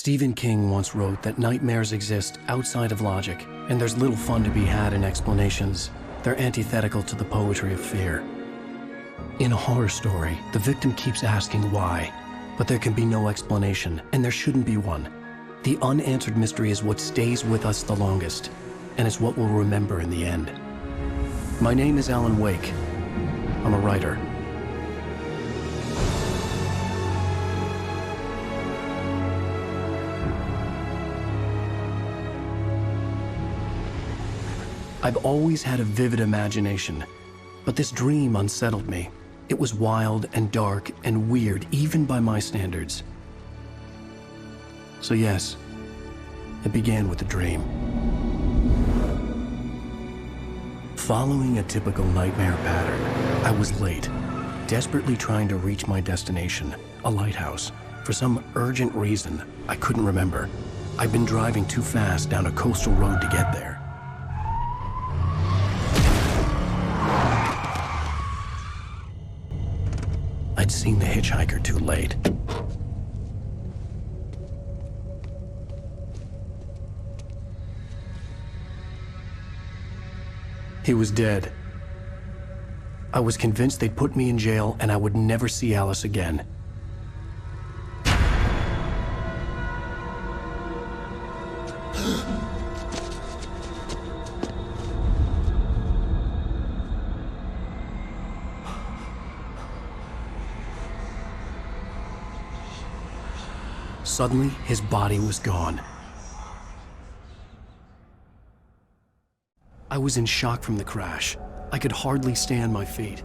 Stephen King once wrote that nightmares exist outside of logic, and there's little fun to be had in explanations. They're antithetical to the poetry of fear. In a horror story, the victim keeps asking why, but there can be no explanation, and there shouldn't be one. The unanswered mystery is what stays with us the longest, and it's what we'll remember in the end. My name is Alan Wake. I'm a writer. I've always had a vivid imagination, but this dream unsettled me. It was wild and dark and weird, even by my standards. So yes, it began with a dream. Following a typical nightmare pattern, I was late, desperately trying to reach my destination, a lighthouse. For some urgent reason, I couldn't remember. I'd been driving too fast down a coastal road to get there. I'd seen the hitchhiker too late. He was dead. I was convinced they'd put me in jail and I would never see Alice again. Suddenly, his body was gone. I was in shock from the crash. I could hardly stay on my feet.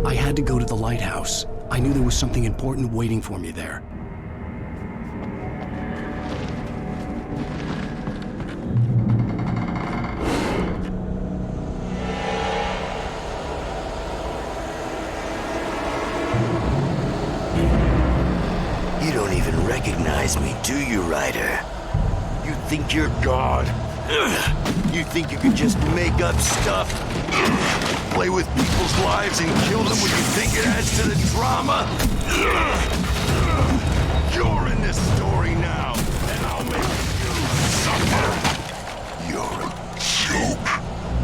I had to go to the lighthouse. I knew there was something important waiting for me there. You don't even recognize me, do you, Ryder? You think you're God? You think you can just make up stuff? Play with people's lives and kill them when you think it adds to the drama? You're in this story now, and I'll make you suffer! You're a joke.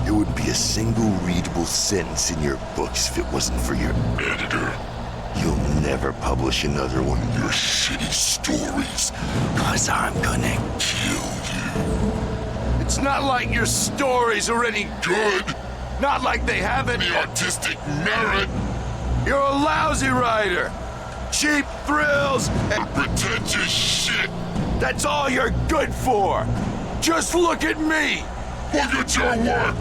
There wouldn't be a single readable sentence in your books if it wasn't for your editor. You'll never publish another one of your shitty stories, 'cause I'm gonna kill you. It's not like your stories are any good. Not like they have any artistic merit. You're a lousy writer. Cheap thrills and pretentious shit. That's all you're good for. Just look at me. Look at your work.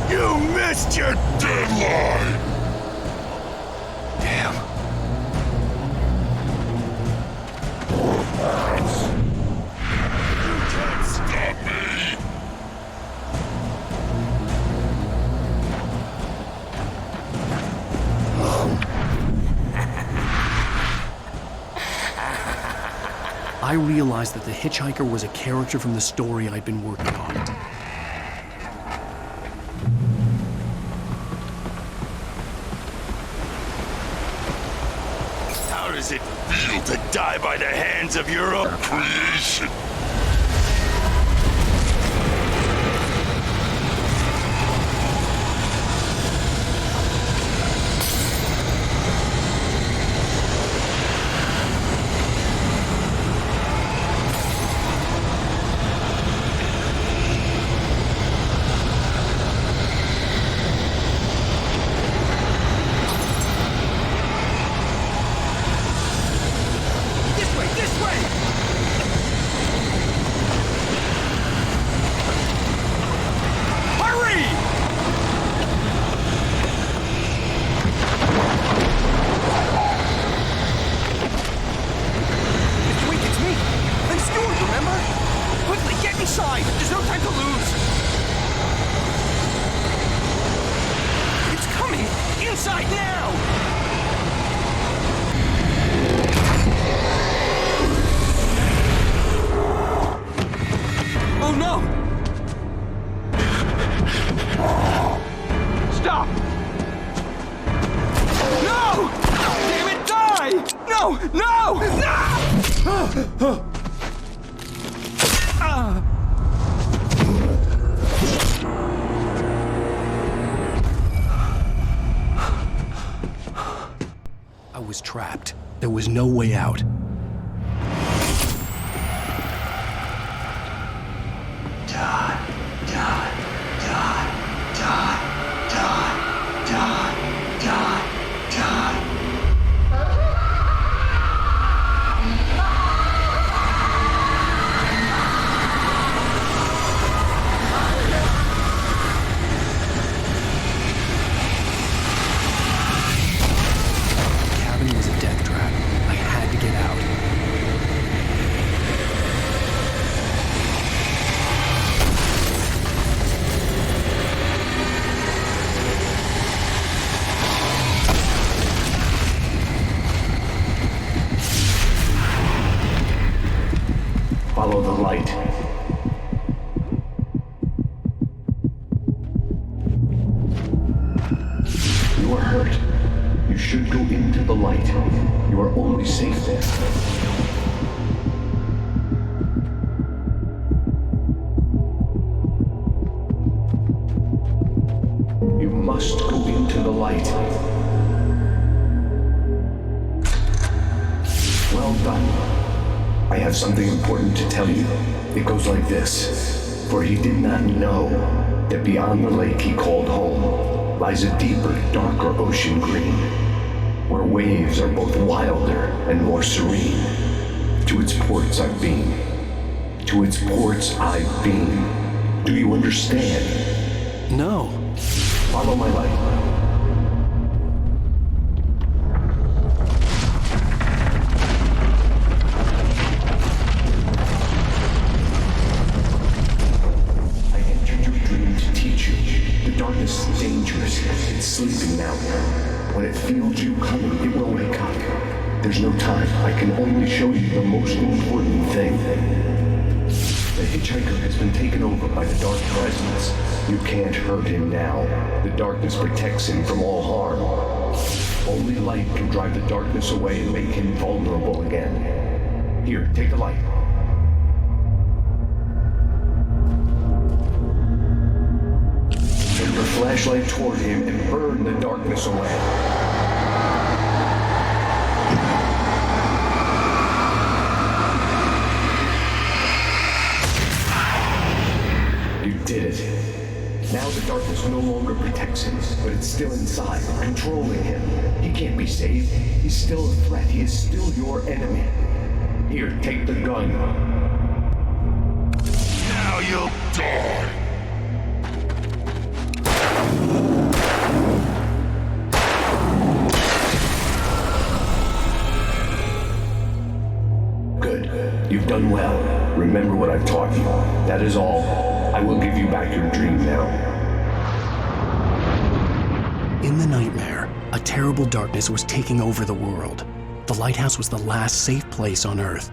You missed your deadline! Damn. You can't stop me! I realized that the hitchhiker was a character from the story I'd been working on. How does it feel to die by the hands of your own creation? inside! There's no time to lose! It's coming! Inside now! Oh no! Stop! No! Damn it, die! No! No! No! I was trapped. There was no way out. Follow the light. You are hurt. You should go into the light. You are only safe there. You must go into the light. Well done. I have something important to tell you. It goes like this. For he did not know that beyond the lake he called home lies a deeper, darker ocean green, where waves are both wilder and more serene. To its ports I've been. To its ports I've been. Do you understand? No. Follow my light. Darkness is dangerous. It's sleeping now. When it feels you coming, it will wake up. There's no time. I can only show you the most important thing. The hitchhiker has been taken over by the dark presence. You can't hurt him now. The darkness protects him from all harm. Only light can drive the darkness away and make him vulnerable again. Here, take the light. Your flashlight toward him and burn the darkness away. You did it. Now the darkness no longer protects him, but it's still inside, controlling him. He can't be saved. He's still a threat. He is still your enemy. Here, take the gun. Now you'll die. Good. You've done well. Remember what I've taught you. That is all. I will give you back your dream now. In the nightmare, a terrible darkness was taking over the world. The lighthouse was the last safe place on Earth.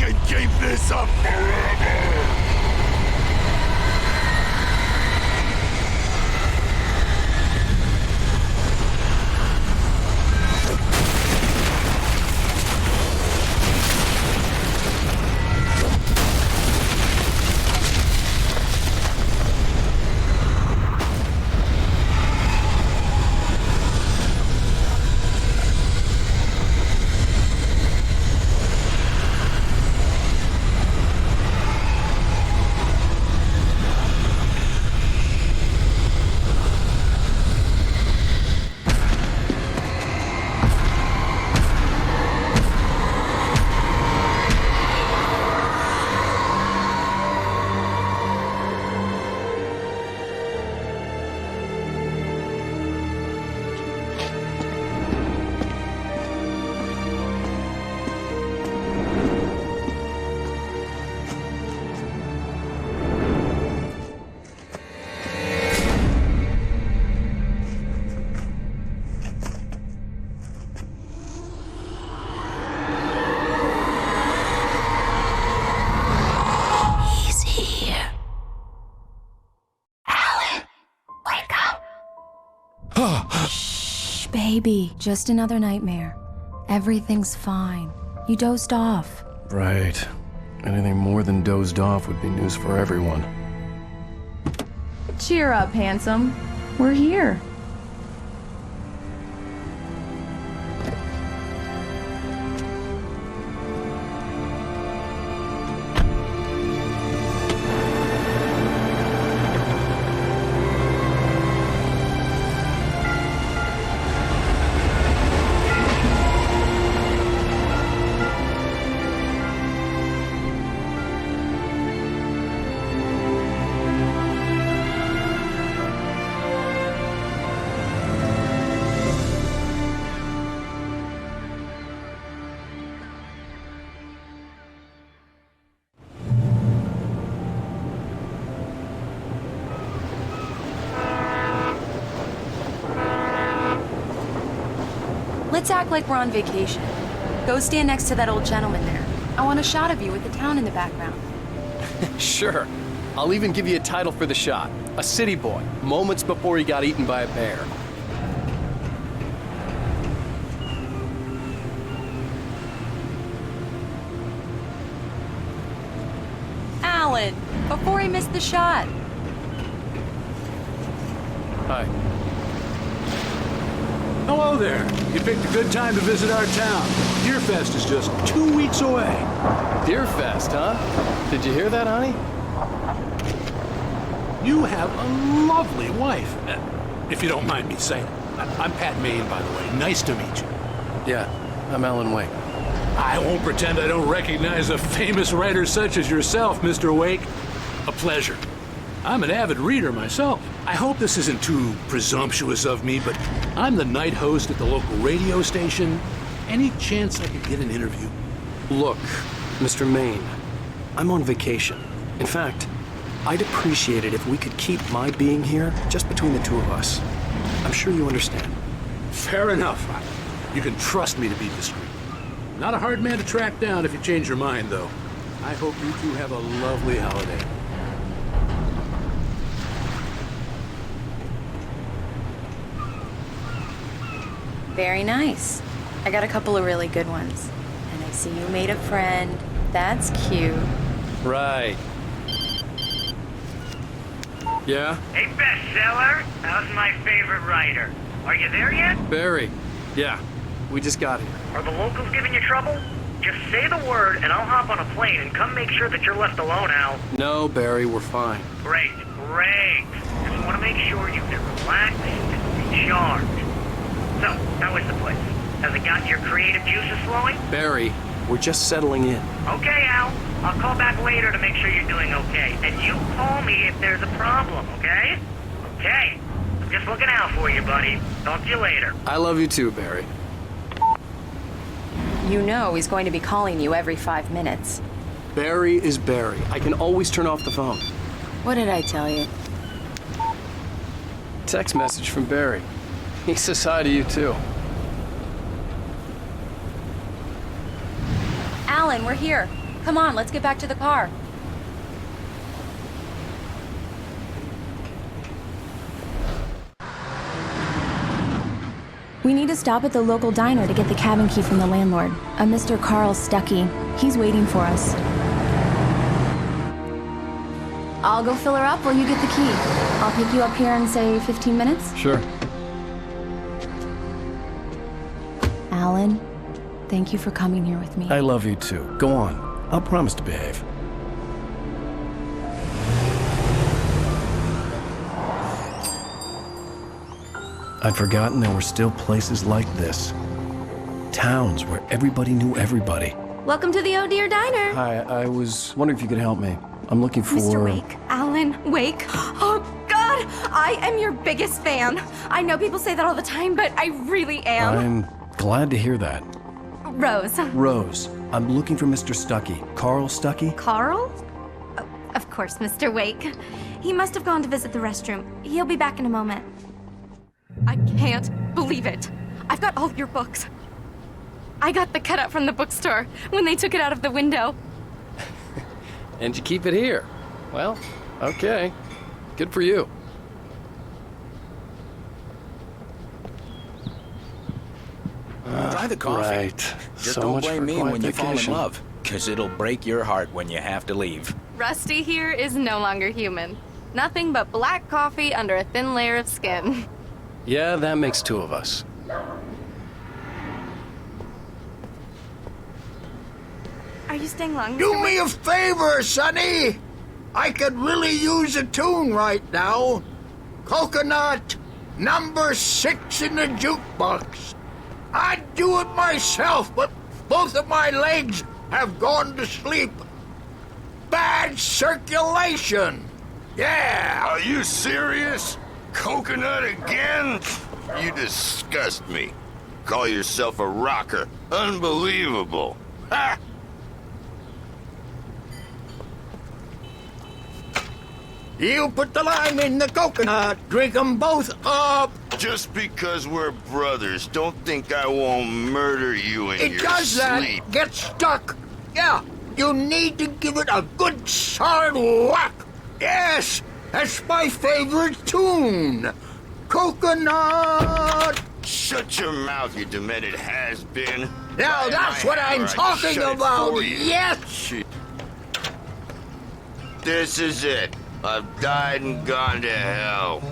can keep this up forever! Shh, baby. Just another nightmare. Everything's fine. You dozed off. Right. Anything more than dozed off would be news for everyone. Cheer up, handsome. We're here. Let's act like we're on vacation. Go stand next to that old gentleman there. I want a shot of you with the town in the background. Sure. I'll even give you a title for the shot. A city boy, moments before he got eaten by a bear. Alan, before he missed the shot. Hi. Hello there. You picked a good time to visit our town. Deerfest is just 2 weeks away. Deerfest, huh? Did you hear that, honey? You have a lovely wife, if you don't mind me saying. I'm Pat Maine, by the way. Nice to meet you. Yeah, I'm Alan Wake. I won't pretend I don't recognize a famous writer such as yourself, Mr. Wake. A pleasure. I'm an avid reader myself. I hope this isn't too presumptuous of me, but I'm the night host at the local radio station. Any chance I could get an interview? Look, Mr. Maine, I'm on vacation. In fact, I'd appreciate it if we could keep my being here just between the two of us. I'm sure you understand. Fair enough. You can trust me to be discreet. Not a hard man to track down if you change your mind, though. I hope you two have a lovely holiday. Very nice. I got a couple of really good ones. And I see you made a friend. That's cute. Right. Yeah? Hey, bestseller, how's my favorite writer? Are you there yet? Barry. Yeah, we just got here. Are the locals giving you trouble? Just say the word and I'll hop on a plane and come make sure that you're left alone, Al. No, Barry, we're fine. Great, great. Just want to make sure you can relax and recharge. So, how is the place? Has it got your creative juices flowing? Barry, we're just settling in. Okay, Al. I'll call back later to make sure you're doing okay. And you call me if there's a problem, okay? Okay. I'm just looking out for you, buddy. Talk to you later. I love you too, Barry. You know he's going to be calling you every 5 minutes. Barry is Barry. I can always turn off the phone. What did I tell you? Text message from Barry. He says hi to you too. Alan, we're here. Come on, let's get back to the car. We need to stop at the local diner to get the cabin key from the landlord, a Mr. Carl Stuckey. He's waiting for us. I'll go fill her up while you get the key. I'll pick you up here in, say, 15 minutes? Sure. Alan, thank you for coming here with me. I love you too. Go on. I'll promise to behave. I'd forgotten there were still places like this. Towns where everybody knew everybody. Welcome to the Oh Dear Diner. Hi, I was wondering if you could help me. I'm looking for... Mr. Wake. Alan Wake. Oh, God! I am your biggest fan. I know people say that all the time, but I really am. I'm glad to hear that. Rose. Rose, I'm looking for Mr. Stuckey. Carl Stuckey? Carl? Oh, of course, Mr. Wake. He must have gone to visit the restroom. He'll be back in a moment. I can't believe it. I've got all your books. I got the cutout from the bookstore when they took it out of the window. And you keep it here. Well, okay. Good for you. Try the coffee. Right. Just So don't much blame for me quiet when you fall in vacation. love, because it'll break your heart when you have to leave. Rusty here is no longer human. Nothing but black coffee under a thin layer of skin. Yeah, that makes two of us. Are you staying long? Do Mr. me a favor, Sonny. I could really use a tune right now. Coconut, number 6 in the jukebox. I'd do it myself, but both of my legs have gone to sleep. Bad circulation. Yeah. Are you serious? Coconut again? You disgust me. Call yourself a rocker. Unbelievable. Ha! You put the lime in the coconut. Drink them both up. Just because we're brothers, don't think I won't murder you in It your does sleep. that. Get stuck. Yeah, you need to give it a good solid whack. Yes, that's my favorite tune. Coconut. Shut your mouth, you demented has-been. Now that's what I'm talking about. Yes. This is it. I've died and gone to hell.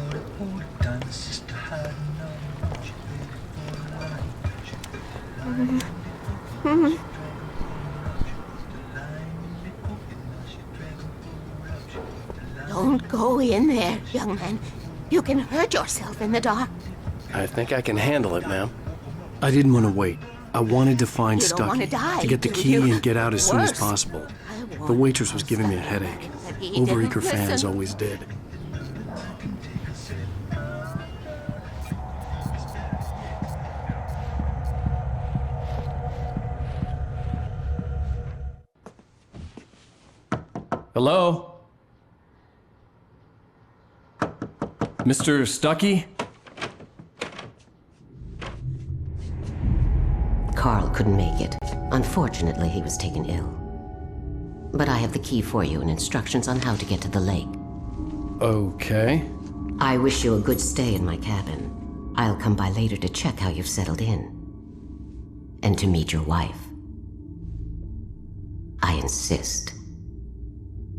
Don't go in there, young man. You can hurt yourself in the dark. I think I can handle it, ma'am. I didn't want to wait. I wanted to find You don't want to Stuckey, die, to get the do key you? and get out as soon as Worse. possible. I The won't waitress was giving me a headache. But he didn't Overeager fans listen. always did. Hello? Mr. Stuckey? Carl couldn't make it. Unfortunately, he was taken ill. But I have the key for you and instructions on how to get to the lake. Okay. I wish you a good stay in my cabin. I'll come by later to check how you've settled in. And to meet your wife. I insist.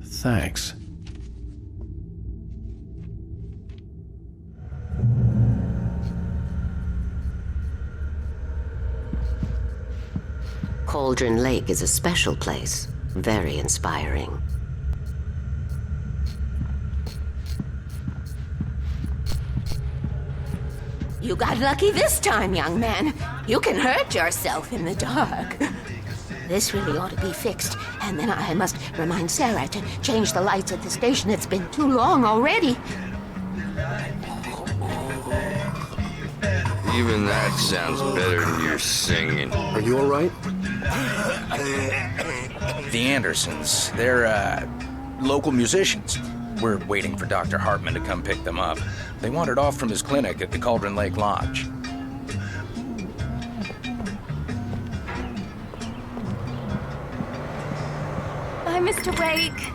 Thanks. Cauldron Lake is a special place. Very inspiring. You got lucky this time, young man. You can hurt yourself in the dark. This really ought to be fixed, and then I must remind Sarah to change the lights at the station. It's been too long already. Even that sounds better than your singing. Are you all right? The Andersons, they're, local musicians. We're waiting for Dr. Hartman to come pick them up. They wandered off from his clinic at the Cauldron Lake Lodge. Bye, Mr. Wake.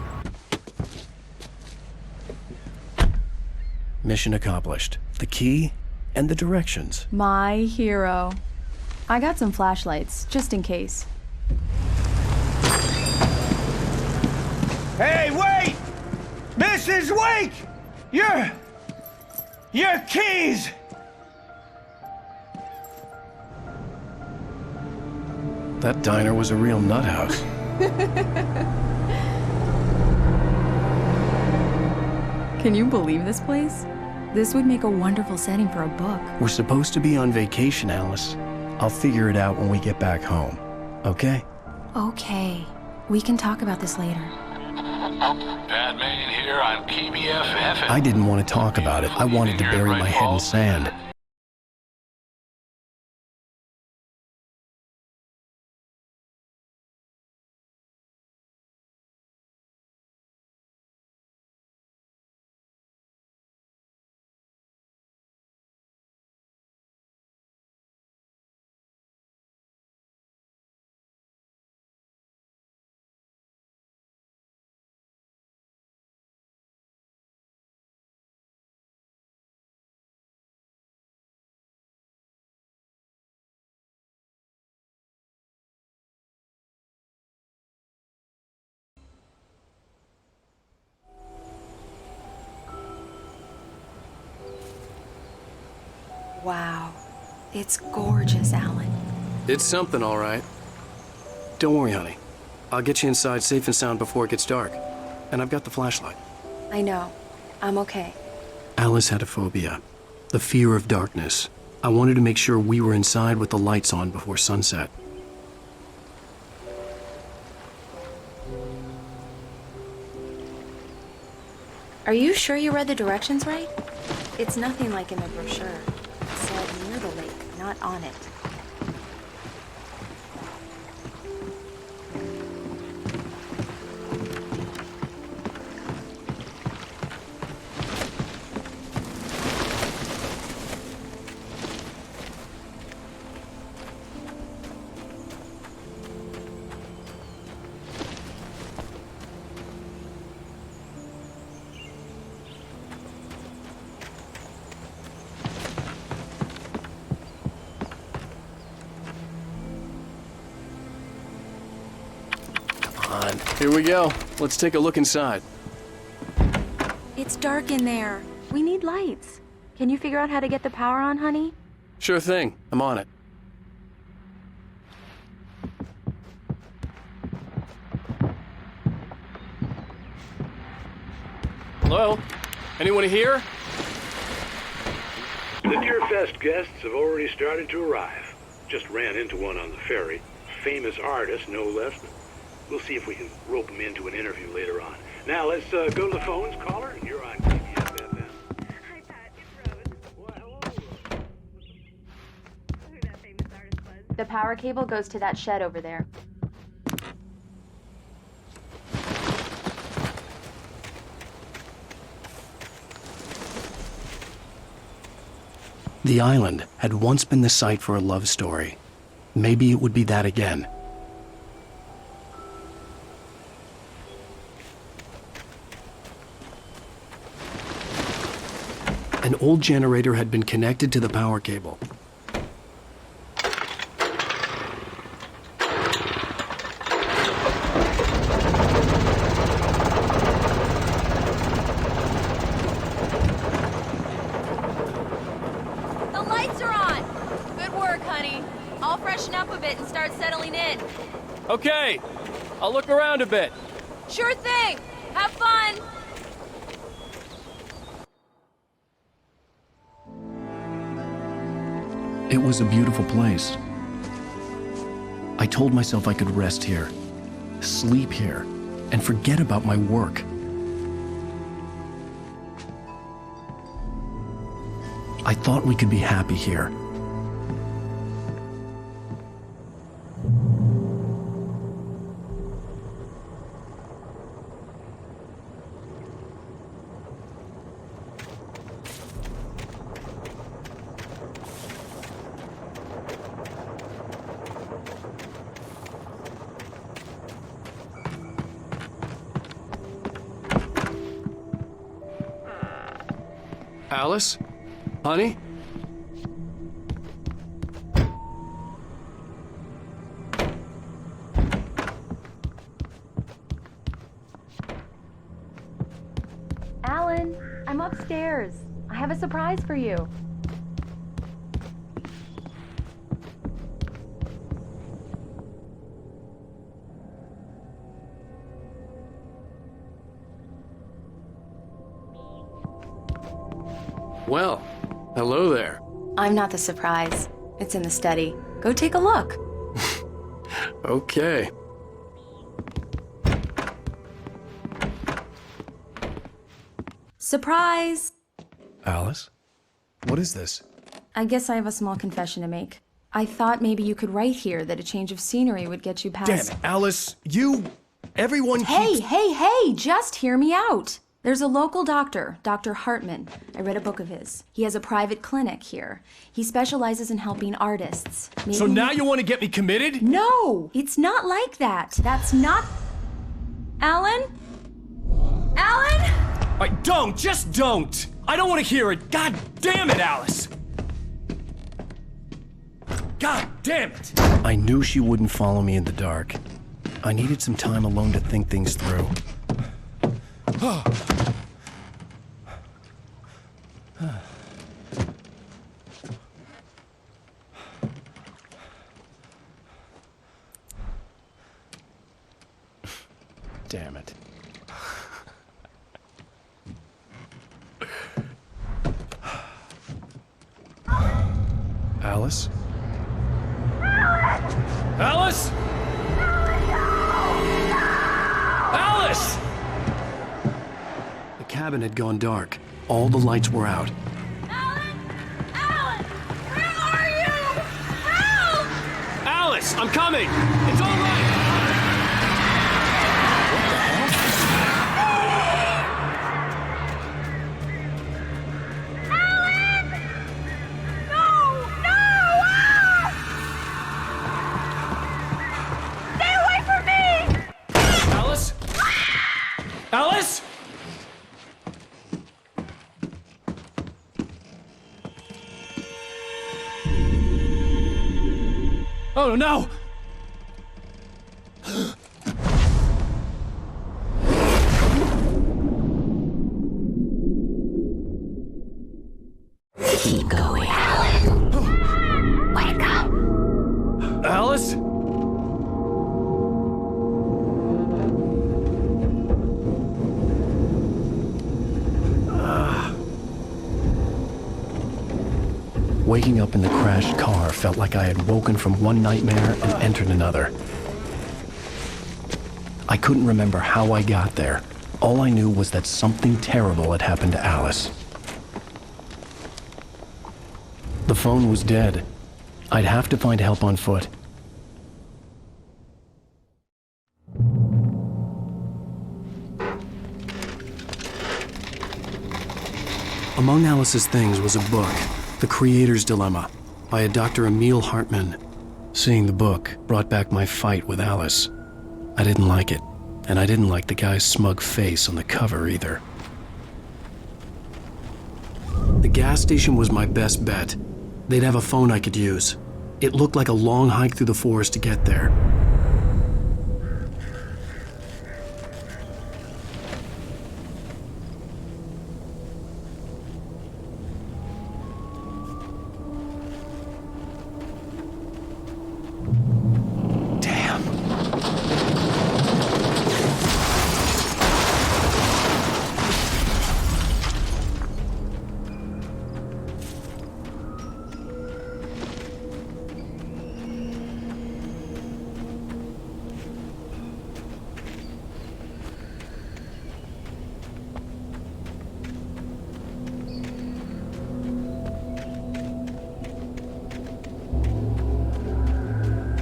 Mission accomplished. The key and the directions. My hero. I got some flashlights, just in case. Hey, wait! Mrs. Wake! Your keys! That diner was a real nut house. Can you believe this place? This would make a wonderful setting for a book. We're supposed to be on vacation, Alice. I'll figure it out when we get back home. Okay? Okay. We can talk about this later. Batman here on KBFF. I didn't want to talk about it. I wanted to bury my head in sand. Wow. It's gorgeous, Alan. It's something, all right. Don't worry, honey. I'll get you inside safe and sound before it gets dark. And I've got the flashlight. I know. I'm okay. Alice had a phobia. The fear of darkness. I wanted to make sure we were inside with the lights on before sunset. Are you sure you read the directions right? It's nothing like in the brochure. It said near the lake, not on it. Here we go. Let's take a look inside. It's dark in there. We need lights. Can you figure out how to get the power on, honey? Sure thing. I'm on it. Hello? Anyone here? The Deerfest guests have already started to arrive. Just ran into one on the ferry. Famous artist, no less. We'll see if we can rope him into an interview later on. Now, let's go to the phones. Caller, you're on KBFF. Hi, Pat. It's Rose. Well, hello, Rose. Who that famous artist was? The power cable goes to that shed over there. The island had once been the site for a love story. Maybe it would be that again. An old generator had been connected to the power cable. The lights are on! Good work, honey. I'll freshen up a bit and start settling in. Okay. I'll look around a bit. Sure thing! Have fun! It was a beautiful place. I told myself I could rest here, sleep here, and forget about my work. I thought we could be happy here. Alice? Honey? Alan, I'm upstairs. I have a surprise for you. Well, hello there. I'm not the surprise. It's in the study. Go take a look. Okay. Surprise! Alice? What is this? I guess I have a small confession to make. I thought maybe you could write here that a change of scenery would get you past... Damn it, Alice! Everyone Hey, just hear me out! There's a local doctor, Dr. Hartman. I read a book of his. He has a private clinic here. He specializes in helping artists. So now you want to get me committed? No! It's not like that. That's not... Alan? Alan? Just don't! I don't want to hear it! God damn it, Alice! God damn it! I knew she wouldn't follow me in the dark. I needed some time alone to think things through. Damn it. Alice? Alice? Alice! The cabin had gone dark. All the lights were out. Alice, I'm coming! It's all right! What the hell? Alan! No! Ah! Stay away from me! Alice? Alice? Oh no! Keep going, Alan. Wake up. Alice? Waking up in the crashed car felt like I had woken from one nightmare and entered another. I couldn't remember how I got there. All I knew was that something terrible had happened to Alice. The phone was dead. I'd have to find help on foot. Among Alice's things was a book, The Creator's Dilemma, by a Dr. Emil Hartman. Seeing the book brought back my fight with Alice. I didn't like it, and I didn't like the guy's smug face on the cover either. The gas station was my best bet. They'd have a phone I could use. It looked like a long hike through the forest to get there.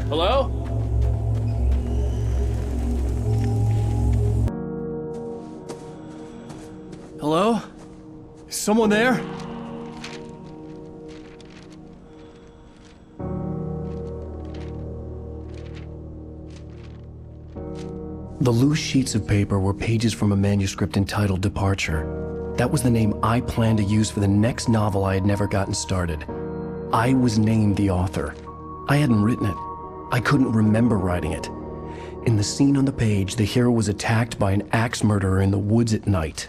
Hello? Hello? Is someone there? The loose sheets of paper were pages from a manuscript entitled Departure. That was the name I planned to use for the next novel I had never gotten started. I was named the author. I hadn't written it. I couldn't remember writing it. In the scene on the page, the hero was attacked by an axe murderer in the woods at night.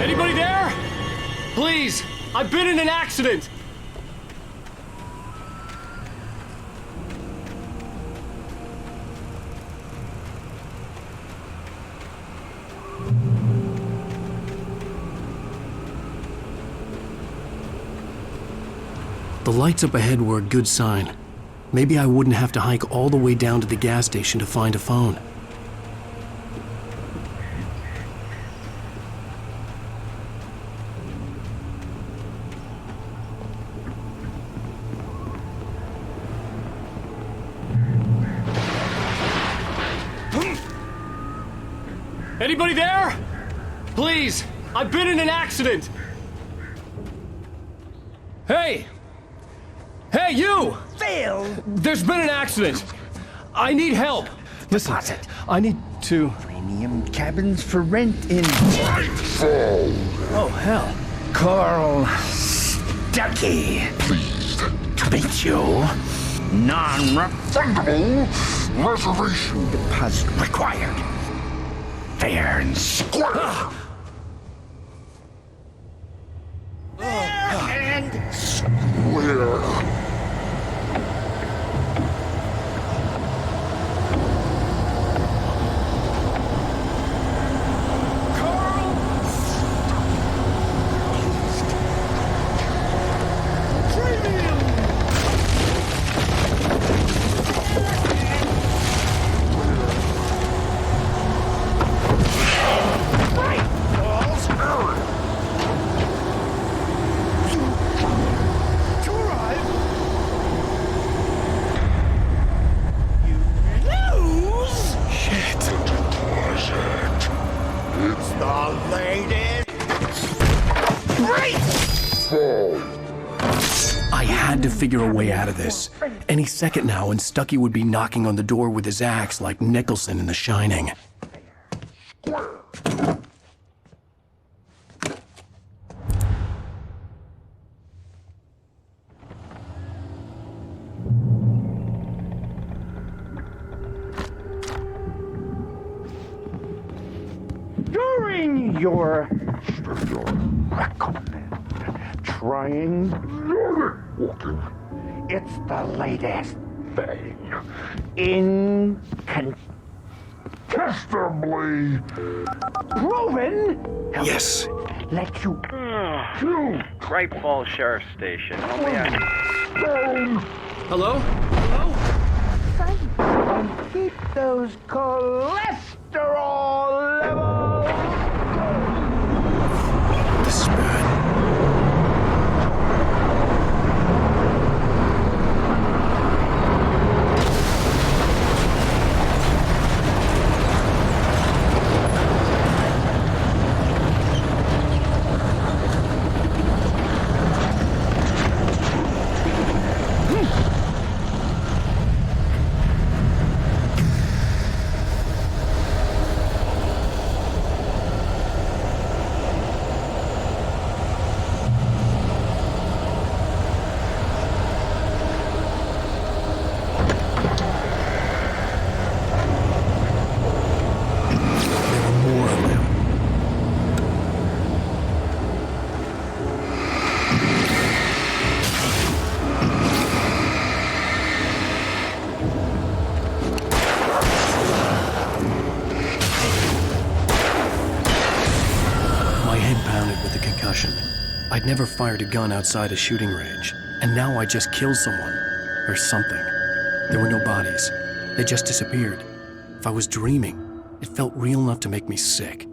Anybody there? Please, I've been in an accident. The lights up ahead were a good sign. Maybe I wouldn't have to hike all the way down to the gas station to find a phone. Anybody there? Please, I've been in an accident. Hey! Hey, you! Phil! There's been an accident. I need help. Listen, Deposit. I need to... Premium cabins for rent in... Oh, hell. Carl Stuckey. Pleased To meet you. Non-refundable reservation deposit required. Fair and square. And square. I had to figure a way out of this. Any second now, and Stuckey would be knocking on the door with his axe like Nicholson in The Shining. during your recommend trying walking. It's the latest thing. Incontestably proven. Yes. Let you Great Falls Sheriff Station. Hello? and keep those cholesterol levels. The spirit. I'd never fired a gun outside a shooting range, and now I just killed someone. Or something. There were no bodies. They just disappeared. If I was dreaming, it felt real enough to make me sick.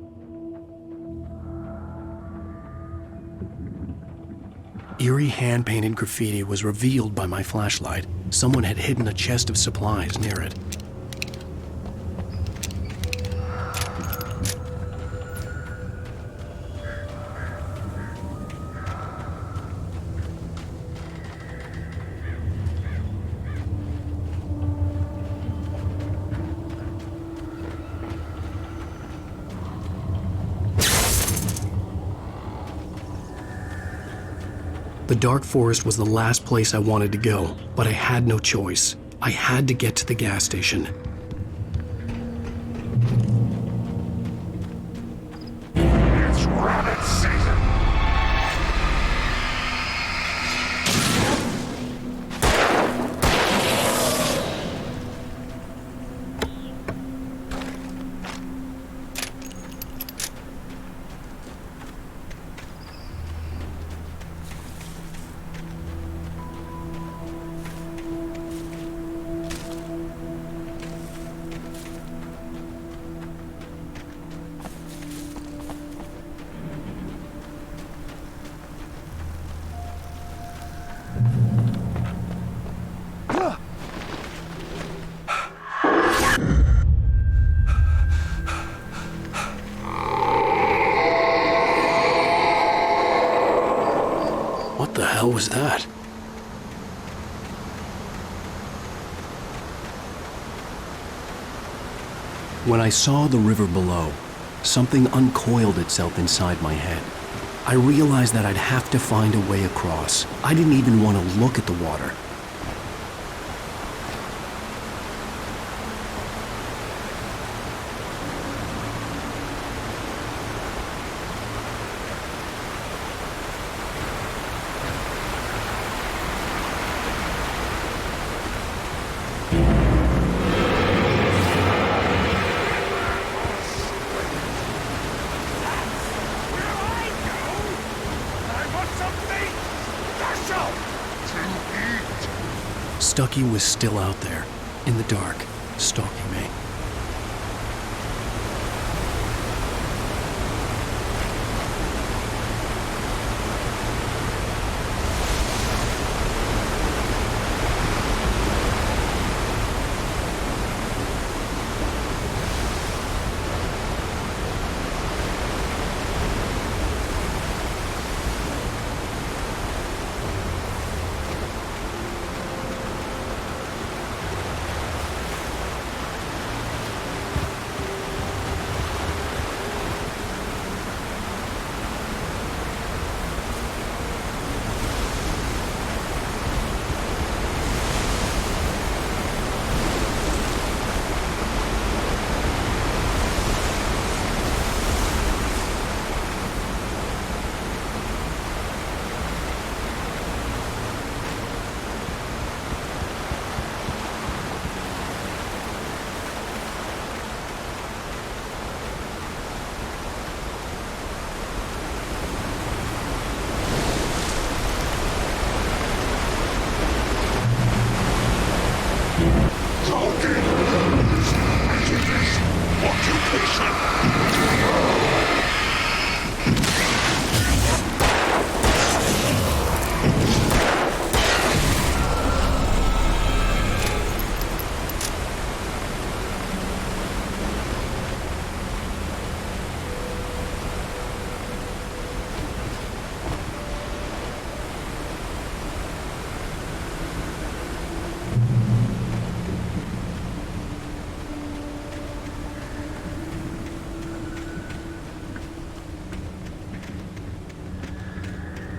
Eerie hand-painted graffiti was revealed by my flashlight. Someone had hidden a chest of supplies near it. The dark forest was the last place I wanted to go, but I had no choice. I had to get to the gas station. It's rabbit season! What the hell was that? When I saw the river below, something uncoiled itself inside my head. I realized that I'd have to find a way across. I didn't even want to look at the water. Stucky was still out there, in the dark, stalking me.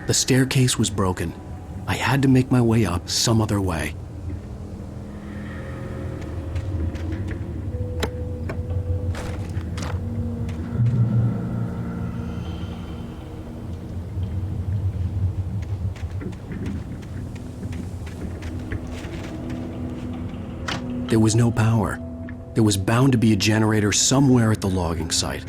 The staircase was broken. I had to make my way up some other way. There was no power. There was bound to be a generator somewhere at the logging site.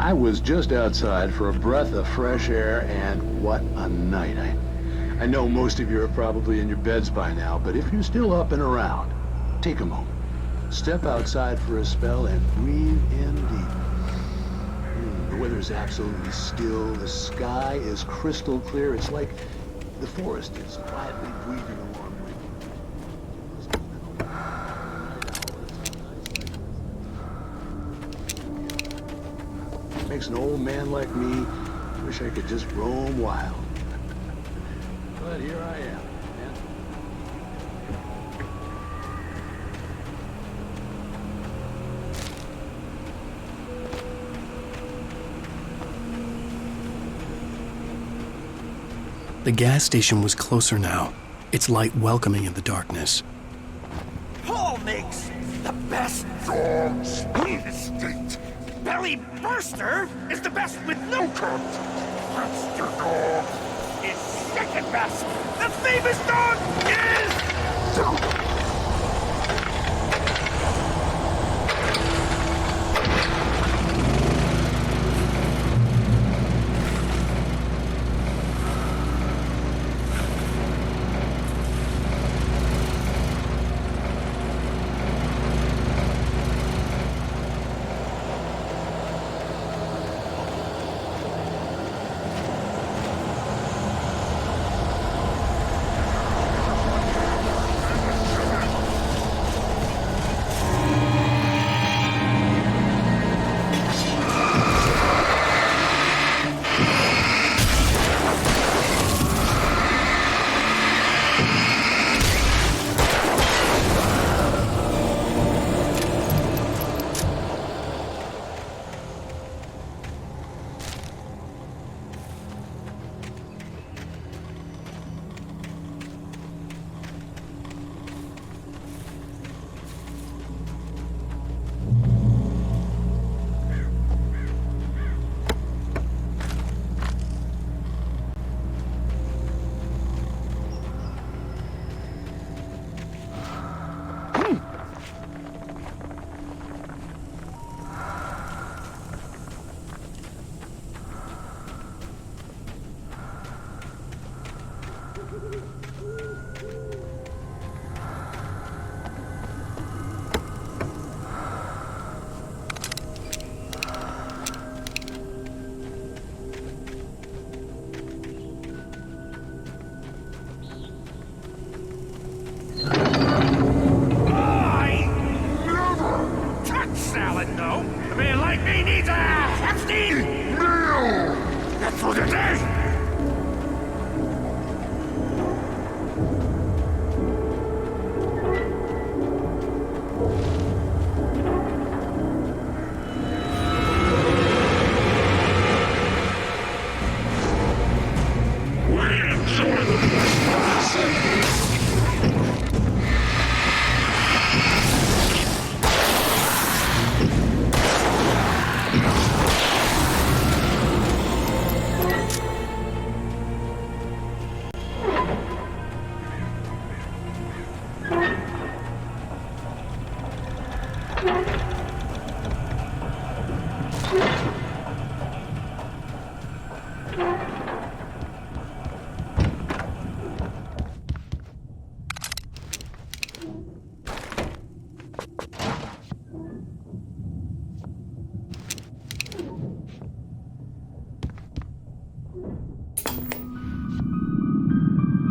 I was just outside for a breath of fresh air, and what a night. I know most of you are probably in your beds by now, but if you're still up and around, take a moment. Step outside for a spell and breathe in deep. The weather's absolutely still. The sky is crystal clear. It's like the forest is quietly breathing along with you. Makes an old man like me wish I could just roam wild. But here I am. The gas station was closer now, its light welcoming in the darkness. Paul makes the best dogs in the state. Belly Burster is the best with no coat. Monster Dog is second best. The famous dog is...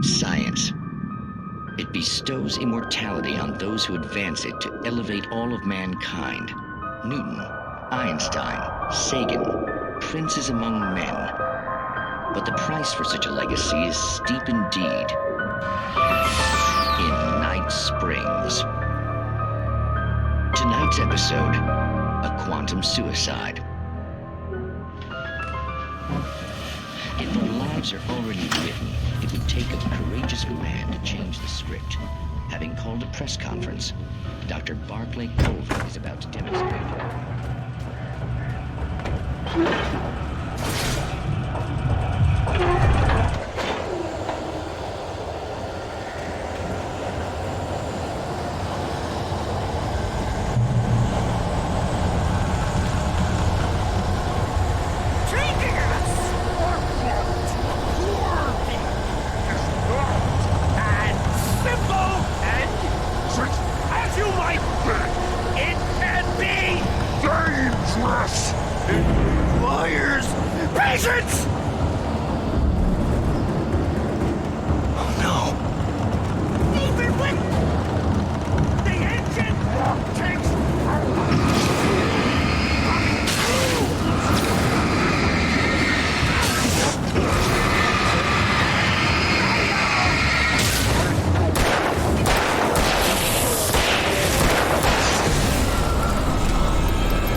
Science. It bestows immortality on those who advance it to elevate all of mankind. Newton, Einstein, Sagan, princes among men. But the price for such a legacy is steep indeed. In Night Springs. Tonight's episode, a quantum suicide. If the lives are already written, it would take a courageous man to change the script. Having called a press conference, Dr. Barclay Colvin is about to demonstrate. Bastards! Oh no. Even with the engine takes...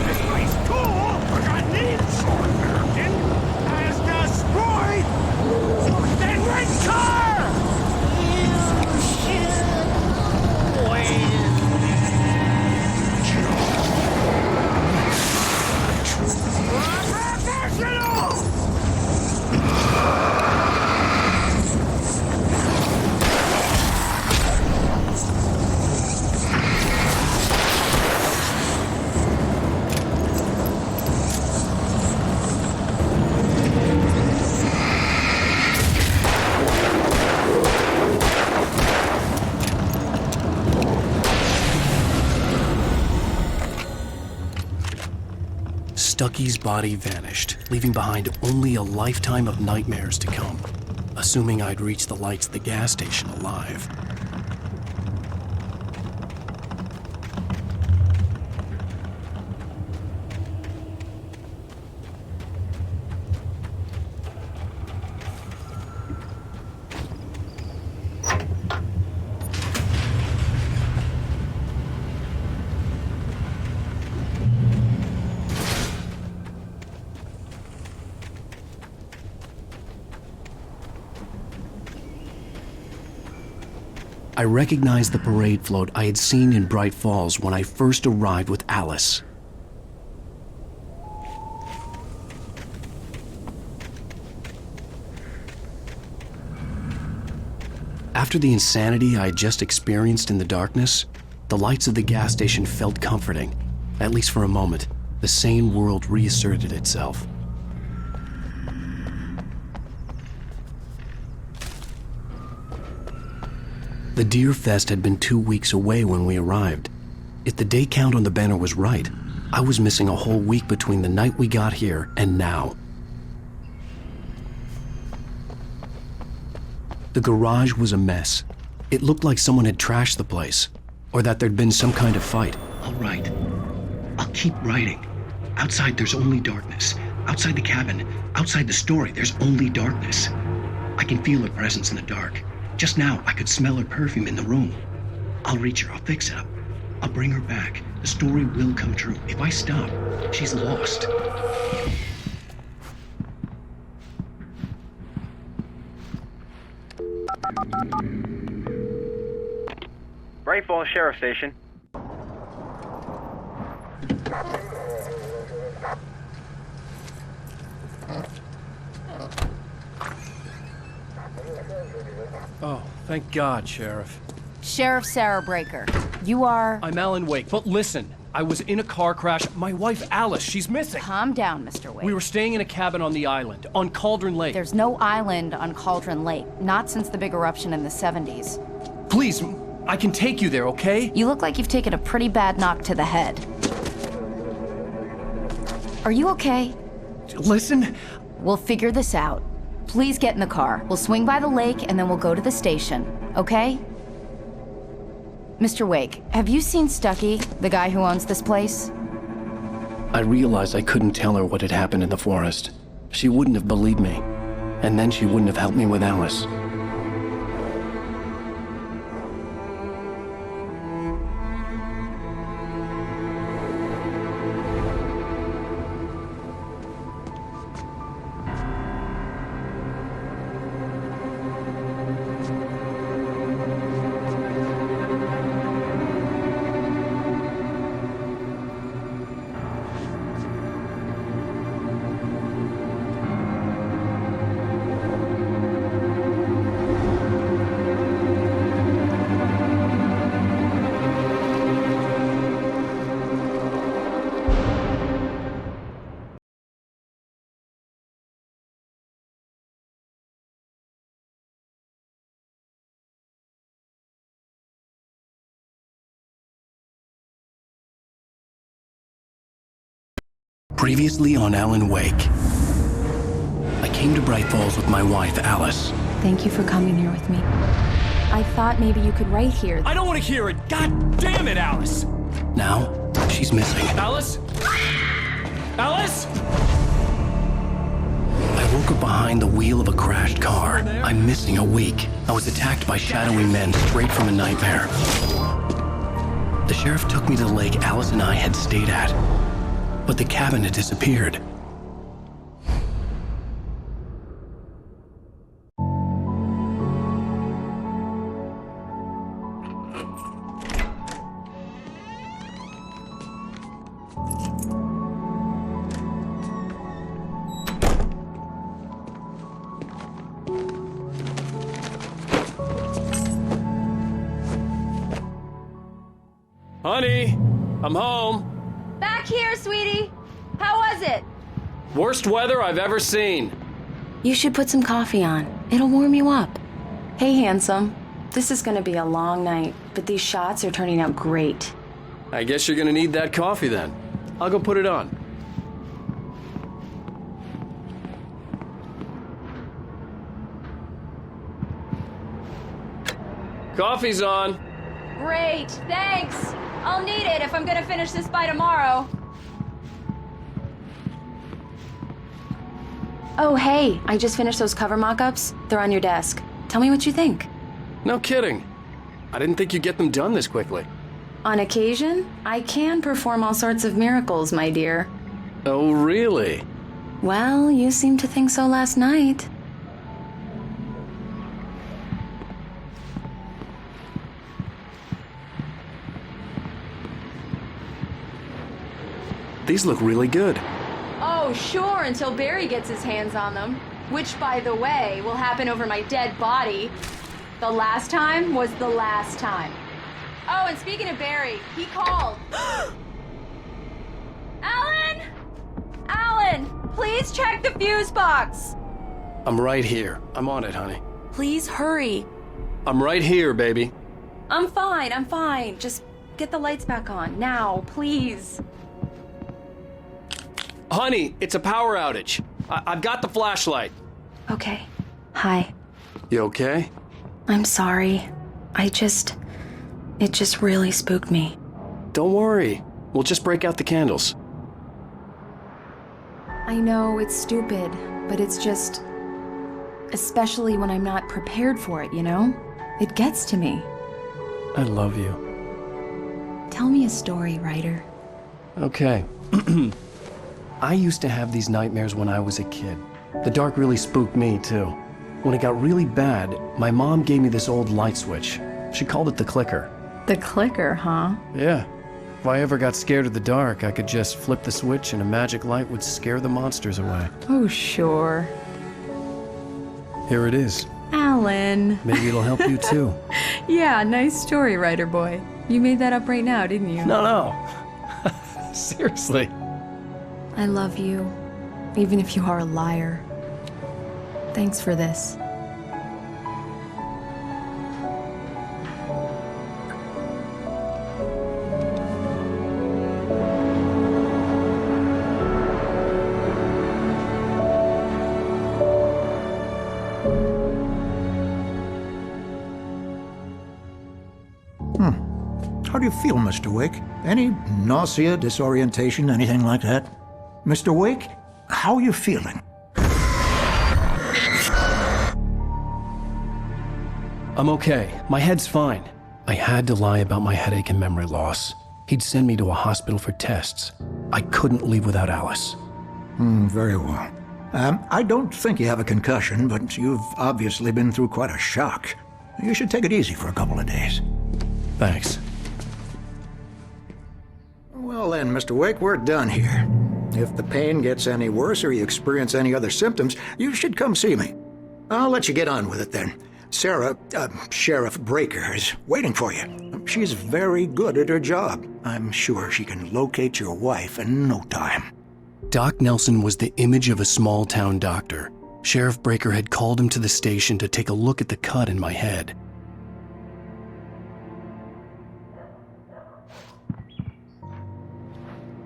This place cool, but I need some engine as destroyed the red car! You should Stucky's body vanished, leaving behind only a lifetime of nightmares to come, assuming I'd reach the lights at the gas station alive. I recognized the parade float I had seen in Bright Falls when I first arrived with Alice. After the insanity I had just experienced in the darkness, the lights of the gas station felt comforting. At least for a moment, the sane world reasserted itself. The Deer Fest had been 2 weeks away when we arrived. If the day count on the banner was right, I was missing a whole week between the night we got here and now. The garage was a mess. It looked like someone had trashed the place, or that there'd been some kind of fight. All right. I'll keep writing. Outside, there's only darkness. Outside the cabin, outside the story, there's only darkness. I can feel her presence in the dark. Just now, I could smell her perfume in the room. I'll reach her. I'll fix it up. I'll bring her back. The story will come true. If I stop, she's lost. Bright Falls Sheriff Station. Oh, thank God, Sheriff. Sheriff Sarah Breaker. You are... I'm Alan Wake, but listen. I was in a car crash. My wife, Alice, she's missing. Calm down, Mr. Wake. We were staying in a cabin on the island, on Cauldron Lake. There's no island on Cauldron Lake. Not since the big eruption in the 70s. Please, I can take you there, okay? You look like you've taken a pretty bad knock to the head. Are you okay? Listen. We'll figure this out. Please get in the car. We'll swing by the lake and then we'll go to the station, okay? Mr. Wake, have you seen Stucky, the guy who owns this place? I realized I couldn't tell her what had happened in the forest. She wouldn't have believed me, and then she wouldn't have helped me with Alice. Previously on Alan Wake. came to Bright Falls with my wife, Alice. Thank you for coming here with me. I thought maybe you could write here. I don't want to hear it! God damn it, Alice! Now, she's missing. Alice? Alice? I woke up behind the wheel of a crashed car. I'm missing a week. I was attacked by shadowy men straight from a nightmare. The sheriff took me to the lake Alice and I had stayed at, but the cabin had disappeared. Honey, I'm home. Back here, sweetie. How was it? Worst weather I've ever seen. You should put some coffee on. It'll warm you up. Hey, handsome. This is gonna be a long night, but these shots are turning out great. I guess you're gonna need that coffee then. I'll go put it on. Coffee's on. Great, thanks. I'll need it if I'm gonna finish this by tomorrow. Oh, hey, I just finished those cover mock-ups. They're on your desk. Tell me what you think. No kidding. I didn't think you'd get them done this quickly. On occasion, I can perform all sorts of miracles, my dear. Oh, really? Well, you seemed to think so last night. These look really good. Oh, sure, until Barry gets his hands on them. Which, by the way, will happen over my dead body. The last time was the last time. Oh, and speaking of Barry, he called. Alan! Alan, please check the fuse box. I'm right here. I'm on it, honey. Please hurry. I'm right here, baby. I'm fine. Just get the lights back on. Now, please. Honey, it's a power outage. I've got the flashlight. Okay. Hi. You okay? I'm sorry. It just really spooked me. Don't worry. We'll just break out the candles. I know it's stupid, but it's just... especially when I'm not prepared for it, you know? It gets to me. I love you. Tell me a story, writer. Okay. I used to have these nightmares when I was a kid. The dark really spooked me, too. When it got really bad, my mom gave me this old light switch. She called it the clicker. The clicker, huh? Yeah. If I ever got scared of the dark, I could just flip the switch and a magic light would scare the monsters away. Oh, sure. Here it is. Alan. Maybe it'll help you, too. Yeah, nice story, writer boy. You made that up right now, didn't you? No. Seriously. I love you, even if you are a liar. Thanks for this. How do you feel, Mr. Wake? Any nausea, disorientation, anything like that? Mr. Wake, how are you feeling? I'm okay. My head's fine. I had to lie about my headache and memory loss. He'd send me to a hospital for tests. I couldn't leave without Alice. Very well. I don't think you have a concussion, but you've obviously been through quite a shock. You should take it easy for a couple of days. Thanks. Well then, Mr. Wake, we're done here. If the pain gets any worse or you experience any other symptoms, you should come see me. I'll let you get on with it then. Sarah, Sheriff Breaker, is waiting for you. She's very good at her job. I'm sure she can locate your wife in no time. Doc Nelson was the image of a small-town doctor. Sheriff Breaker had called him to the station to take a look at the cut in my head.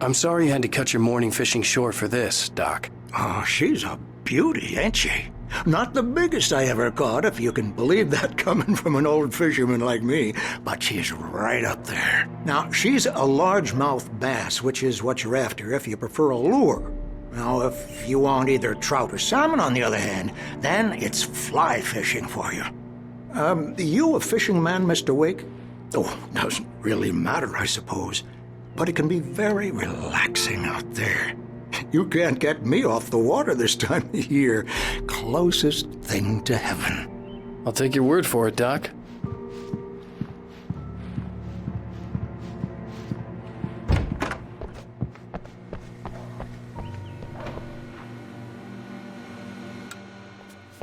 I'm sorry you had to cut your morning fishing short for this, Doc. Oh, she's a cutie, ain't she? Not the biggest I ever caught, if you can believe that coming from an old fisherman like me, but she's right up there. Now, she's a largemouth bass, which is what you're after if you prefer a lure. Now, if you want either trout or salmon, on the other hand, then it's fly fishing for you. You a fishing man, Mr. Wake? Oh, doesn't really matter, I suppose. But it can be very relaxing out there. You can't get me off the water this time of year. Closest thing to heaven. I'll take your word for it, Doc.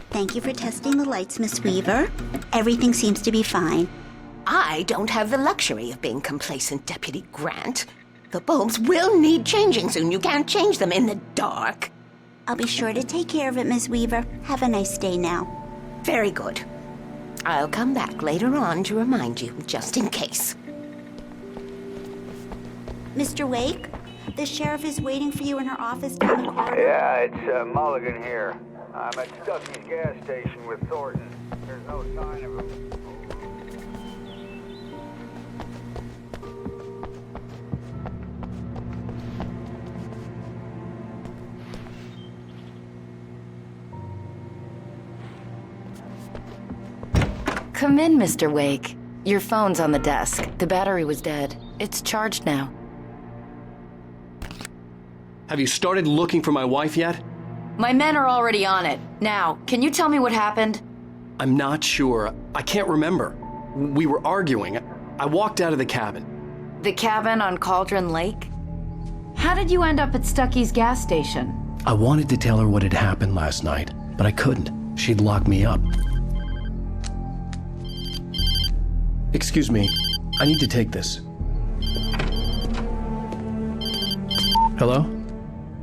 Thank you for testing the lights, Miss Weaver. Everything seems to be fine. I don't have the luxury of being complacent, Deputy Grant. The bulbs will need changing soon. You can't change them in the dark. I'll be sure to take care of it, Miss Weaver. Have a nice day now. Very good. I'll come back later on to remind you, just in case. Mr. Wake, the sheriff is waiting for you in her office down the corridor. Yeah, it's Mulligan here. I'm at Stucky's gas station with Thornton. There's no sign of him. Come in, Mr. Wake. Your phone's on the desk. The battery was dead. It's charged now. Have you started looking for my wife yet? My men are already on it. Now, can you tell me what happened? I'm not sure. I can't remember. We were arguing. I walked out of the cabin. The cabin on Cauldron Lake? How did you end up at Stucky's gas station? I wanted to tell her what had happened last night, but I couldn't. She'd locked me up. Excuse me, I need to take this. Hello?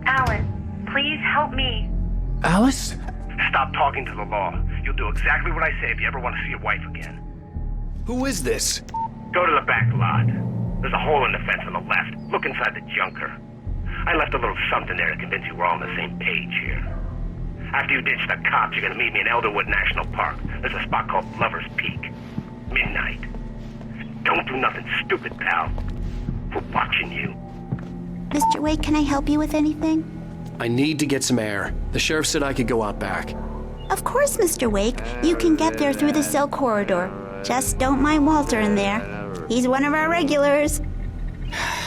Alice, please help me. Alice? Stop talking to the law. You'll do exactly what I say if you ever want to see your wife again. Who is this? Go to the back lot. There's a hole in the fence on the left. Look inside the junker. I left a little something there to convince you we're all on the same page here. After you ditch the cops, you're gonna meet me in Elderwood National Park. There's a spot called Lover's Peak. Midnight. Don't do nothing stupid, pal. We're watching you. Mr. Wake, can I help you with anything? I need to get some air. The sheriff said I could go out back. Of course, Mr. Wake. You can get there through the cell corridor. Just don't mind Walter in there. He's one of our regulars.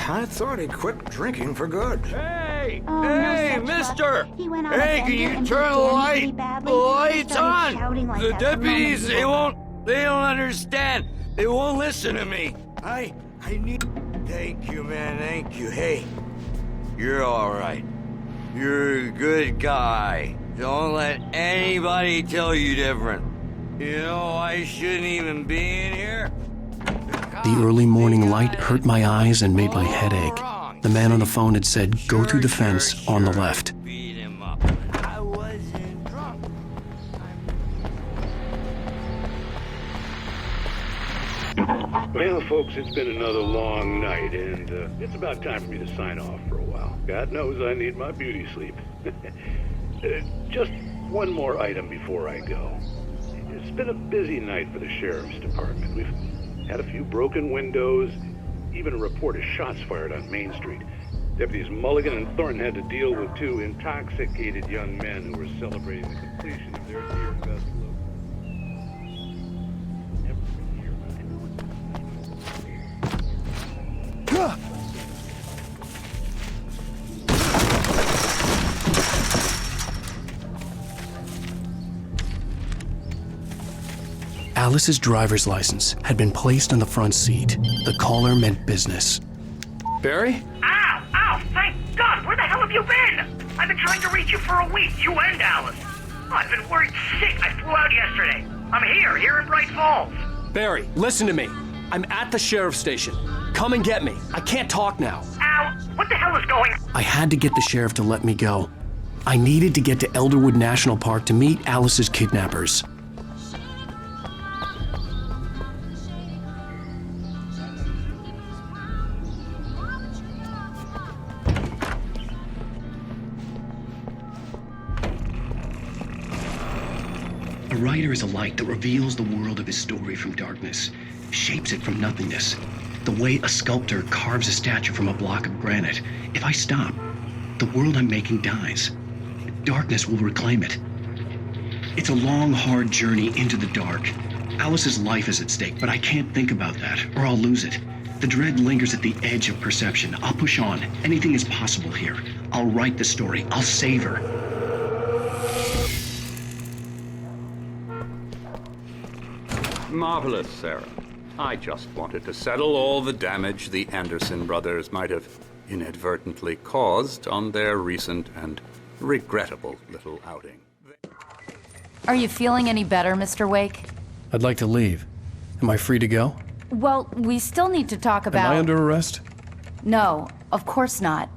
I thought he quit drinking for good. Hey! Oh, hey, no such mister! luck. He went on a Hey, can bender you and turn the began light? really The badly. light's Started on! shouting like The that the moment deputies, he they woke. don't understand. They won't listen to me. I need... Thank you, man, thank you. Hey, you're all right. You're a good guy. Don't let anybody tell you different. You know, I shouldn't even be in here. The early morning light hurt my eyes and made my head ache. The man on the phone had said, go through the fence on the left. Beat him up. I wasn't drunk. Well, folks, it's been another long night, and it's about time for me to sign off for a while. God knows I need my beauty sleep. Just one more item before I go. It's been a busy night for the sheriff's department. We've had a few broken windows, even a report of shots fired on Main Street. Deputies Mulligan and Thornton had to deal with two intoxicated young men who were celebrating the completion of their Deer Festival. Alice's driver's license had been placed on the front seat. The caller meant business. Barry? Ow! Ow! Thank God! Where the hell have you been? I've been trying to reach you for a week, you and Alice. Oh, I've been worried sick. I flew out yesterday. I'm here in Bright Falls. Barry, listen to me. I'm at the sheriff's station. Come and get me. I can't talk now. Ow! What the hell is going on? I had to get the sheriff to let me go. I needed to get to Elderwood National Park to meet Alice's kidnappers. writer is a light that reveals the world of his story from darkness, shapes it from nothingness. The way a sculptor carves a statue from a block of granite. If I stop, the world I'm making dies. Darkness will reclaim it. It's a long, hard journey into the dark. Alice's life is at stake, but I can't think about that, or I'll lose it. The dread lingers at the edge of perception. I'll push on. Anything is possible here. I'll write the story. I'll save her. Marvelous, Sarah. I just wanted to settle all the damage the Anderson brothers might have inadvertently caused on their recent and regrettable little outing. Are you feeling any better, Mr. Wake? I'd like to leave. Am I free to go? Well, we still need to talk about... Am I under arrest? No, of course not.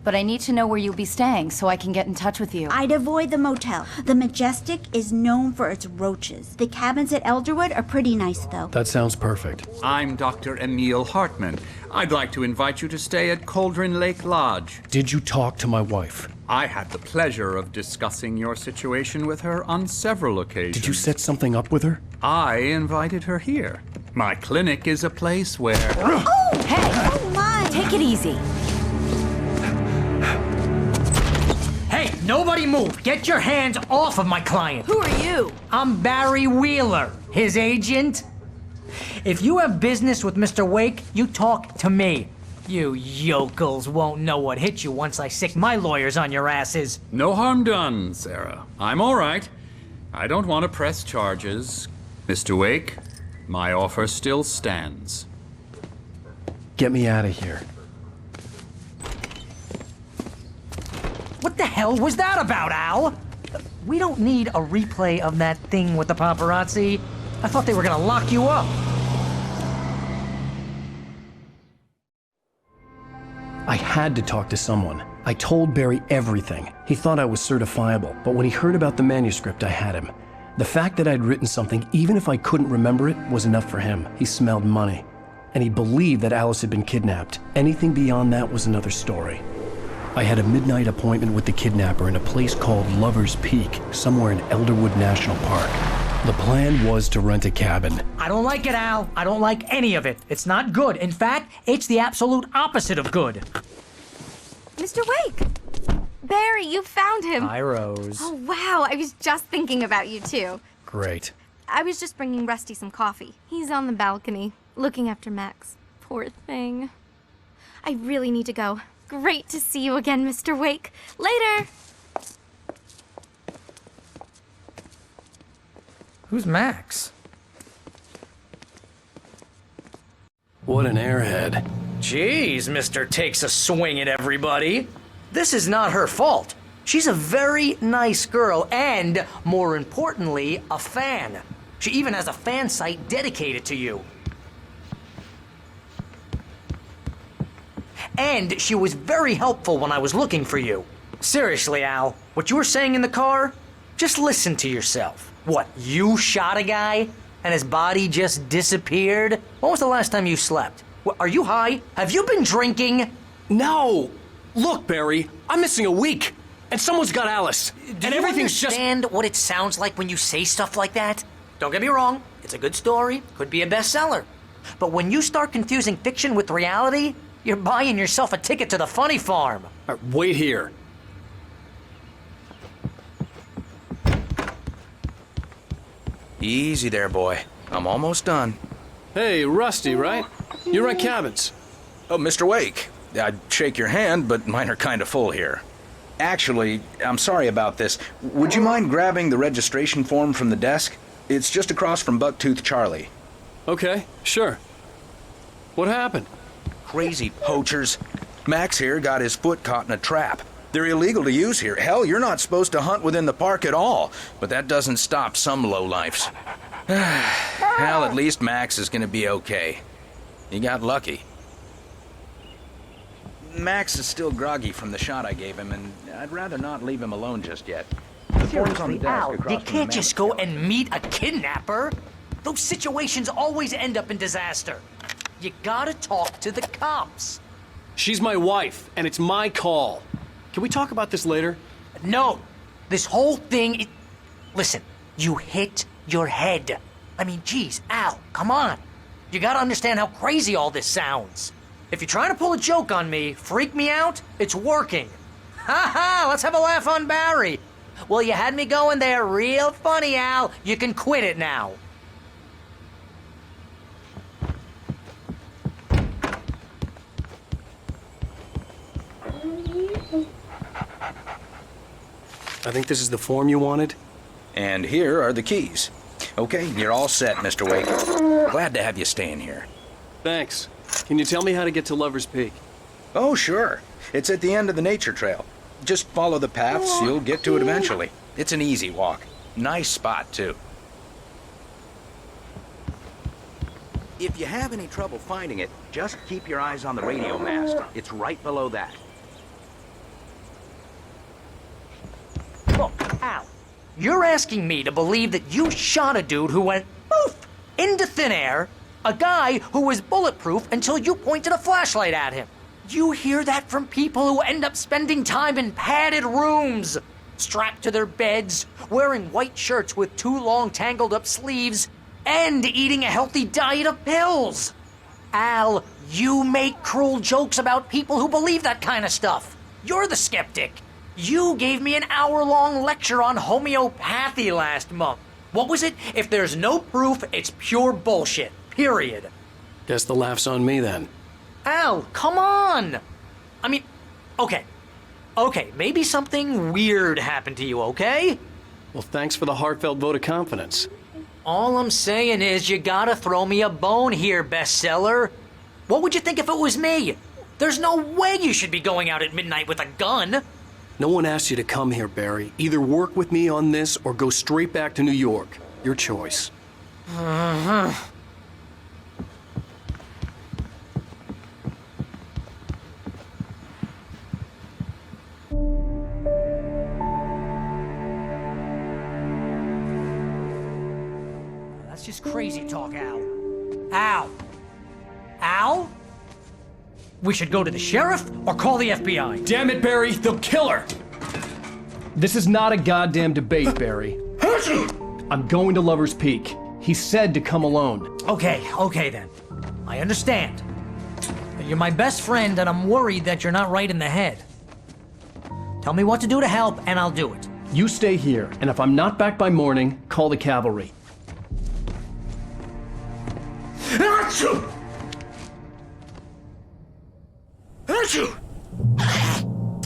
But I need to know where you'll be staying so I can get in touch with you. I'd avoid the motel. The Majestic is known for its roaches. The cabins at Elderwood are pretty nice, though. That sounds perfect. I'm Dr. Emil Hartman. I'd like to invite you to stay at Cauldron Lake Lodge. Did you talk to my wife? I had the pleasure of discussing your situation with her on several occasions. Did you set something up with her? I invited her here. My clinic is a place where... Oh! Hey! Oh, my! Take it easy. Hey, nobody move! Get your hands off of my client! Who are you? I'm Barry Wheeler, his agent. If you have business with Mr. Wake, you talk to me. You yokels won't know what hit you once I sick my lawyers on your asses. No harm done, Sarah. I'm all right. I don't want to press charges. Mr. Wake, my offer still stands. Get me out of here. What the hell was that about, Al? We don't need a replay of that thing with the paparazzi. I thought they were gonna lock you up. I had to talk to someone. I told Barry everything. He thought I was certifiable, but when he heard about the manuscript, I had him. The fact that I'd written something, even if I couldn't remember it, was enough for him. He smelled money. And he believed that Alice had been kidnapped. Anything beyond that was another story. I had a midnight appointment with the kidnapper in a place called Lover's Peak, somewhere in Elderwood National Park. The plan was to rent a cabin. I don't like it, Al. I don't like any of it. It's not good. In fact, it's the absolute opposite of good. Mr. Wake! Barry, you found him. Hi, Rose. Oh, wow. I was just thinking about you, too. Great. I was just bringing Rusty some coffee. He's on the balcony, looking after Max. Poor thing. I really need to go. Great to see you again, Mr. Wake. Later! Who's Max? What an airhead. Jeez, Mr. Takes a swing at everybody. This is not her fault. She's a very nice girl and, more importantly, a fan. She even has a fan site dedicated to you. And she was very helpful when I was looking for you. Seriously, Al, what you were saying in the car? Just listen to yourself. What, you shot a guy and his body just disappeared? When was the last time you slept? What, are you high? Have you been drinking? No! Look, Barry, I'm missing a week, and someone's got Alice. Do you understand what it sounds like when you say stuff like that? Don't get me wrong, it's a good story, could be a bestseller. But when you start confusing fiction with reality, you're buying yourself a ticket to the funny farm. Wait here. Easy there, boy. I'm almost done. Hey, Rusty, right? You rent cabins. Oh, Mr. Wake. I'd shake your hand, but mine are kind of full here. Actually, I'm sorry about this. Would you mind grabbing the registration form from the desk? It's just across from Bucktooth Charlie. Okay, sure. What happened? Crazy poachers. Max here got his foot caught in a trap. They're illegal to use here. Hell, you're not supposed to hunt within the park at all. But that doesn't stop some lowlifes. Well, at least Max is gonna be okay. He got lucky. Max is still groggy from the shot I gave him, and I'd rather not leave him alone just yet. The form's on the Seriously, desk Al, across you from the can't just go manuscript. and meet a kidnapper. Those situations always end up in disaster. You gotta talk to the cops. She's my wife, and it's my call. Can we talk about this later? No, this whole thing... Listen, You hit your head. I mean, geez, Al, come on. You gotta understand how crazy all this sounds. If you're trying to pull a joke on me, freak me out, it's working. Ha ha, let's have a laugh on Barry. Well, you had me going there real funny, Al. You can quit it now. I think this is the form you wanted. And here are the keys. Okay, you're all set, Mr. Wake. Glad to have you staying here. Thanks. Can you tell me how to get to Lover's Peak? Oh, sure. It's at the end of the nature trail. Just follow the paths, you'll get to it eventually. It's an easy walk. Nice spot, too. If you have any trouble finding it, just keep your eyes on the radio mast. It's right below that. Look, Al, you're asking me to believe that you shot a dude who went poof into thin air, a guy who was bulletproof until you pointed a flashlight at him. You hear that from people who end up spending time in padded rooms, strapped to their beds, wearing white shirts with too long tangled up sleeves, and eating a healthy diet of pills. Al, you make cruel jokes about people who believe that kind of stuff. You're the skeptic. You gave me an hour-long lecture on homeopathy last month. What was it? If there's no proof, it's pure bullshit. Period. Guess the laugh's on me then. Al, come on! I mean, okay, maybe something weird happened to you, okay? Well, thanks for the heartfelt vote of confidence. All I'm saying is you gotta throw me a bone here, bestseller. What would you think if it was me? There's no way you should be going out at midnight with a gun. No one asked you to come here, Barry. Either work with me on this or go straight back to New York. Your choice. That's just crazy talk, Al. Al? Al? We should go to the sheriff or call the FBI. Damn it, Barry, they'll kill her! This is not a goddamn debate, Barry. I'm going to Lover's Peak. He said to come alone. Okay then. I understand. You're my best friend and I'm worried that you're not right in the head. Tell me what to do to help and I'll do it. You stay here, and if I'm not back by morning, call the cavalry.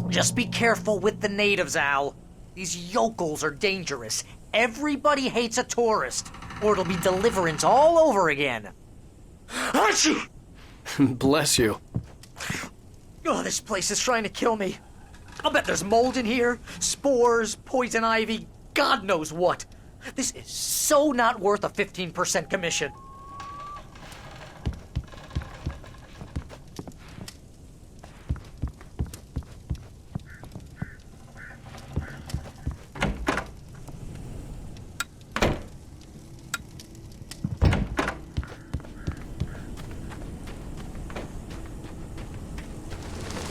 Just be careful with the natives, Al. These yokels are dangerous. Everybody hates a tourist, or it'll be deliverance all over again. Bless you. Oh, this place is trying to kill me. I'll bet there's mold in here, spores, poison ivy, God knows what. This is so not worth a 15% commission.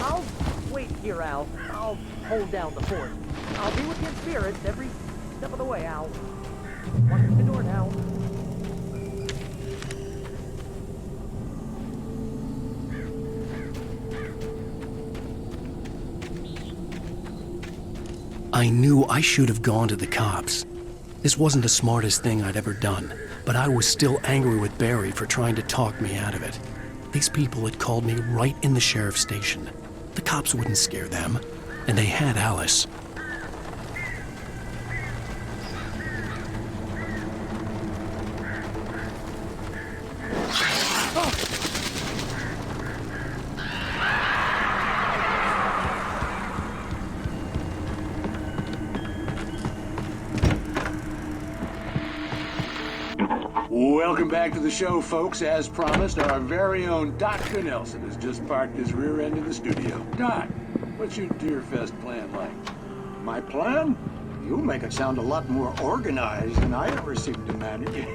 I'll wait here, Al. I'll hold down the fort. I'll be with you in spirits every step of the way, Al. Walk through the door now. I knew I should have gone to the cops. This wasn't the smartest thing I'd ever done, but I was still angry with Barry for trying to talk me out of it. These people had called me right in the sheriff's station. The cops wouldn't scare them, and they had Alice. Welcome back to the show, folks. As promised, our very own Dr. Nelson has just parked his rear end in the studio. Doc, what's your Deerfest plan like? My plan? You make it sound a lot more organized than I ever seem to manage.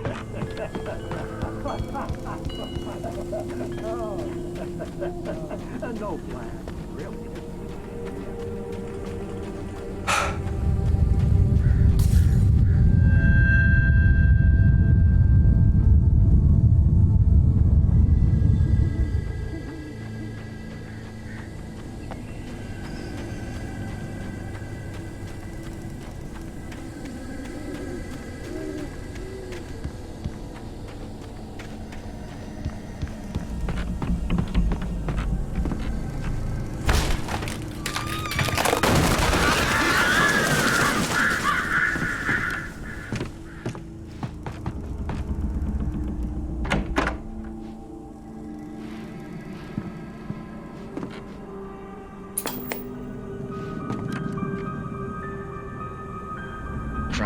No plan, really.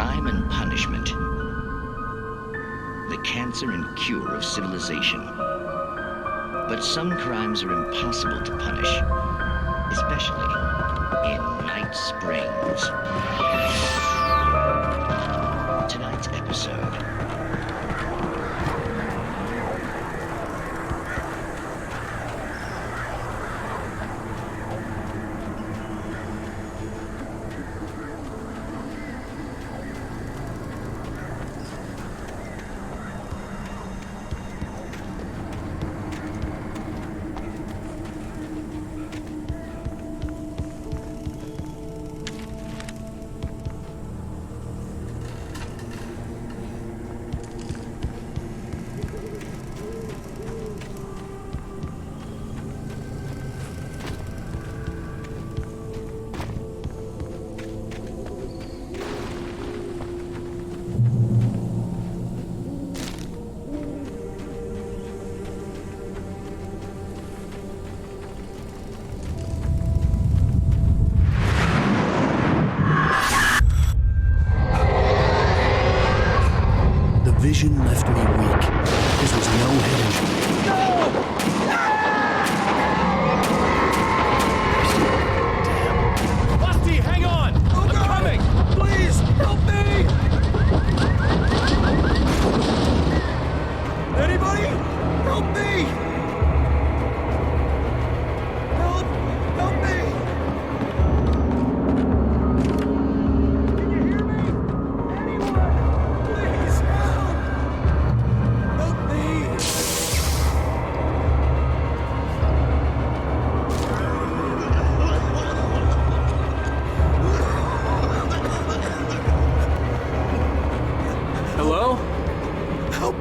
Crime and punishment. The cancer and cure of civilization. But some crimes are impossible to punish, especially in Night Springs. Tonight's episode. Vision left me weak. This was no head injury. Damn. Busty, hang on! I'm coming! Please, help me! Anybody? Help me! Help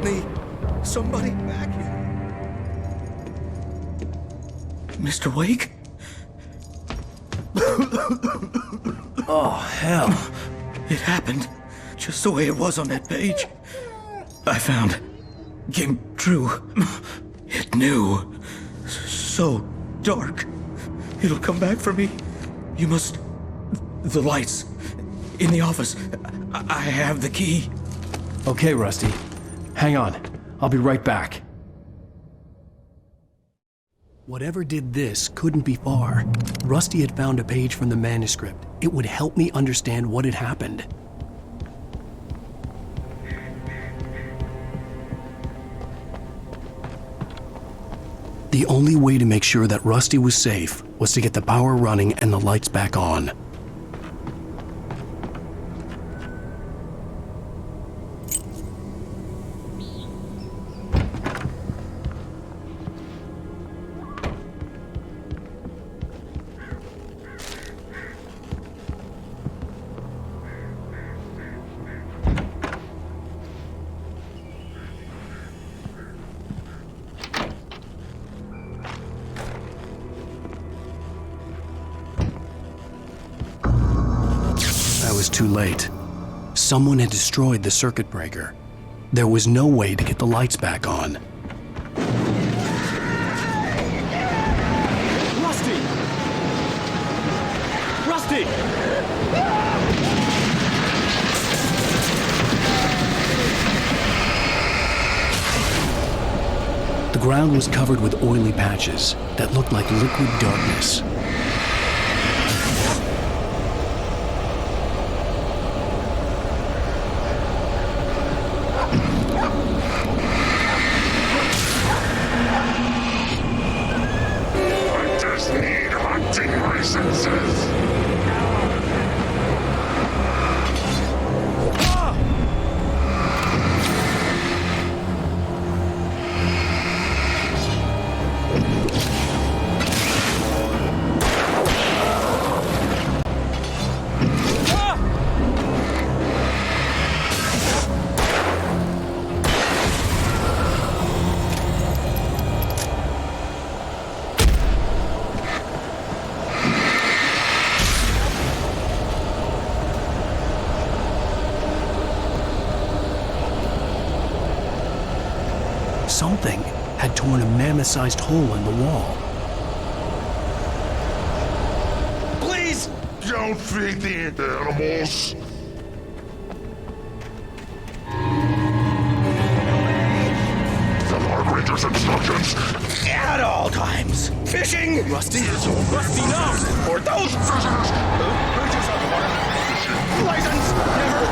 me! Somebody back here. Mr. Wake? Oh, hell. It happened just the way it was on that page. I found. Came true. It knew. So dark. It'll come back for me. You must. The lights. In the office. I have the key. Okay, Rusty. Hang on. I'll be right back. Whatever did this couldn't be far. Rusty had found a page from the manuscript. It would help me understand what had happened. The only way to make sure that Rusty was safe was to get the power running and the lights back on. I was too late. Someone had destroyed the circuit breaker. There was no way to get the lights back on. Rusty! Rusty! The ground was covered with oily patches that looked like liquid darkness. Something had torn a mammoth-sized hole in the wall. Please don't feed the animals. Dodgers and Snuggins. At all times. Fishing. Rusty? Rusty, no! For those visitors. Bridges on water. License. Never.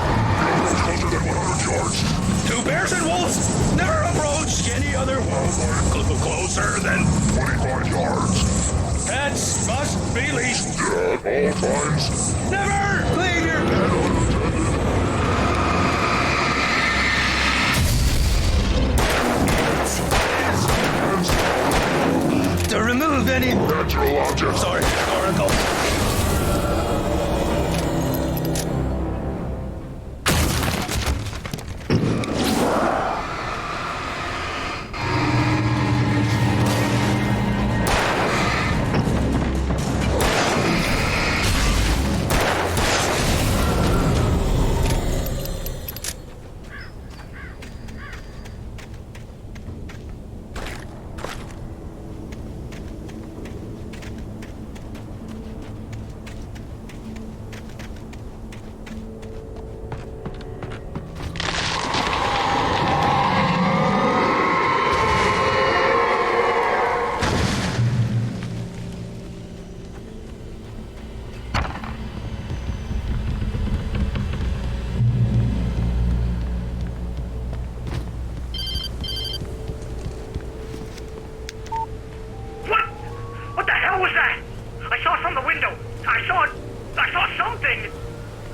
Closer than 100 yards. 2 bears and wolves. Never approach any other wildlife closer than 25 yards. Pets must be leashed. Yeah, at all times. Never leave your pet unattended. To remove any natural objects. Sorry, Oracle.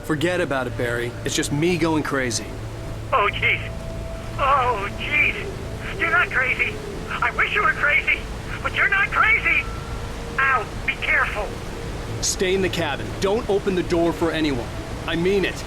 Forget about it, Barry. It's just me going crazy. Oh, jeez. Oh, jeez. You're not crazy. I wish you were crazy, but you're not crazy. Ow, be careful. Stay in the cabin. Don't open the door for anyone. I mean it.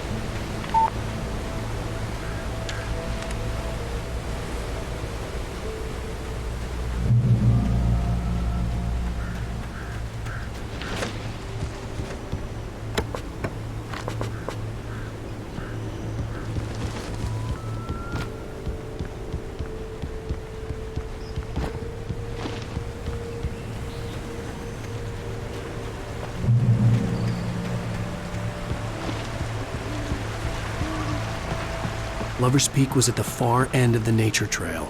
Lover's Peak was at the far end of the nature trail.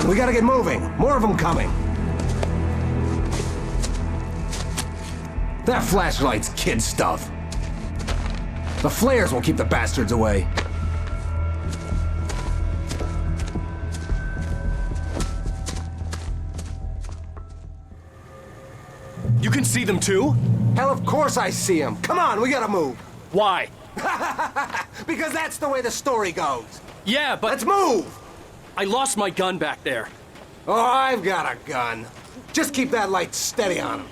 on, we gotta get moving. More of them coming. That flashlight's kid stuff. The flares will keep the bastards away. You can see them too? Hell, of course I see them. Come on, we gotta move. Why? Because that's the way the story goes. Yeah, but... Let's move! I lost my gun back there. Oh, I've got a gun. Just keep that light steady on him.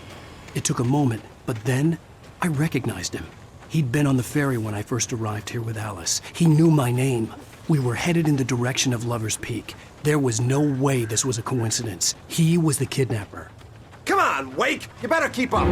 It took a moment, but then I recognized him. He'd been on the ferry when I first arrived here with Alice. He knew my name. We were headed in the direction of Lover's Peak. There was no way this was a coincidence. He was the kidnapper. Come on, Wake! You better keep up!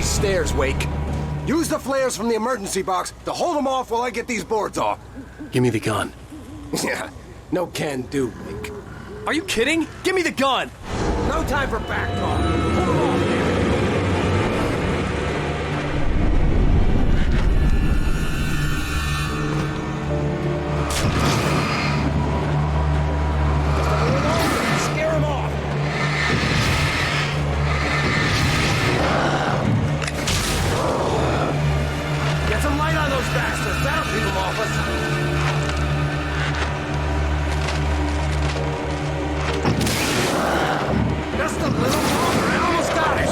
Stairs, Wake. Use the flares from the emergency box to hold them off while I get these boards off. Give me the gun. Yeah, no can do, Wake. Are you kidding? Give me the gun! No time for back talk. Hold them off, here. Scare them off. Get some light on those bastards. That'll keep them off us. Just a little longer. I almost got it.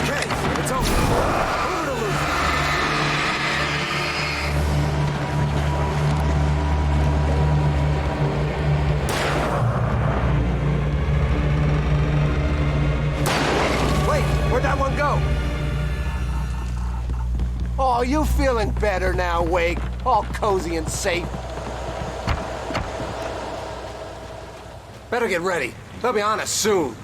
Okay, it's over. Move it or lose it. Wait, where'd that one go? Oh, you feeling better now, Wake? All cozy and safe. Better get ready. They'll be on us soon.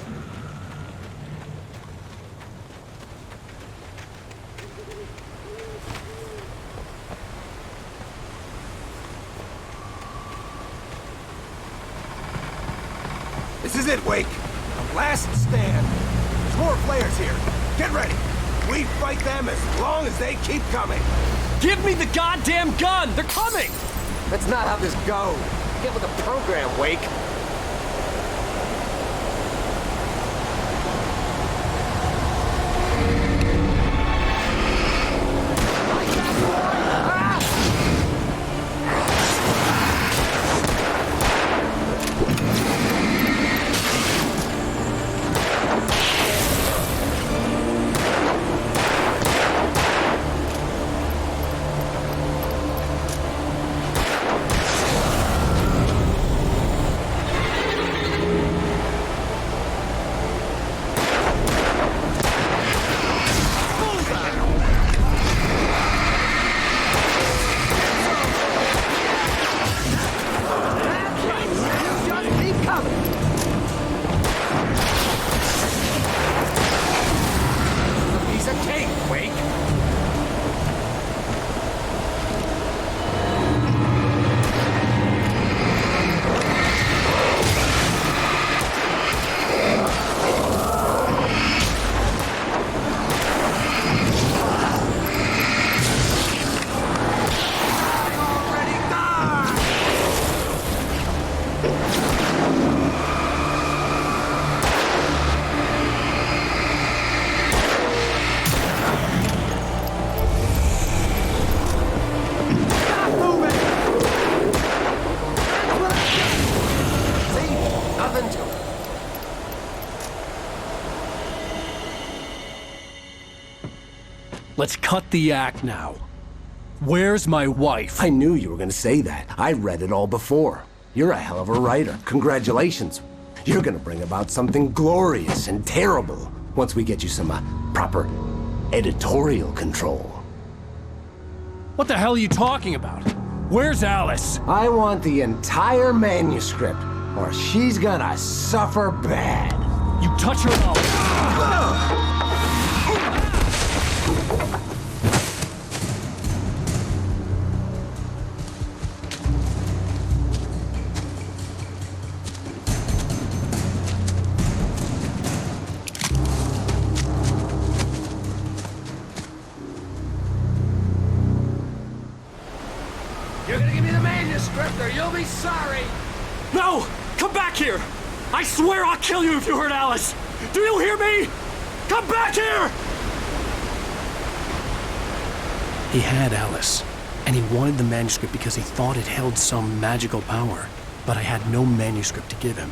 This is it, Wake. The last stand. There's more flares here. Get ready. We fight them as long as they keep coming. Give me the goddamn gun! They're coming! That's not how this goes. Get with the program, Wake. Let's cut the act now. Where's my wife? I knew you were gonna say that. I read it all before. You're a hell of a writer. Congratulations. You're gonna bring about something glorious and terrible. Once we get you some proper editorial control. What the hell are you talking about? Where's Alice? I want the entire manuscript, or she's gonna suffer bad. You touch her now. You're gonna give me the manuscript, or you'll be sorry. No! Come back here! I swear I'll kill you if you hurt Alice! Do you hear me? Come back here! He had Alice, and he wanted the manuscript because he thought it held some magical power. But I had no manuscript to give him.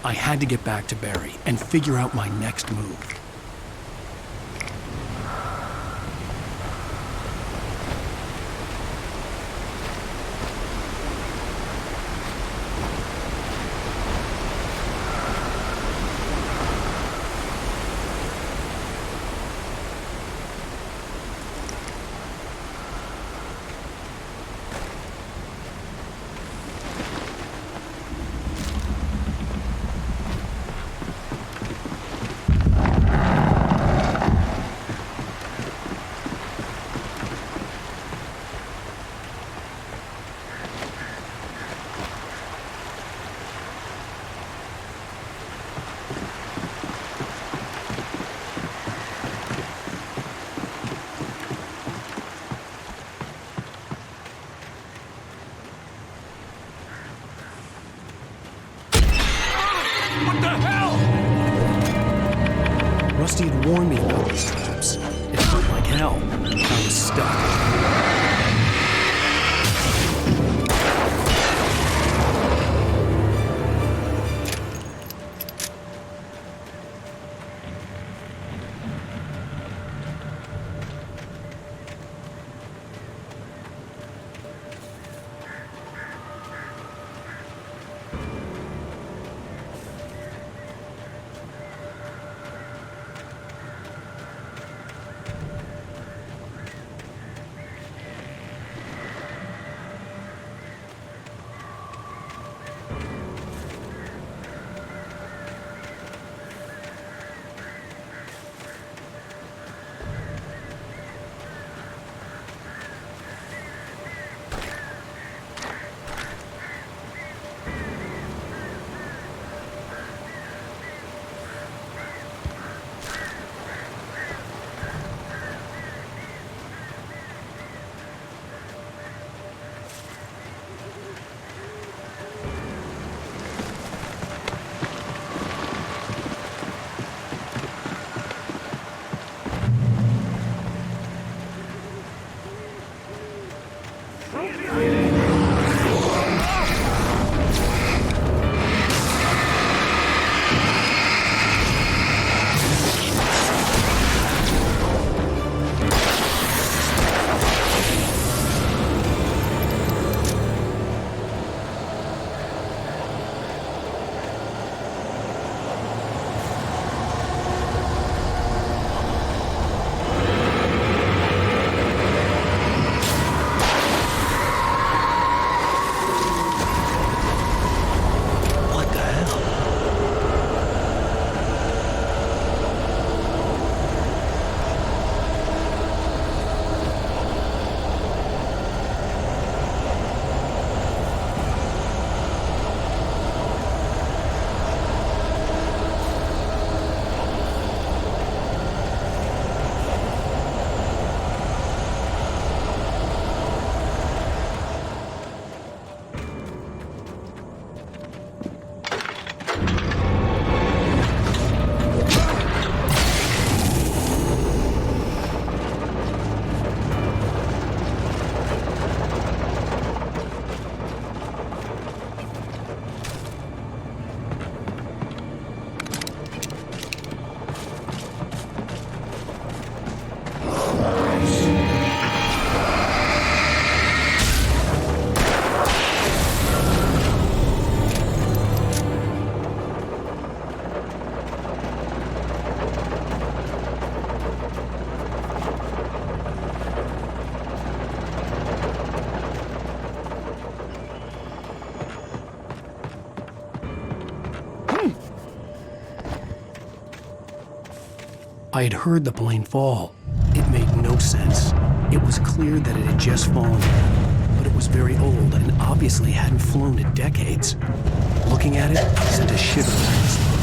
I had to get back to Barry and figure out my next move. Rusty had warned me about these traps. It hurt like hell. I was stuck. I had heard the plane fall. It made no sense. It was clear that it had just fallen, but it was very old and obviously hadn't flown in decades. Looking at it sent a shiver down my spine.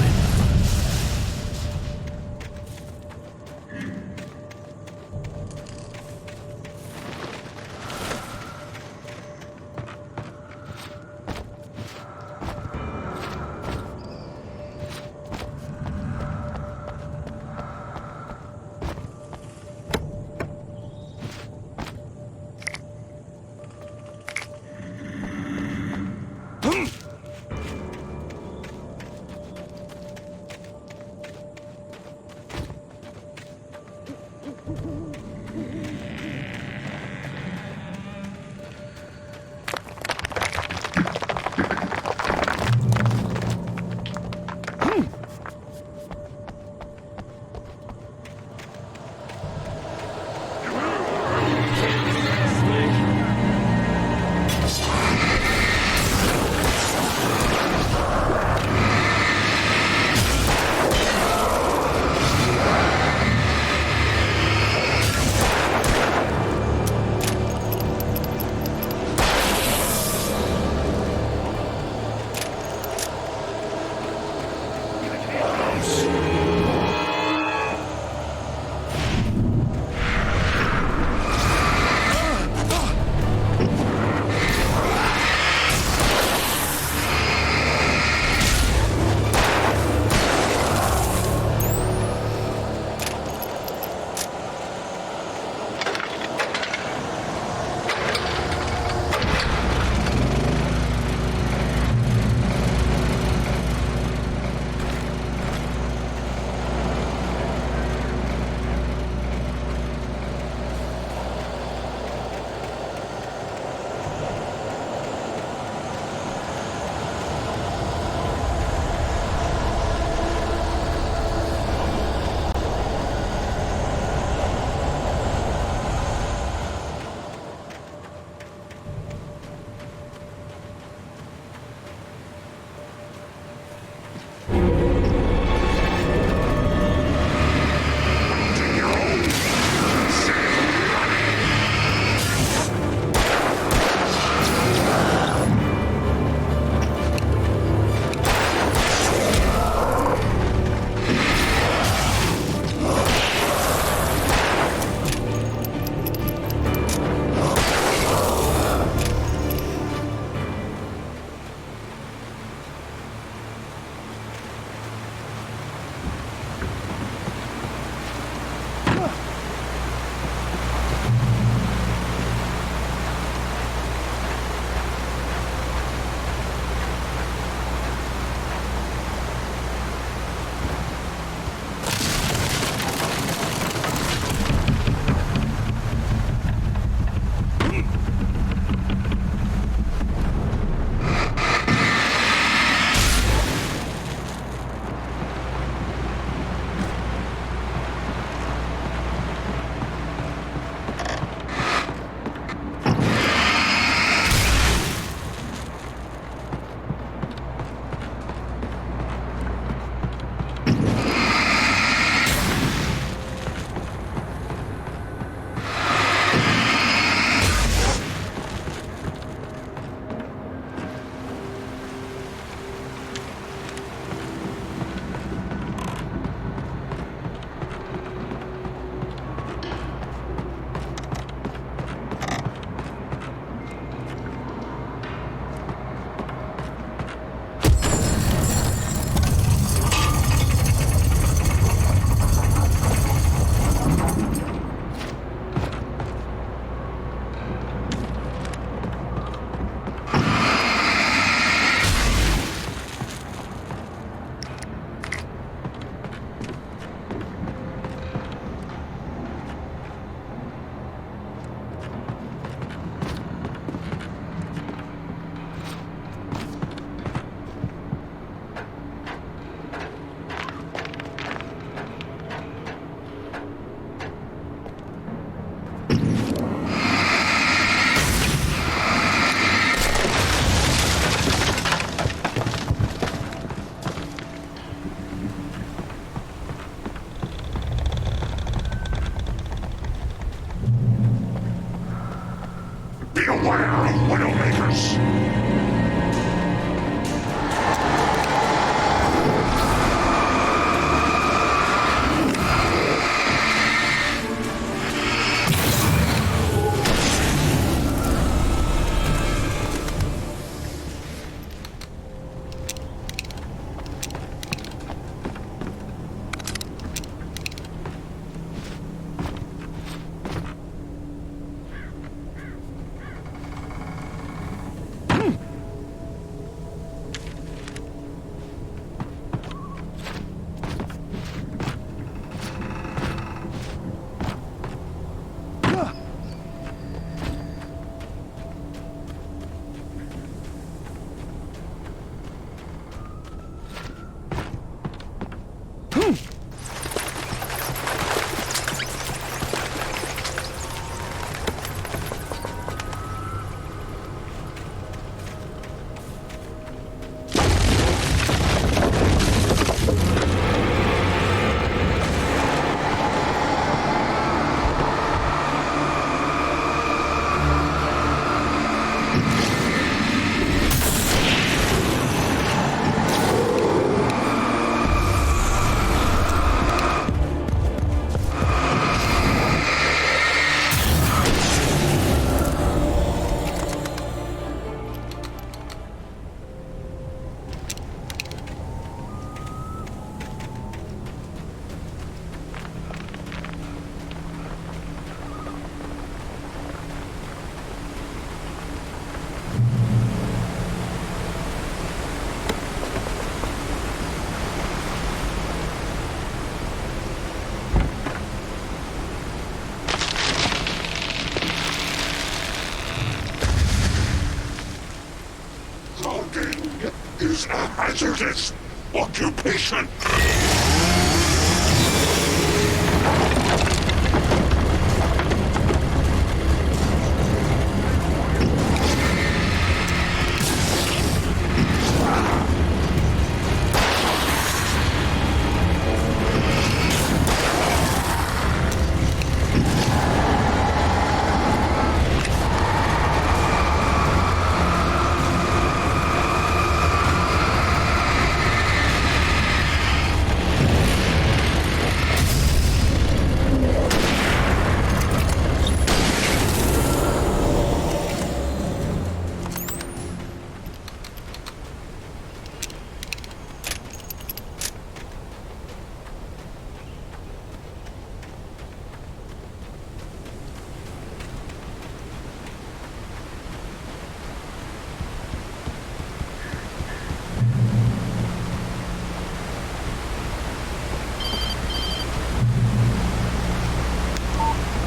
is a hazardous occupation.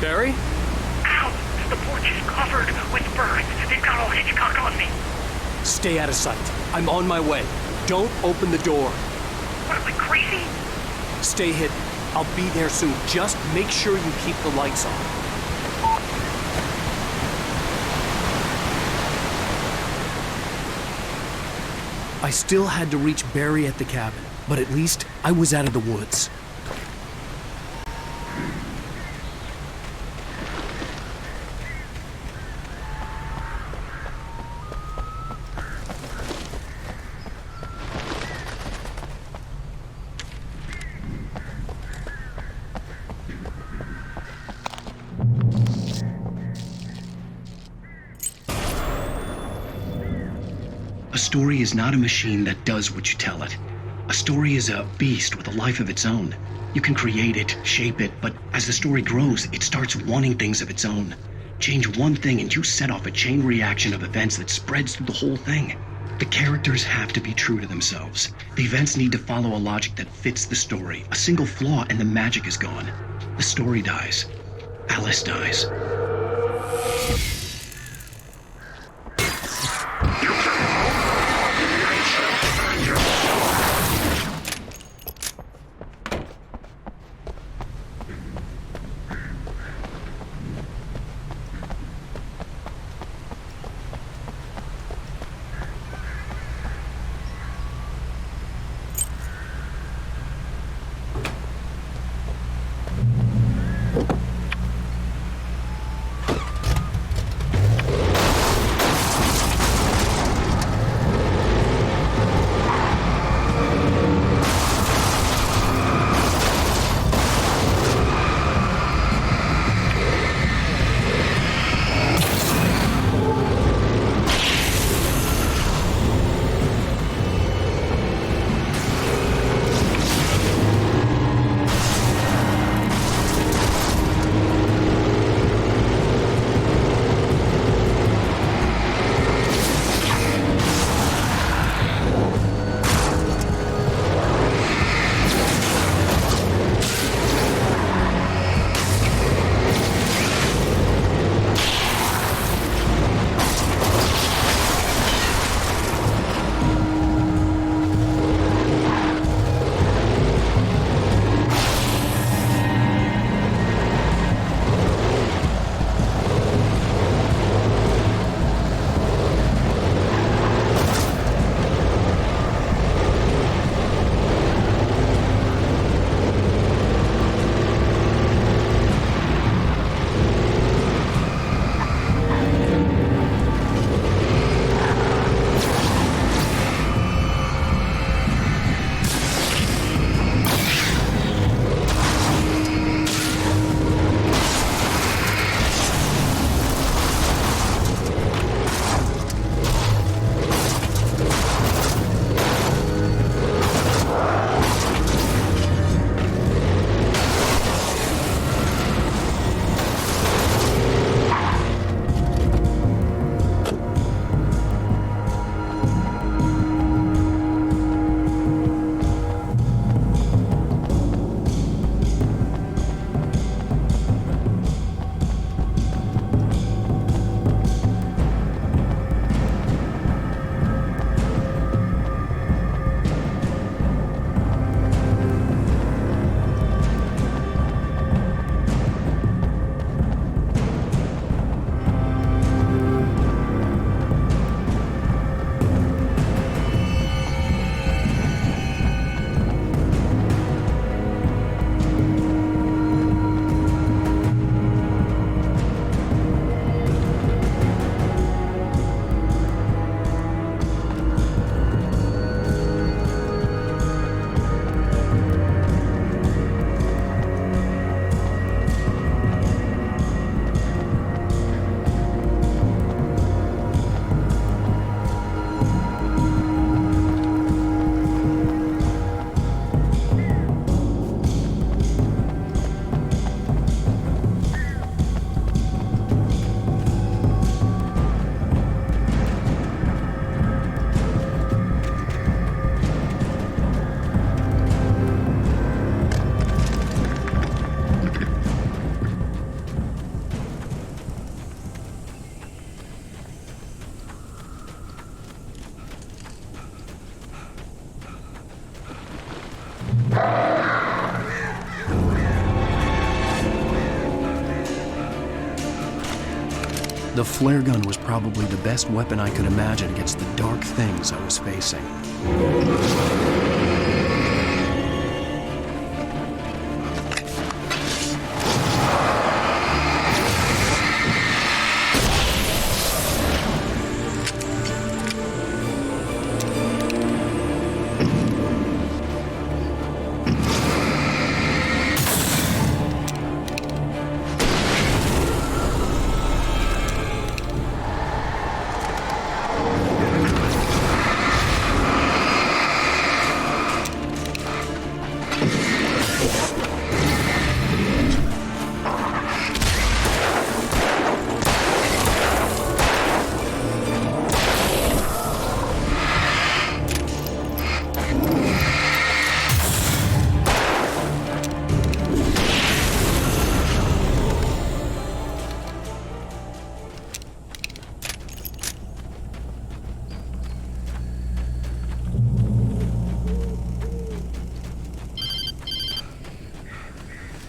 Barry? Ow! The porch is covered with birds. They've got all Hitchcock on me. Stay out of sight. I'm on my way. Don't open the door. What, am I crazy? Stay hidden. I'll be there soon. Just make sure you keep the lights on. I still had to reach Barry at the cabin, but at least I was out of the woods. A story is not a machine that does what you tell it. A story is a beast with a life of its own. You can create it, shape it, but as the story grows, it starts wanting things of its own. Change one thing and you set off a chain reaction of events that spreads through the whole thing. The characters have to be true to themselves. The events need to follow a logic that fits the story. A single flaw and the magic is gone. The story dies. Alice dies. The flare gun was probably the best weapon I could imagine against the dark things I was facing.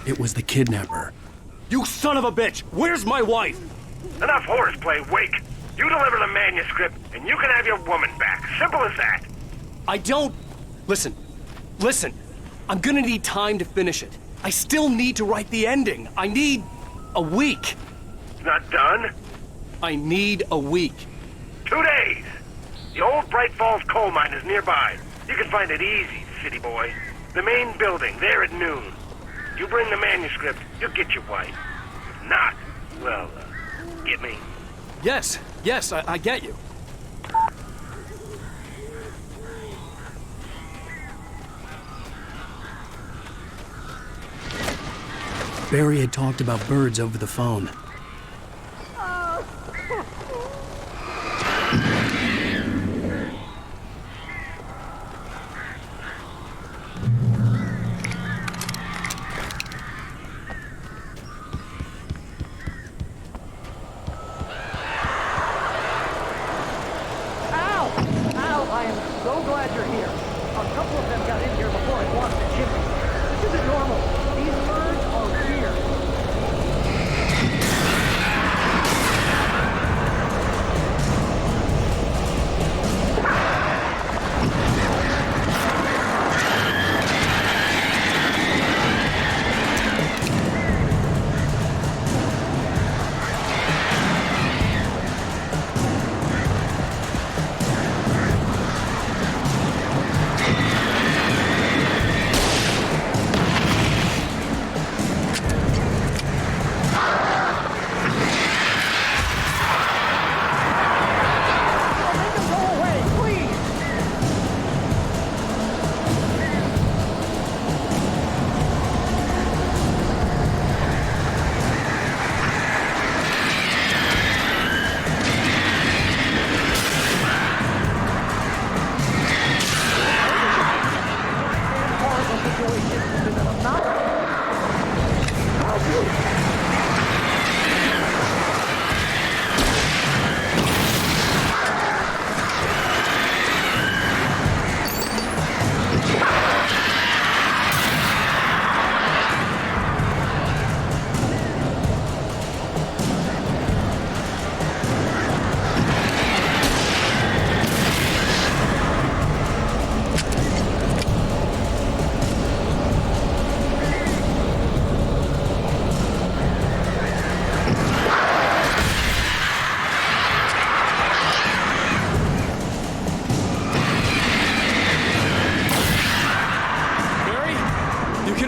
It was the kidnapper. You son of a bitch! Where's my wife? Enough horseplay, Wake. You deliver the manuscript, and you can have your woman back. Simple as that. I don't... Listen. I'm gonna need time to finish it. I still need to write the ending. I need a week. It's not done? I need a week. 2 days. The old Bright Falls coal mine is nearby. You can find it easy, city boy. The main building, there at noon. You bring the manuscript, you'll get your wife. If not, well, get me. Yes, I get you. Barry had talked about birds over the phone.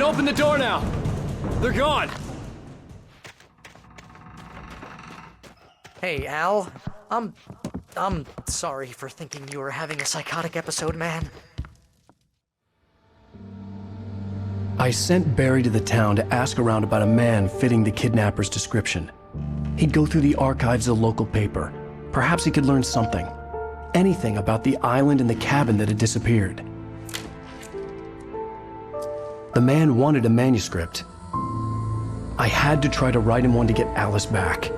Open the door now. They're gone. Hey, Al. I'm sorry for thinking you were having a psychotic episode, man. I sent Barry to the town to ask around about a man fitting the kidnapper's description. He'd go through the archives of the local paper. Perhaps he could learn something. Anything about the island and the cabin that had disappeared. The man wanted a manuscript. I had to try to write him one to get Alice back.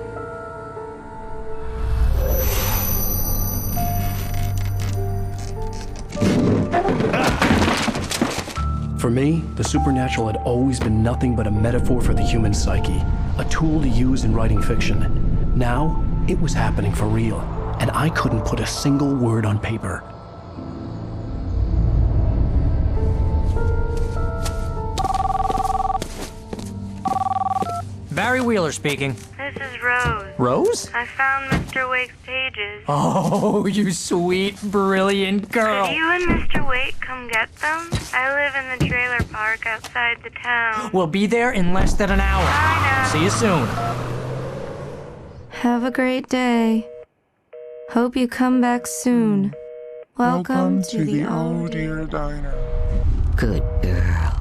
For me, the supernatural had always been nothing but a metaphor for the human psyche, a tool to use in writing fiction. Now, It was happening for real, and I couldn't put a single word on paper. Barry Wheeler speaking. This is Rose. Rose? I found Mr. Wake's pages. Oh, you sweet, brilliant girl. Could you and Mr. Wake come get them? I live in the trailer park outside the town. We'll be there in less than an hour. I know. See you soon. Have a great day. Hope you come back soon. Welcome to the Oh Dear Diner. Good girl.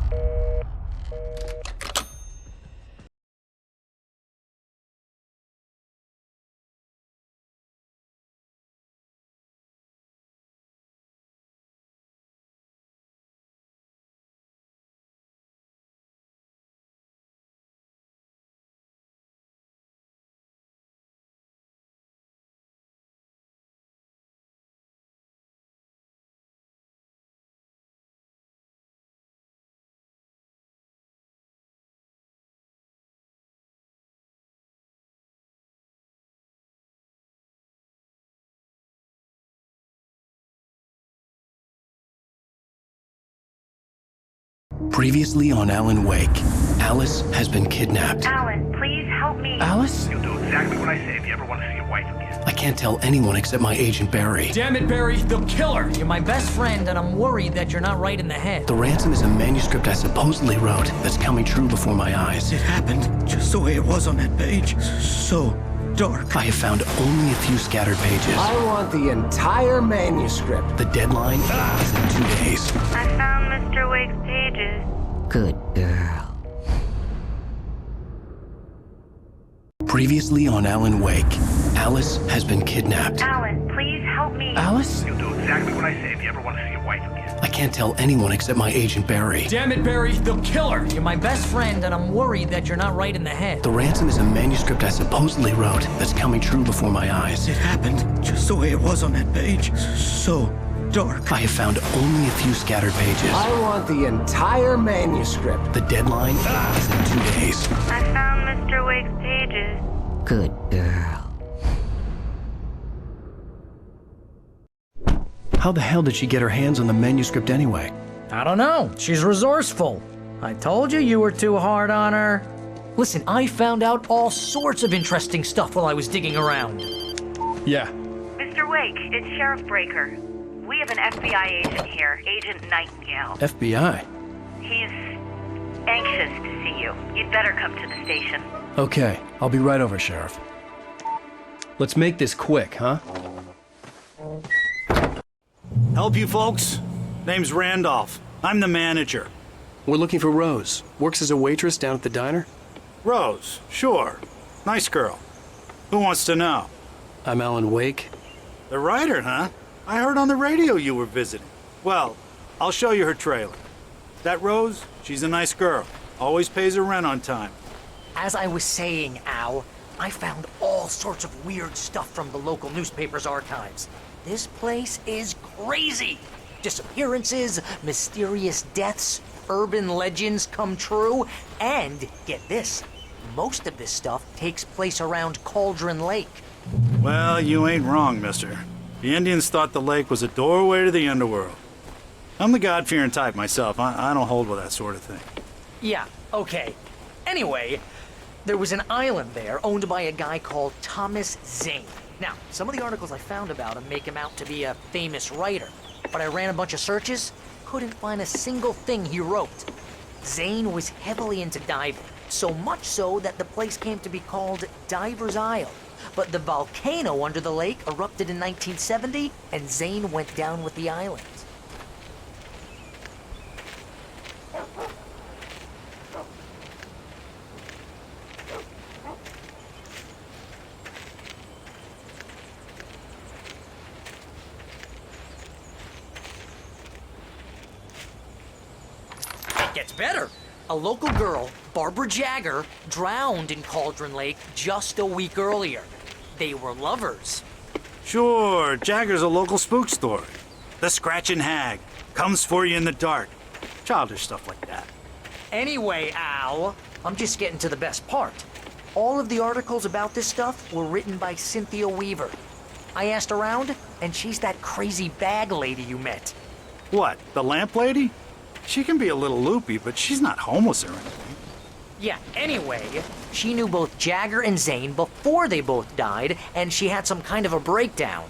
Previously on Alan Wake, Alice has been kidnapped. Alan, please help me. Alice? You'll do exactly what I say if you ever want to see your wife again. I can't tell anyone except my agent Barry. Damn it, Barry, they'll kill her! You're my best friend, and I'm worried that you're not right in the head. The ransom is a manuscript I supposedly wrote that's coming true before my eyes. It happened just the way it was on that page. So dark. I have found only a few scattered pages. I want the entire manuscript. The deadline is in 2 days. I found Mr. Wake's pages. Good girl. Previously on Alan Wake, Alice has been kidnapped. Alan, please help me. Alice? You'll do exactly what I say if you ever want to see your wife again. I can't tell anyone except my agent Barry. Damn it, Barry, they'll kill her! You're my best friend, and I'm worried that you're not right in the head. The ransom is a manuscript I supposedly wrote that's coming true before my eyes. It happened just the way it was on that page. So dark. I have found only a few scattered pages. I want the entire manuscript. The deadline is in 2 days. I found Mr. Wake's pages. Good girl. How the hell did she get her hands on the manuscript anyway? I don't know. She's resourceful. I told you were too hard on her. Listen, I found out all sorts of interesting stuff while I was digging around. Yeah. Mr. Wake, it's Sheriff Breaker. We have an FBI agent here, Agent Nightingale. FBI? He's anxious to see you. You'd better come to the station. Okay, I'll be right over, Sheriff. Let's make this quick, huh? Help you folks? Name's Randolph. I'm the manager. We're looking for Rose. Works as a waitress down at the diner. Rose, sure. Nice girl. Who wants to know? I'm Alan Wake. The writer, huh? I heard on the radio you were visiting. Well, I'll show you her trailer. That Rose, she's a nice girl. Always pays her rent on time. As I was saying, Al, I found all sorts of weird stuff from the local newspaper's archives. This place is crazy. Disappearances, mysterious deaths, urban legends come true, and get this, most of this stuff takes place around Cauldron Lake. Well, you ain't wrong, mister. The Indians thought the lake was a doorway to the underworld. I'm the God-fearing type myself. I don't hold with that sort of thing. Yeah, okay. Anyway, there was an island there owned by a guy called Thomas Zane. Now, some of the articles I found about him make him out to be a famous writer, but I ran a bunch of searches, couldn't find a single thing he wrote. Zane was heavily into diving, so much so that the place came to be called Diver's Isle. But the volcano under the lake erupted in 1970, and Zane went down with the island. It gets better. A local girl, Barbara Jagger, drowned in Cauldron Lake just a week earlier. They were lovers. Sure, Jagger's a local spook story. The Scratching Hag comes for you in the dark. Childish stuff like that. Anyway, Al, I'm just getting to the best part. all of the articles about this stuff were written by Cynthia Weaver. I asked around, and she's that crazy bag lady you met. What, the lamp lady? She can be a little loopy, but she's not homeless or anything. Yeah, anyway, she knew both Jagger and Zane before they both died, and she had some kind of a breakdown.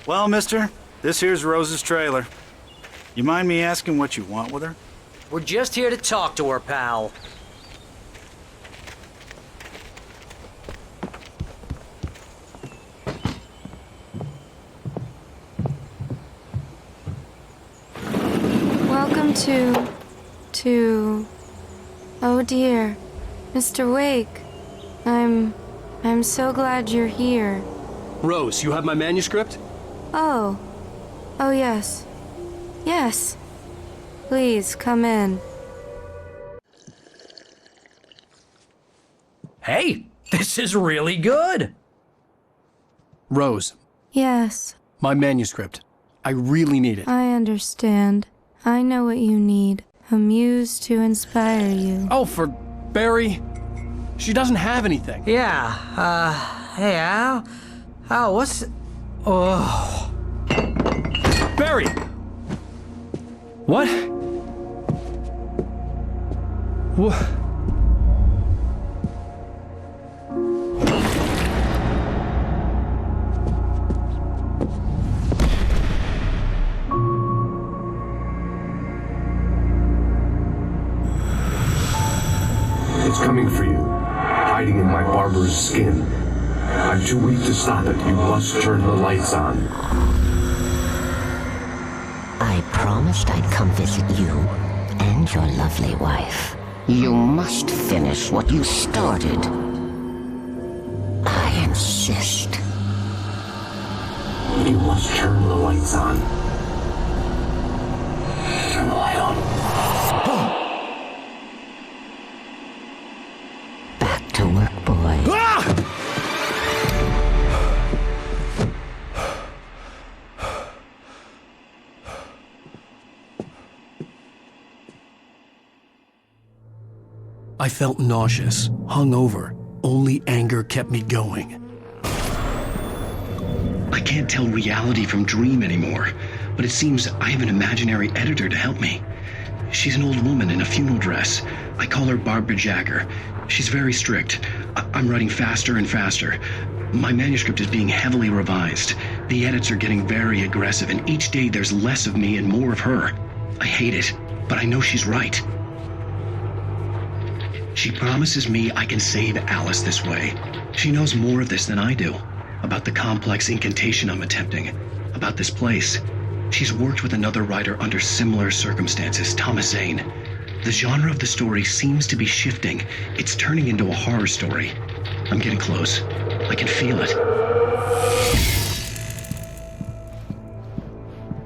Well, mister, this here's Rose's trailer. You mind me asking what you want with her? We're just here to talk to her, pal. Welcome to... Oh dear, Mr. Wake. I'm so glad you're here. Rose, you have my manuscript? Oh. Oh, yes. Yes. Please, come in. Hey, this is really good. Rose, Yes, my manuscript. I really need it. I understand. I know what you need. A muse to inspire you. Oh, for Barry? She doesn't have anything. Yeah, hey, Al? Al, what's... Oh... Barry! What? What? It's coming for you, hiding in my barber's skin. I'm too weak to stop it. You must turn the lights on. I promised I'd come visit you and your lovely wife. You must finish what you started. I insist. You must turn the lights on. Turn the light on. Back to work, boy. I felt nauseous, hungover. Only anger kept me going. I can't tell reality from dream anymore, but it seems I have an imaginary editor to help me. She's an old woman in a funeral dress. I call her Barbara Jagger. She's very strict. I'm writing faster and faster. My manuscript is being heavily revised. The edits are getting very aggressive, and each day there's less of me and more of her. I hate it, but I know she's right. She promises me I can save Alice this way. She knows more of this than I do. About the complex incantation I'm attempting. About this place. She's worked with another writer under similar circumstances, Thomas Zane. The genre of the story seems to be shifting. It's turning into a horror story. I'm getting close. I can feel it.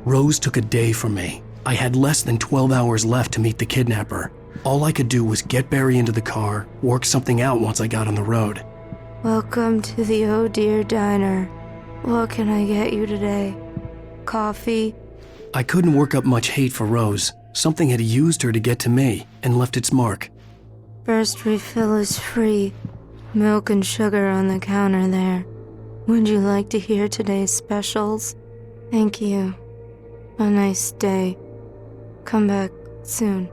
Rose took a day from me. I had less than 12 hours left to meet the kidnapper. All I could do was get Barry into the car, work something out once I got on the road. Welcome to the Oh Dear Diner. What can I get you today? Coffee? I couldn't work up much hate for Rose. Something had used her to get to me and left its mark. First refill is free. Milk and sugar on the counter there. Would you like to hear today's specials? Thank you. A nice day. Come back soon.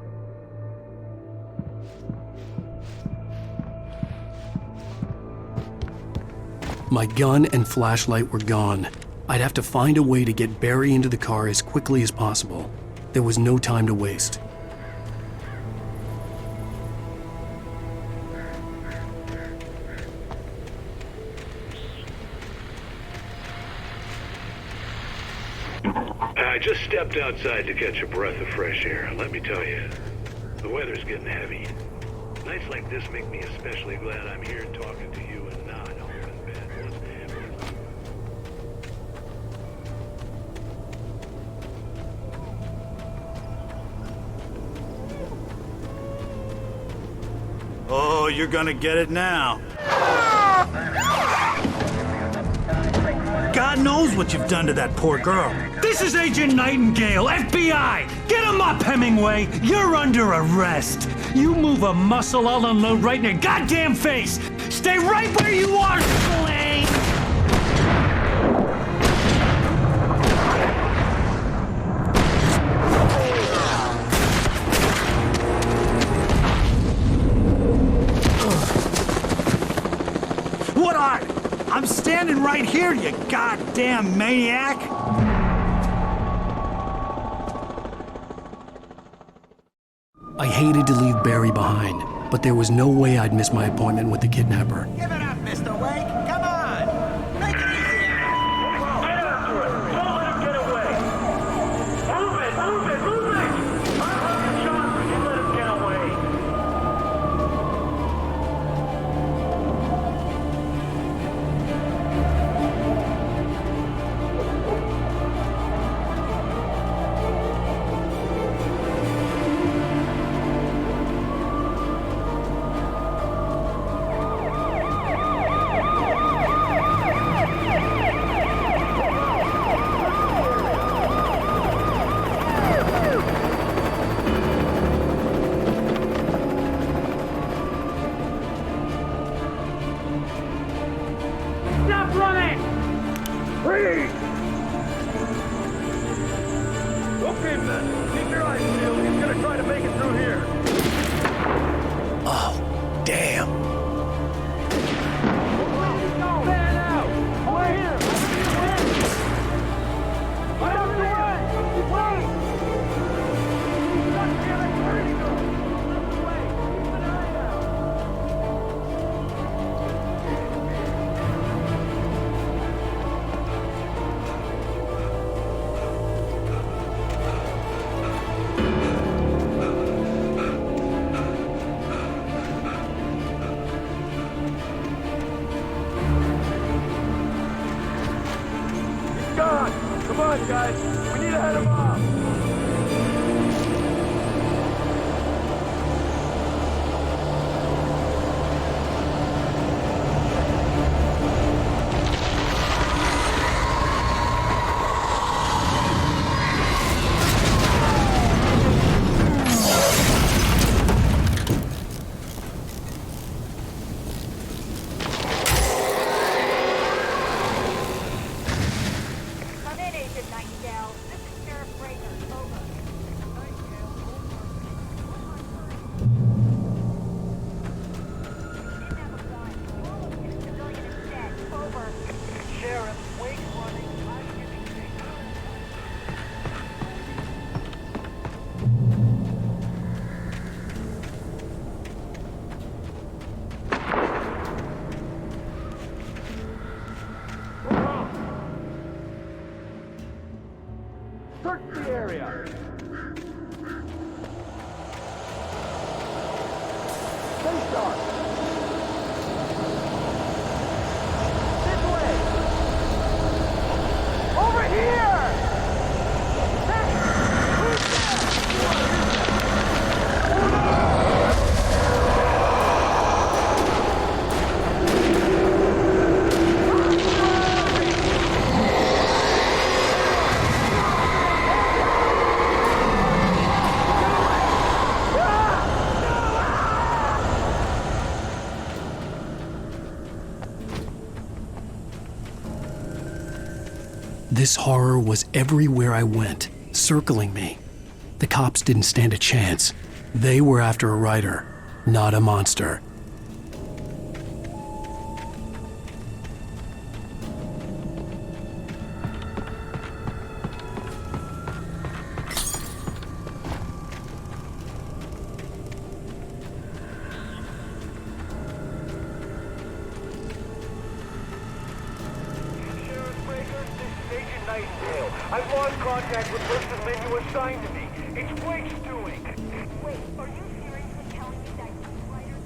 My gun and flashlight were gone. I'd have to find a way to get Barry into the car as quickly as possible. There was no time to waste. I just stepped outside to catch a breath of fresh air. Let me tell you, the weather's getting heavy. Nights like this make me especially glad I'm here talking to you and not home in bed. Oh, Oh, you're gonna get it now. God knows what you've done to that poor girl. This is Agent Nightingale, FBI! Get him up, Hemingway! You're under arrest! You move a muscle, I'll unload right in your goddamn face! Stay right where you are, Slane! What are? I'm standing right here, you goddamn maniac! I hated to leave Barry behind, but there was no way I'd miss my appointment with the kidnapper. Give it up, Mr. Wake. Come on. Make it easy. Get after it. Don't let him get away. Move it, move it, move it. I'll hold your shot if you let him get away. Stop running! Freeze! Okay, man. Keep your eyes peeled. He's gonna try to make it through here. Oh, damn. Fan out! Over here! Right out the way! Wait! God damn it, where did he go? Out the way! Keep an eye out! He's gone! Come on, guys! We need to head him off! Come in, Agent Nightingale. This is Sheriff Breaker. Over. Sheriff, Wake's running. Search the area. Stay sharp. This way. Over here. Hey, who's This horror was everywhere I went, circling me. The cops didn't stand a chance. They were after a writer, not a monster. Nightingale. I've lost contact with person men you assigned to me. It's Wake's doing. Wait, are you seriously telling me that you writer?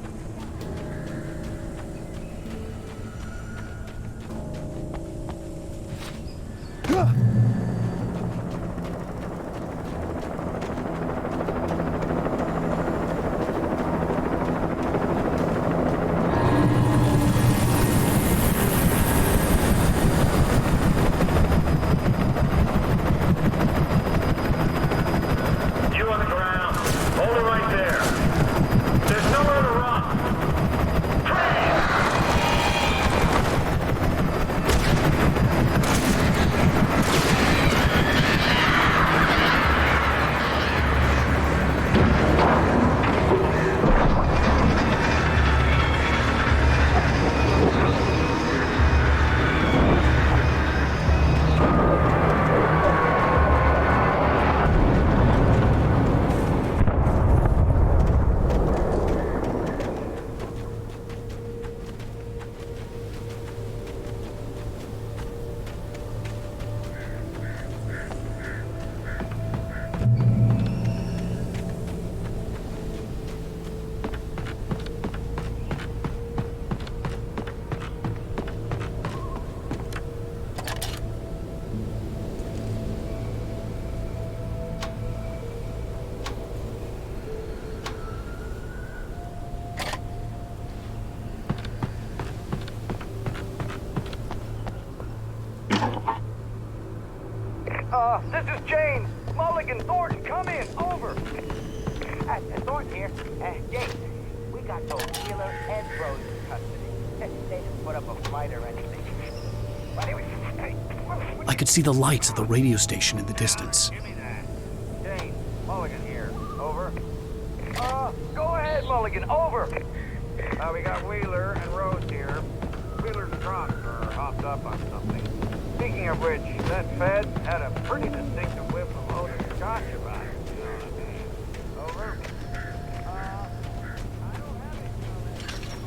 this is James. Mulligan, Thornton, come in. Over. Thornton here. James, we got both Wheeler and Rose in custody. They didn't put up a fight or anything. But anyway, hey, I could see the lights of the radio station in the distance. James, Mulligan here. Over. Go ahead, Mulligan. Over. We got Wheeler and Rose here. Wheeler's drunk or hopped up on something. Speaking of which, that Fed had a pretty distinctive whiff of odor scotch about it. You know what I mean? Over.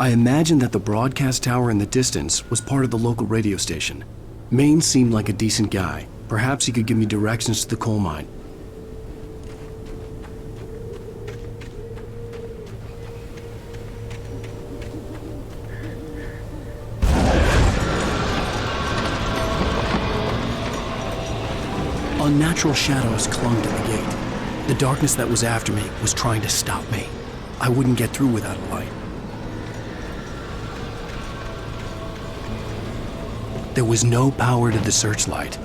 I imagined that the broadcast tower in the distance was part of the local radio station. Maine seemed like a decent guy. Perhaps he could give me directions to the coal mine. Unnatural shadows clung to the gate. The darkness that was after me was trying to stop me. I wouldn't get through without a light. There was no power to the searchlight.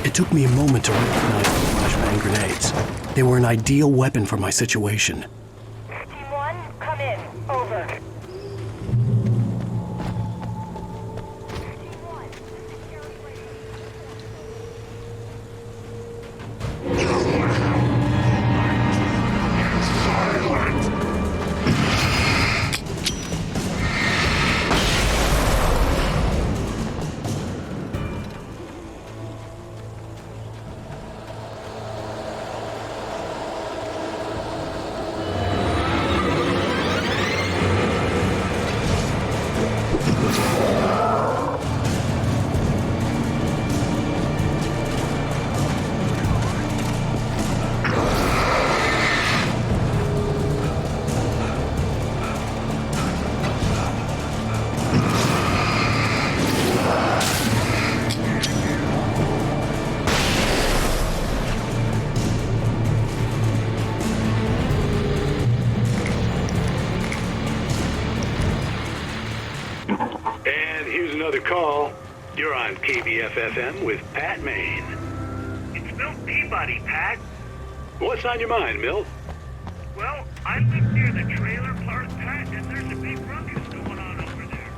It took me a moment to recognize the flashbang grenades. They were an ideal weapon for my situation. Team 1, come in. Over. Another call. You're on KBF-FM with Pat Maine. It's Milt Peabody, Pat. What's on your mind, Milt? Well, I live near the trailer park, Pat, and there's a big ruckus going on over there.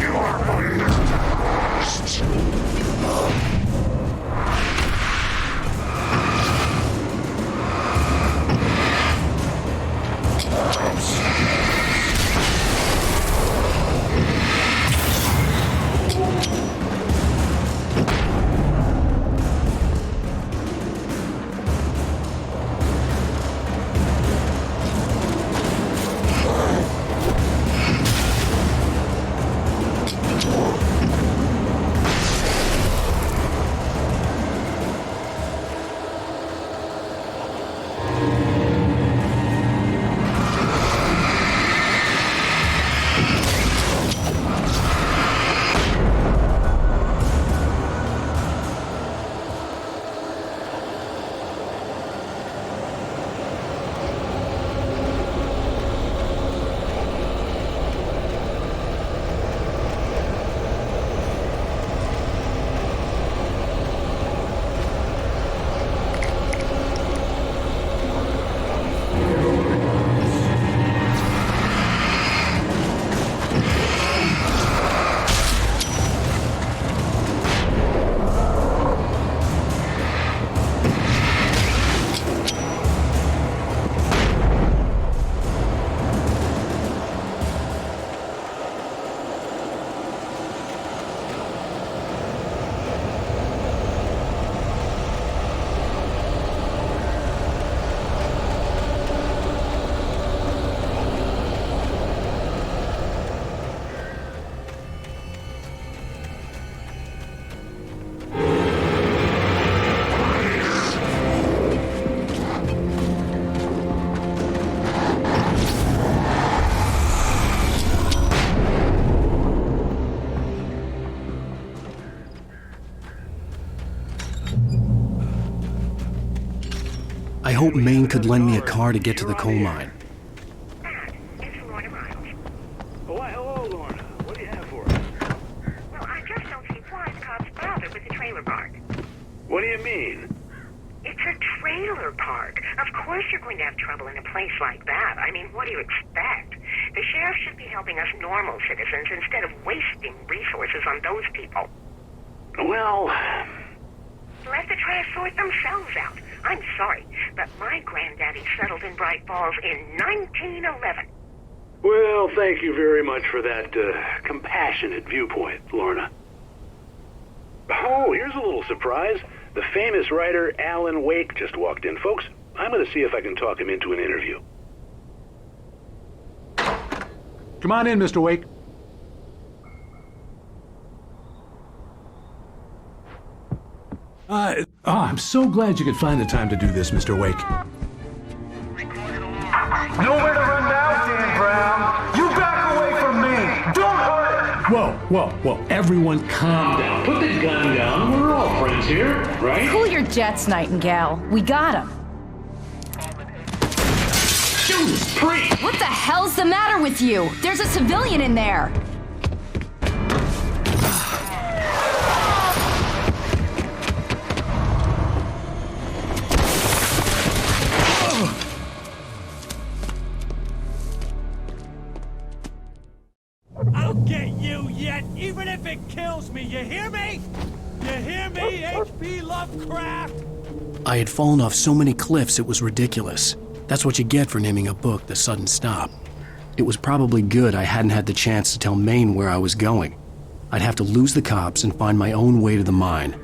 You are under arrest. hope Maine could lend me a car to get to the coal mine. Why, hello, Lorna. What do you have for us? Well, I just don't see why the cops bother with the trailer park. What do you mean? It's a trailer park. Of course you're going to have trouble in a place like that. I mean, what do you expect? The sheriff should be helping us normal citizens instead of wasting resources on those people. Well... Let the trash sort themselves out. I'm sorry, but my granddaddy settled in Bright Falls in 1911. Well, thank you very much for that compassionate viewpoint, Lorna. Oh, here's a little surprise. The famous writer Alan Wake just walked in. Folks, I'm going to see if I can talk him into an interview. Come on in, Mr. Wake. I'm so glad you could find the time to do this, Mr. Wake. Nowhere to run now, Dan Brown. You back away from me. Don't hurt her. Whoa. Everyone calm down. Put the gun down. We're all friends here, right? Cool your jets, Nightingale. We got him. Judas Priest! What the hell's the matter with you? There's a civilian in there. I'll get you yet, even if it kills me. You hear me? You hear me, H.P. Lovecraft? I had fallen off so many cliffs it was ridiculous. That's what you get for naming a book The Sudden Stop. It was probably good I hadn't had the chance to tell Maine where I was going. I'd have to lose the cops and find my own way to the mine.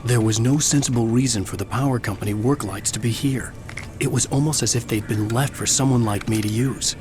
There was no sensible reason for the power company work lights to be here. It was almost as if they'd been left for someone like me to use.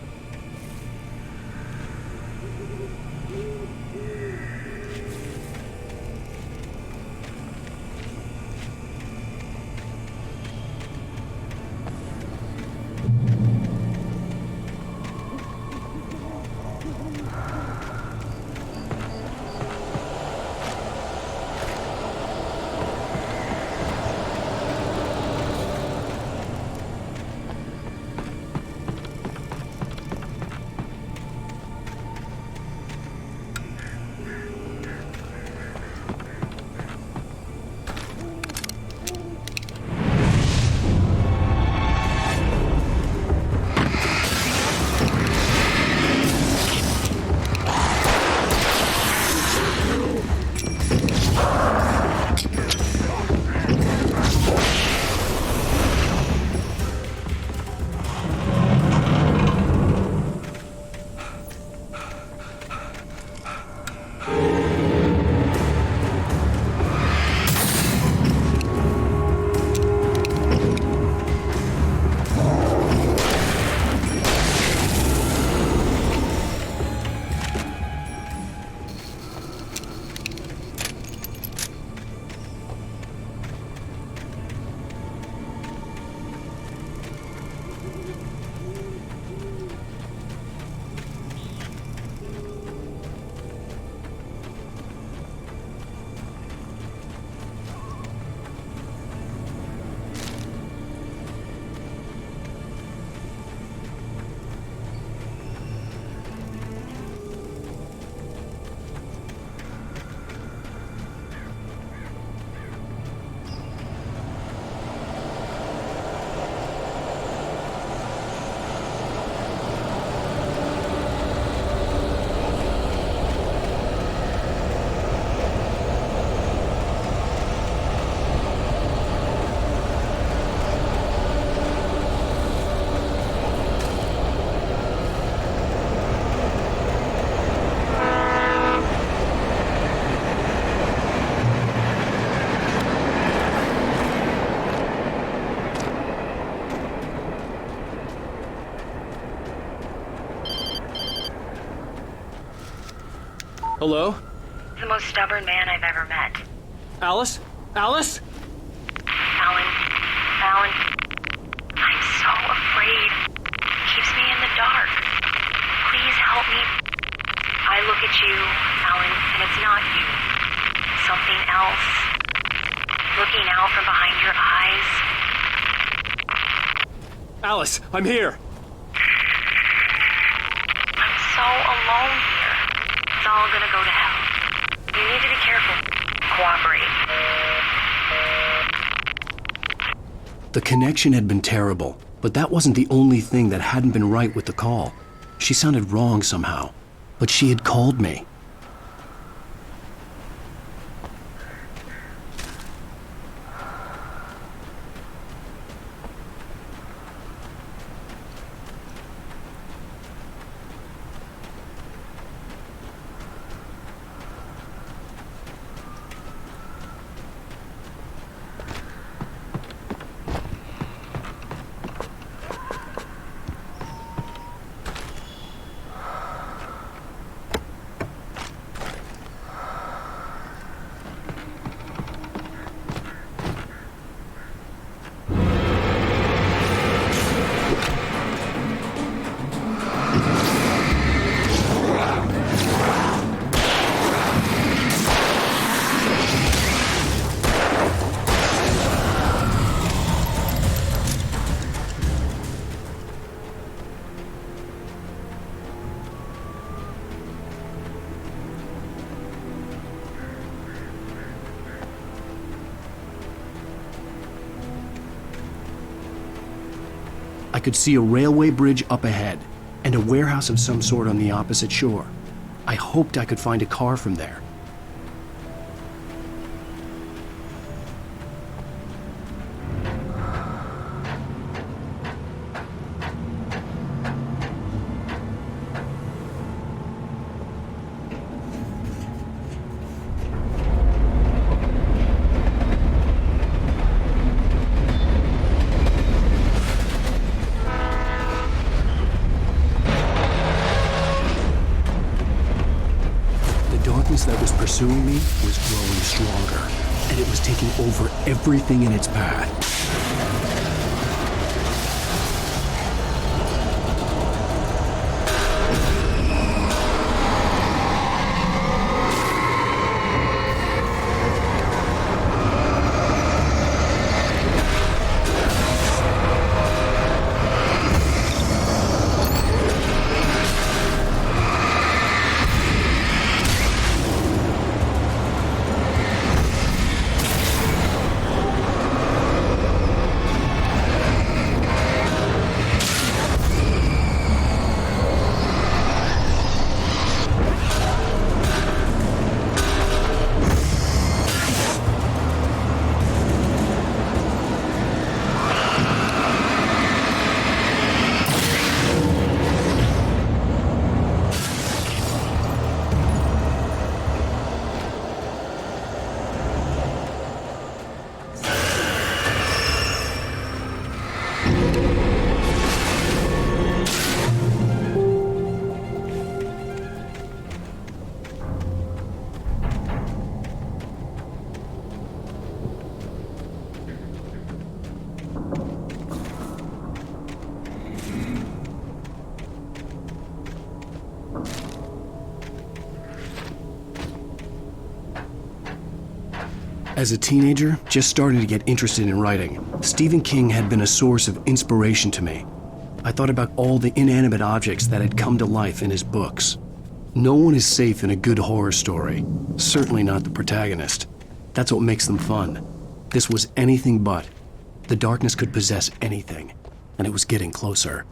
Hello? The most stubborn man I've ever met. Alice? Alice? Alan, I'm so afraid. It keeps me in the dark. Please help me. I look at you, Alan, and it's not you. Something else. Looking out from behind your eyes. Alice, I'm here. I'm so alone here. It's all gonna go to hell. You need to be careful. Cooperate. The connection had been terrible, but that wasn't the only thing that hadn't been right with the call. She sounded wrong somehow, but she had called me. I could see a railway bridge up ahead and a warehouse of some sort on the opposite shore. I hoped I could find a car from there. That was pursuing me was growing stronger, and it was taking over everything in its path. As a teenager, just starting to get interested in writing, Stephen King had been a source of inspiration to me. I thought about all the inanimate objects that had come to life in his books. No one is safe in a good horror story, certainly not the protagonist. That's what makes them fun. This was anything but. The darkness could possess anything, and it was getting closer.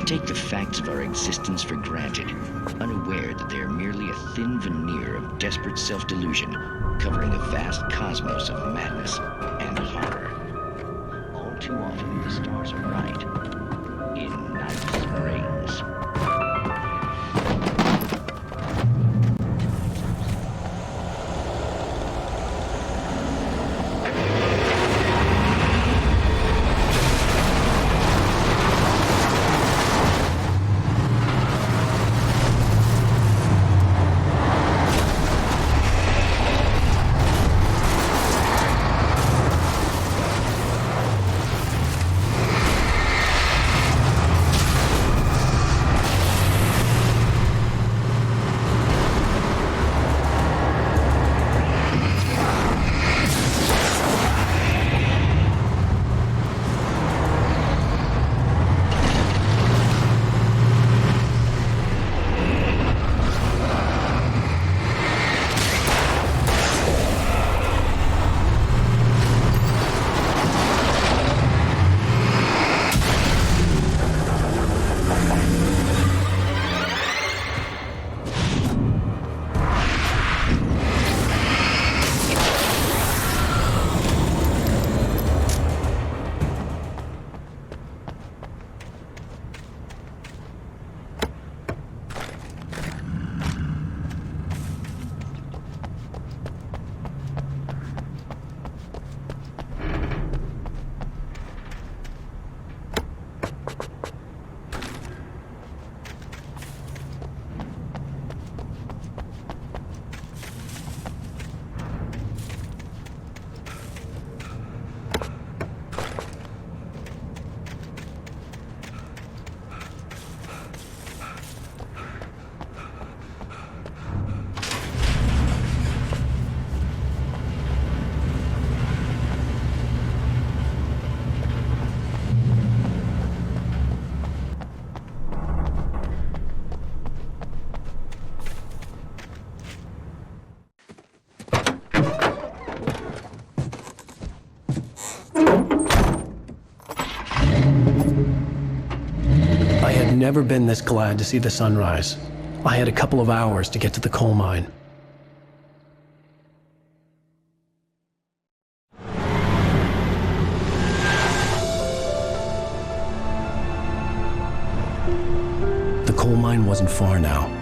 take the facts of our existence for granted, unaware that they are merely a thin veneer of desperate self-delusion covering a vast cosmos of madness and horror. All too often, the stars are right. In Night Springs. Never been this glad to see the sunrise. I had a couple of hours to get to the coal mine. The coal mine wasn't far now.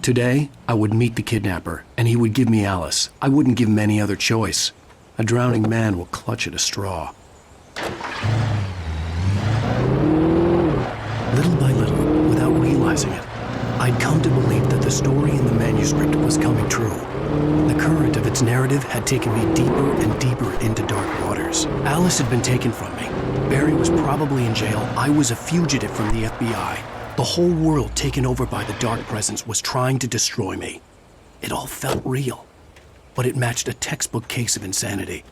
Today, I would meet the kidnapper, and he would give me Alice. I wouldn't give him any other choice. A drowning man will clutch at a straw. Little by little, without realizing it, I'd come to believe that the story in the manuscript was coming true. The current of its narrative had taken me deeper and deeper into dark waters. Alice had been taken from me. Barry was probably in jail. I was a fugitive from the FBI. The whole world taken over by the dark presence was trying to destroy me. It all felt real, but it matched a textbook case of insanity.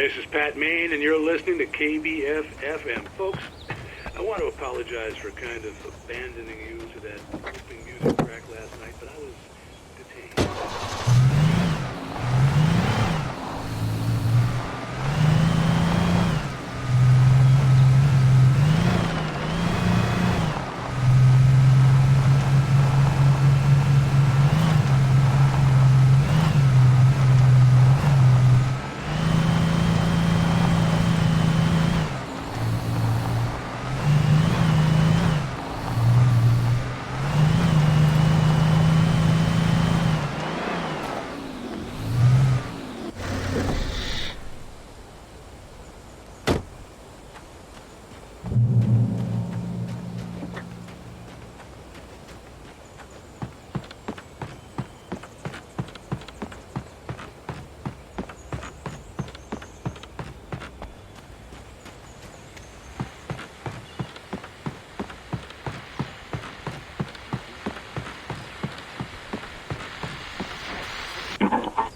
This is Pat Main, and you're listening to KBF-FM. Folks, I want to apologize for kind of abandoning you to that looping music track last night, but I was detained.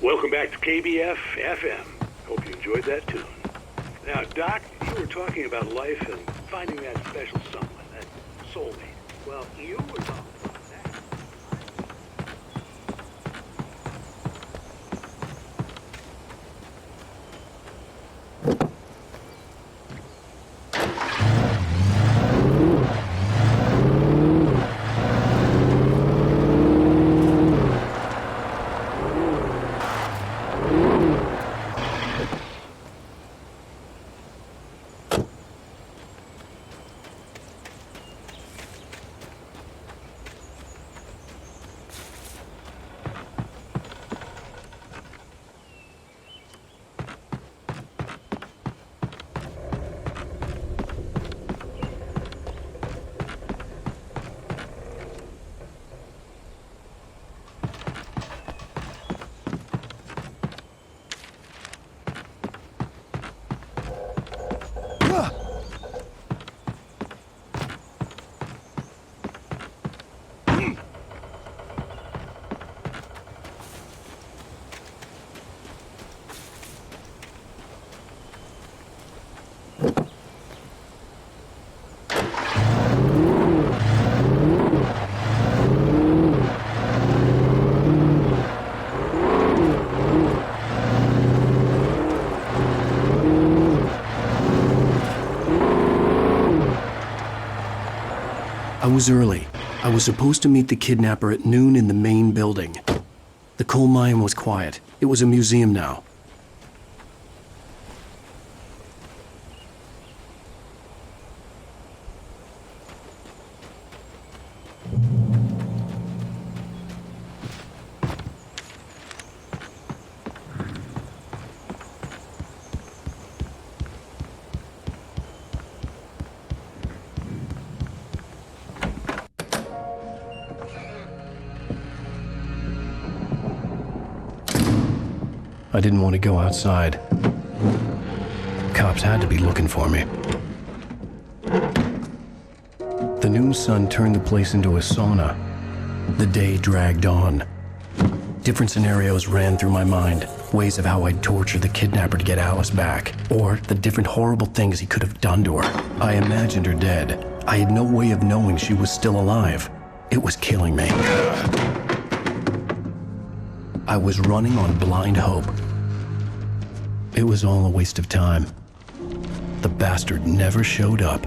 Welcome back to KBF-FM. Hope you enjoyed that tune. Now, Doc, you were talking about life and finding that special someone, that soulmate. Well, you were talking about that. I was early. I was supposed to meet the kidnapper at noon in the main building. The coal mine was quiet. It was a museum now. I didn't want to go outside. Cops had to be looking for me. The noon sun turned the place into a sauna. The day dragged on. Different scenarios ran through my mind. Ways of how I'd torture the kidnapper to get Alice back. Or the different horrible things he could have done to her. I imagined her dead. I had no way of knowing she was still alive. It was killing me. I was running on blind hope. It was all a waste of time. The bastard never showed up.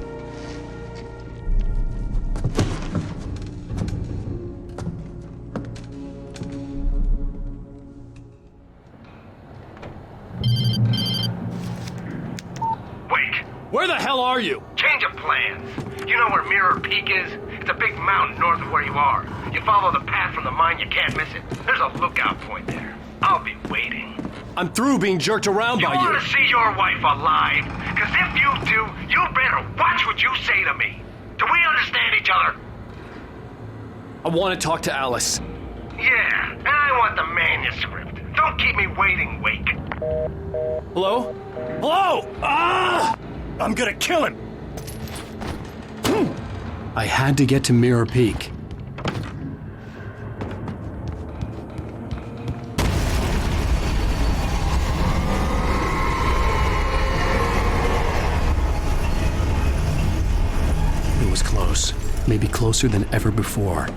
Wait! Where the hell are you? Change of plans. You know where Mirror Peak is? It's a big mountain north of where you are. You follow the path from the mine, you can't miss it. There's a lookout point there. I'll be waiting. I'm through being jerked around by you. You want to see your wife alive? Because if you do, you better watch what you say to me. Do we understand each other? I want to talk to Alice. Yeah, and I want the manuscript. Don't keep me waiting, Wake. Hello? Hello! Ah! I'm gonna kill him! I had to get to Mirror Peak. maybe closer than ever before.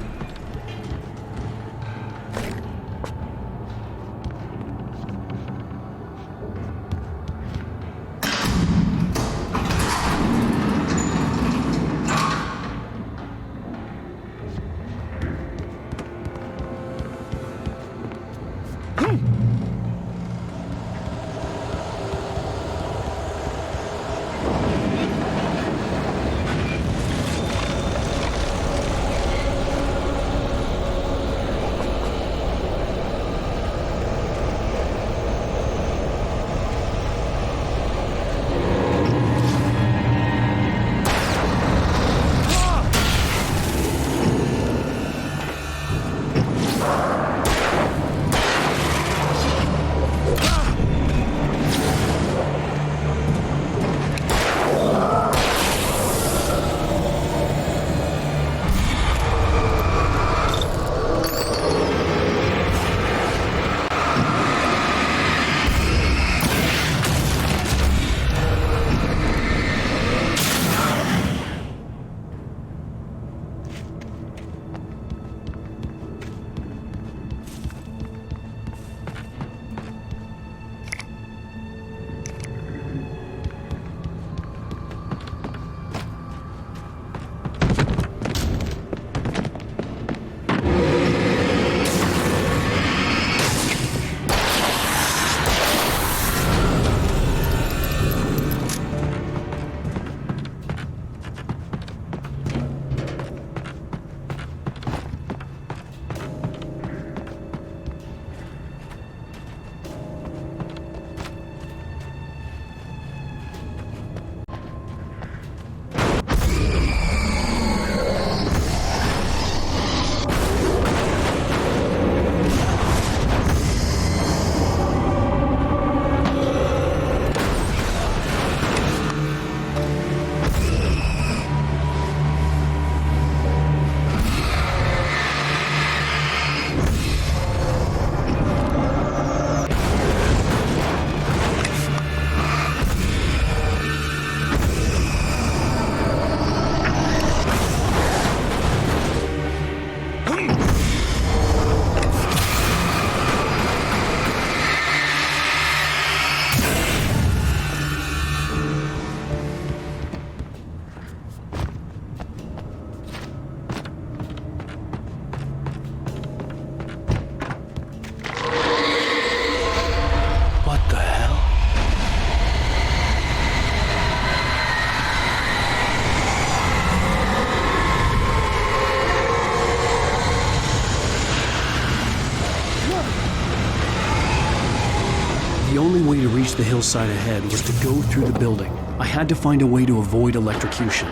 The only way to reach the hillside ahead was to go through the building. I had to find a way to avoid electrocution.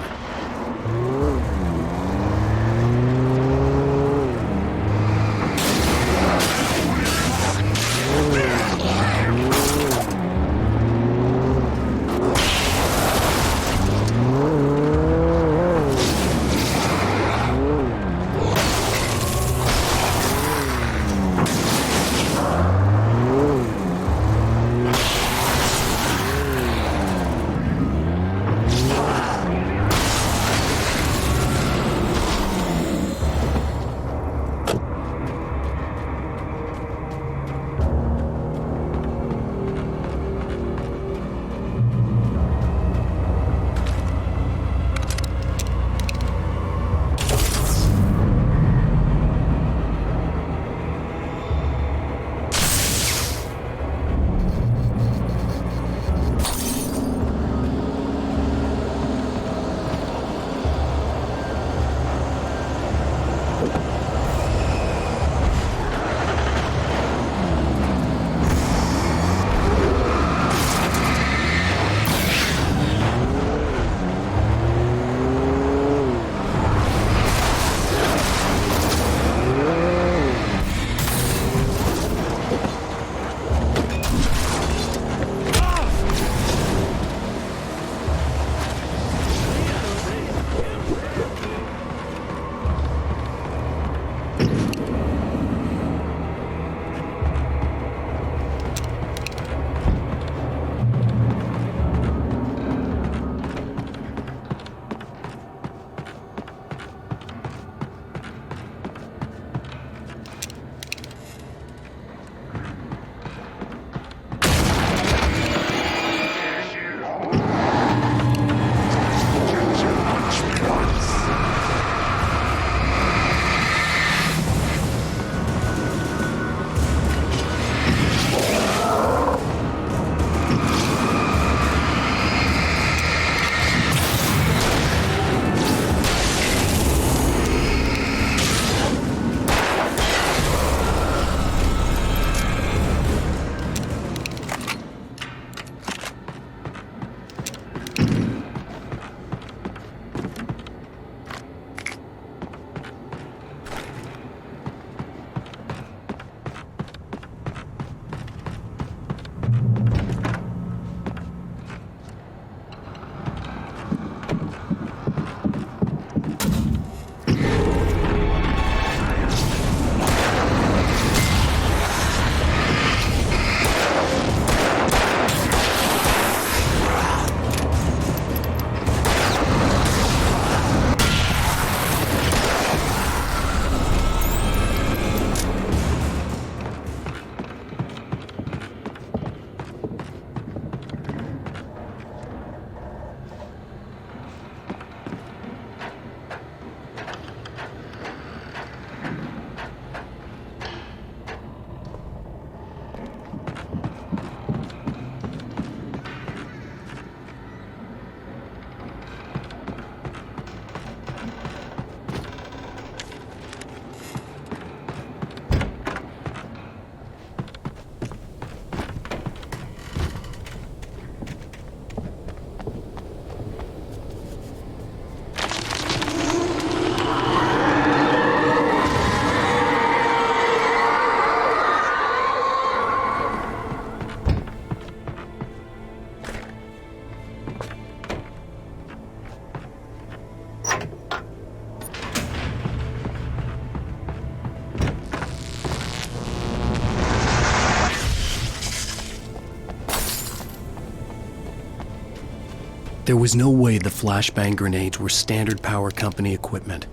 There was no way the flashbang grenades were Standard Power Company equipment.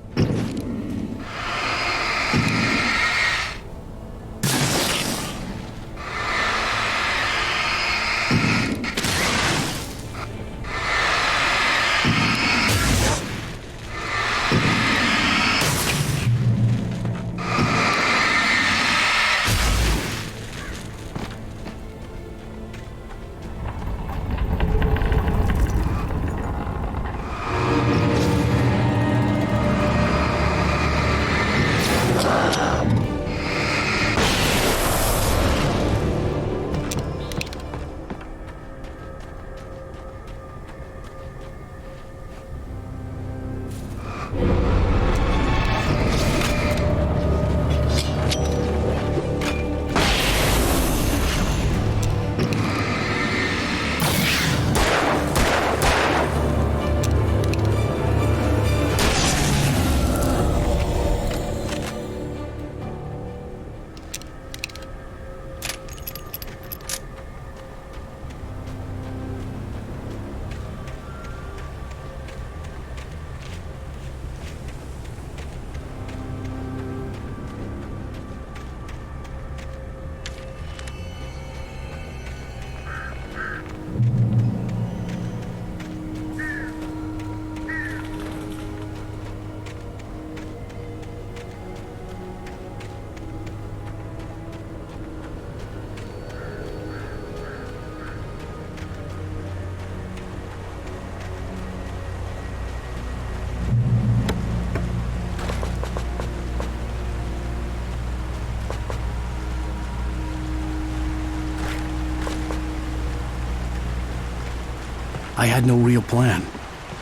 I had no real plan.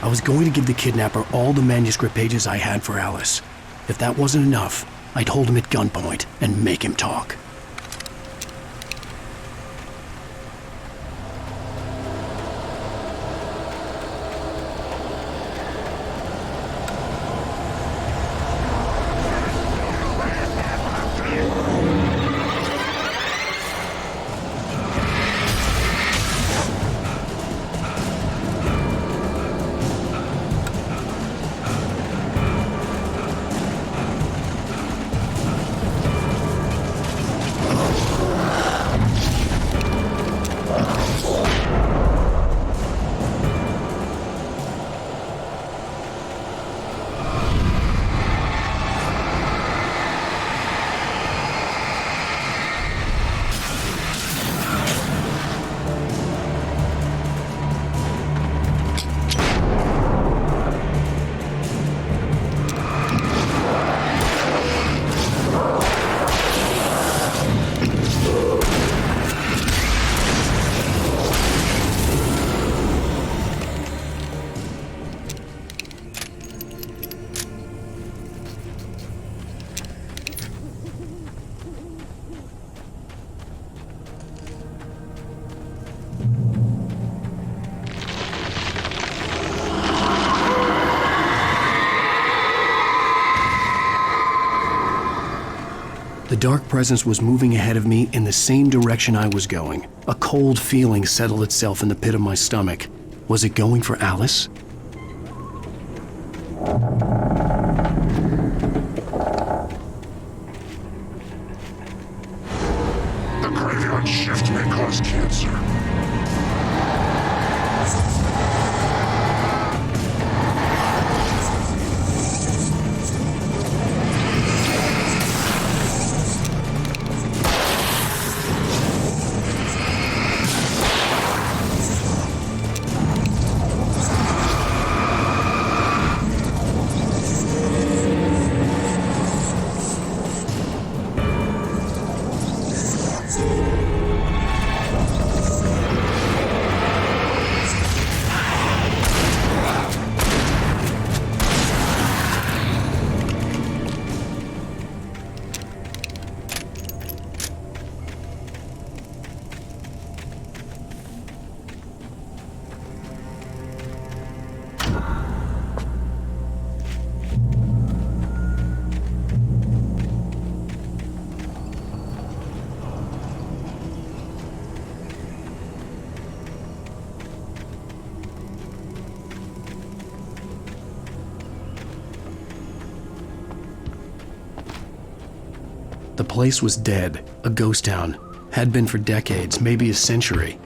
I was going to give the kidnapper all the manuscript pages I had for Alice. If that wasn't enough, I'd hold him at gunpoint and make him talk. The dark presence was moving ahead of me in the same direction I was going. A cold feeling settled itself in the pit of my stomach. Was it going for Alice? The graveyard shift may cause cancer. The place was dead, a ghost town. Had been for decades, maybe a century.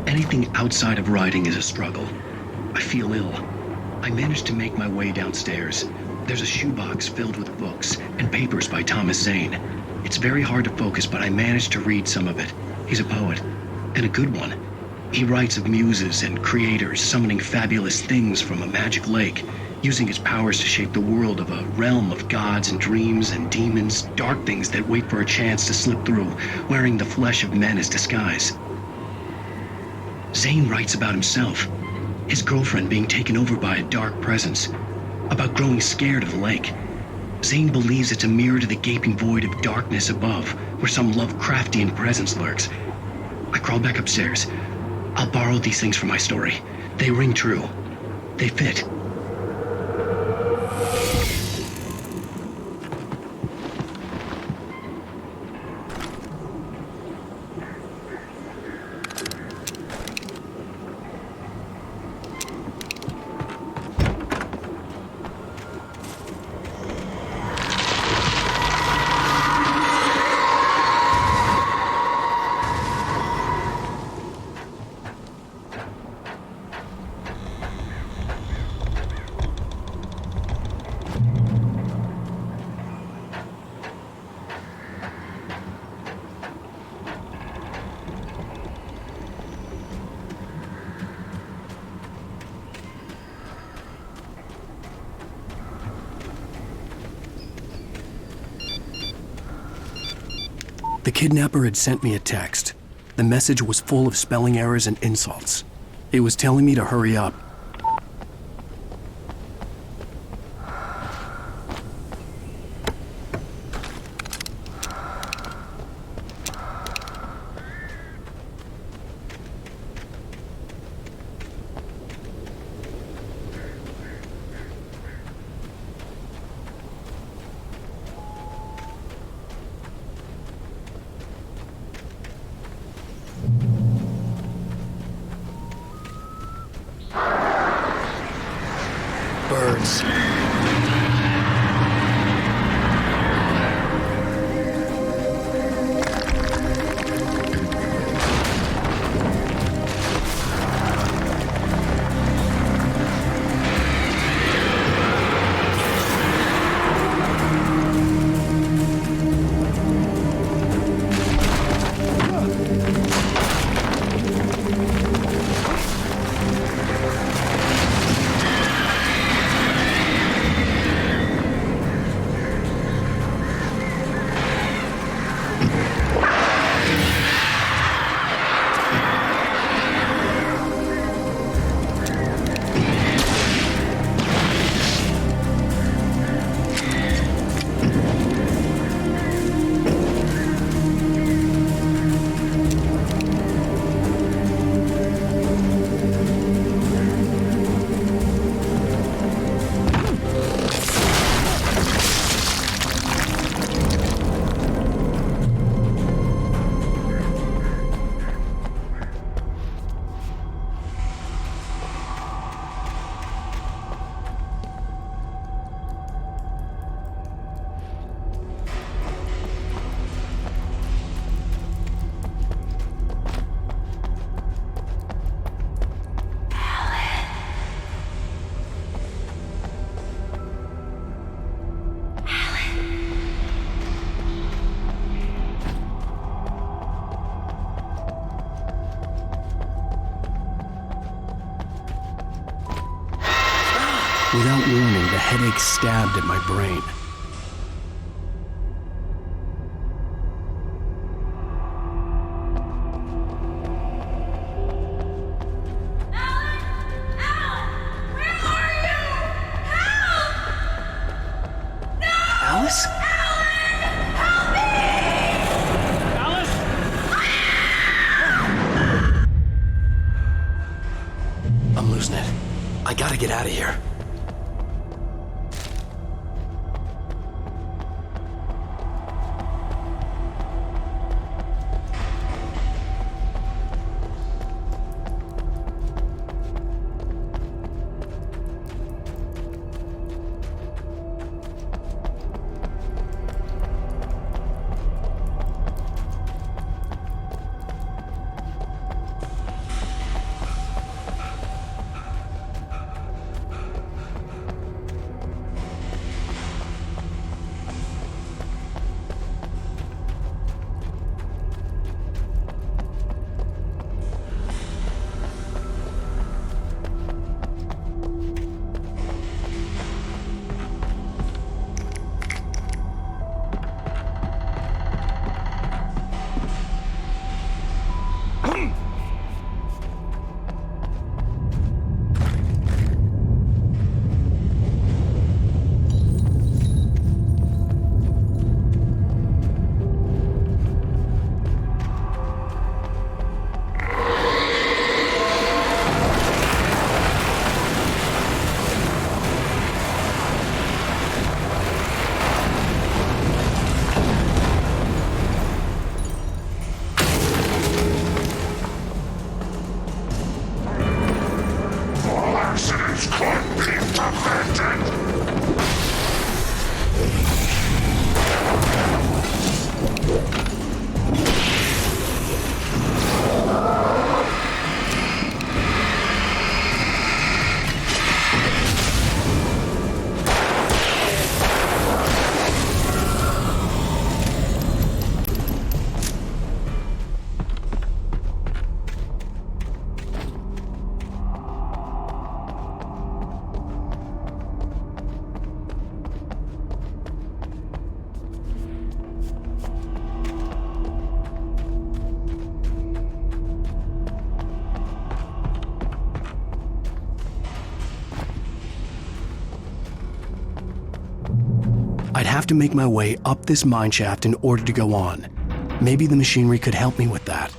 Anything outside of writing is a struggle. I feel ill. I managed to make my way downstairs. There's a shoebox filled with books and papers by Thomas Zane. It's very hard to focus, but I managed to read some of it. He's a poet, and a good one. He writes of muses and creators summoning fabulous things from a magic lake, using his powers to shape the world of a realm of gods and dreams and demons, dark things that wait for a chance to slip through, wearing the flesh of men as disguise. Zane writes about himself, his girlfriend being taken over by a dark presence, about growing scared of the lake. Zane believes it's a mirror to the gaping void of darkness above, where some Lovecraftian presence lurks. I crawl back upstairs. I'll borrow these things for my story. They ring true. They fit. The kidnapper had sent me a text. The message was full of spelling errors and insults. It was telling me to hurry up. Birds. Without warning, the headache stabbed at my brain. Alice? I'm losing it. I gotta get out of here. have to make my way up this mine shaft in order to go on. Maybe the machinery could help me with that.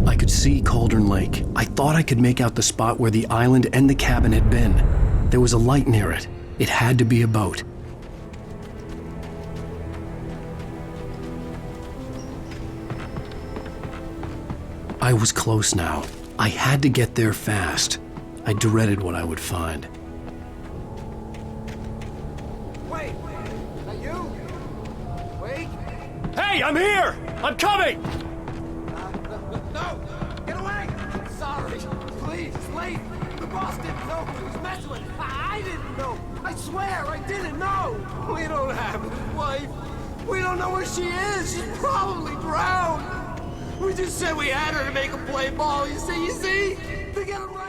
I could see Cauldron Lake. I thought I could make out the spot where the island and the cabin had been. There was a light near it. It had to be a boat. I was close now. I had to get there fast. I dreaded what I would find. Wait! Is that you? Wait! Hey, I'm here! I'm coming! No! Get away! Sorry. Please, it's late. The boss didn't know. He was messing with me. I didn't know. I swear, I didn't know. We don't have his wife. We don't know where she is. She's probably drowned. We just said we had her to make him play ball. You see? To get him right.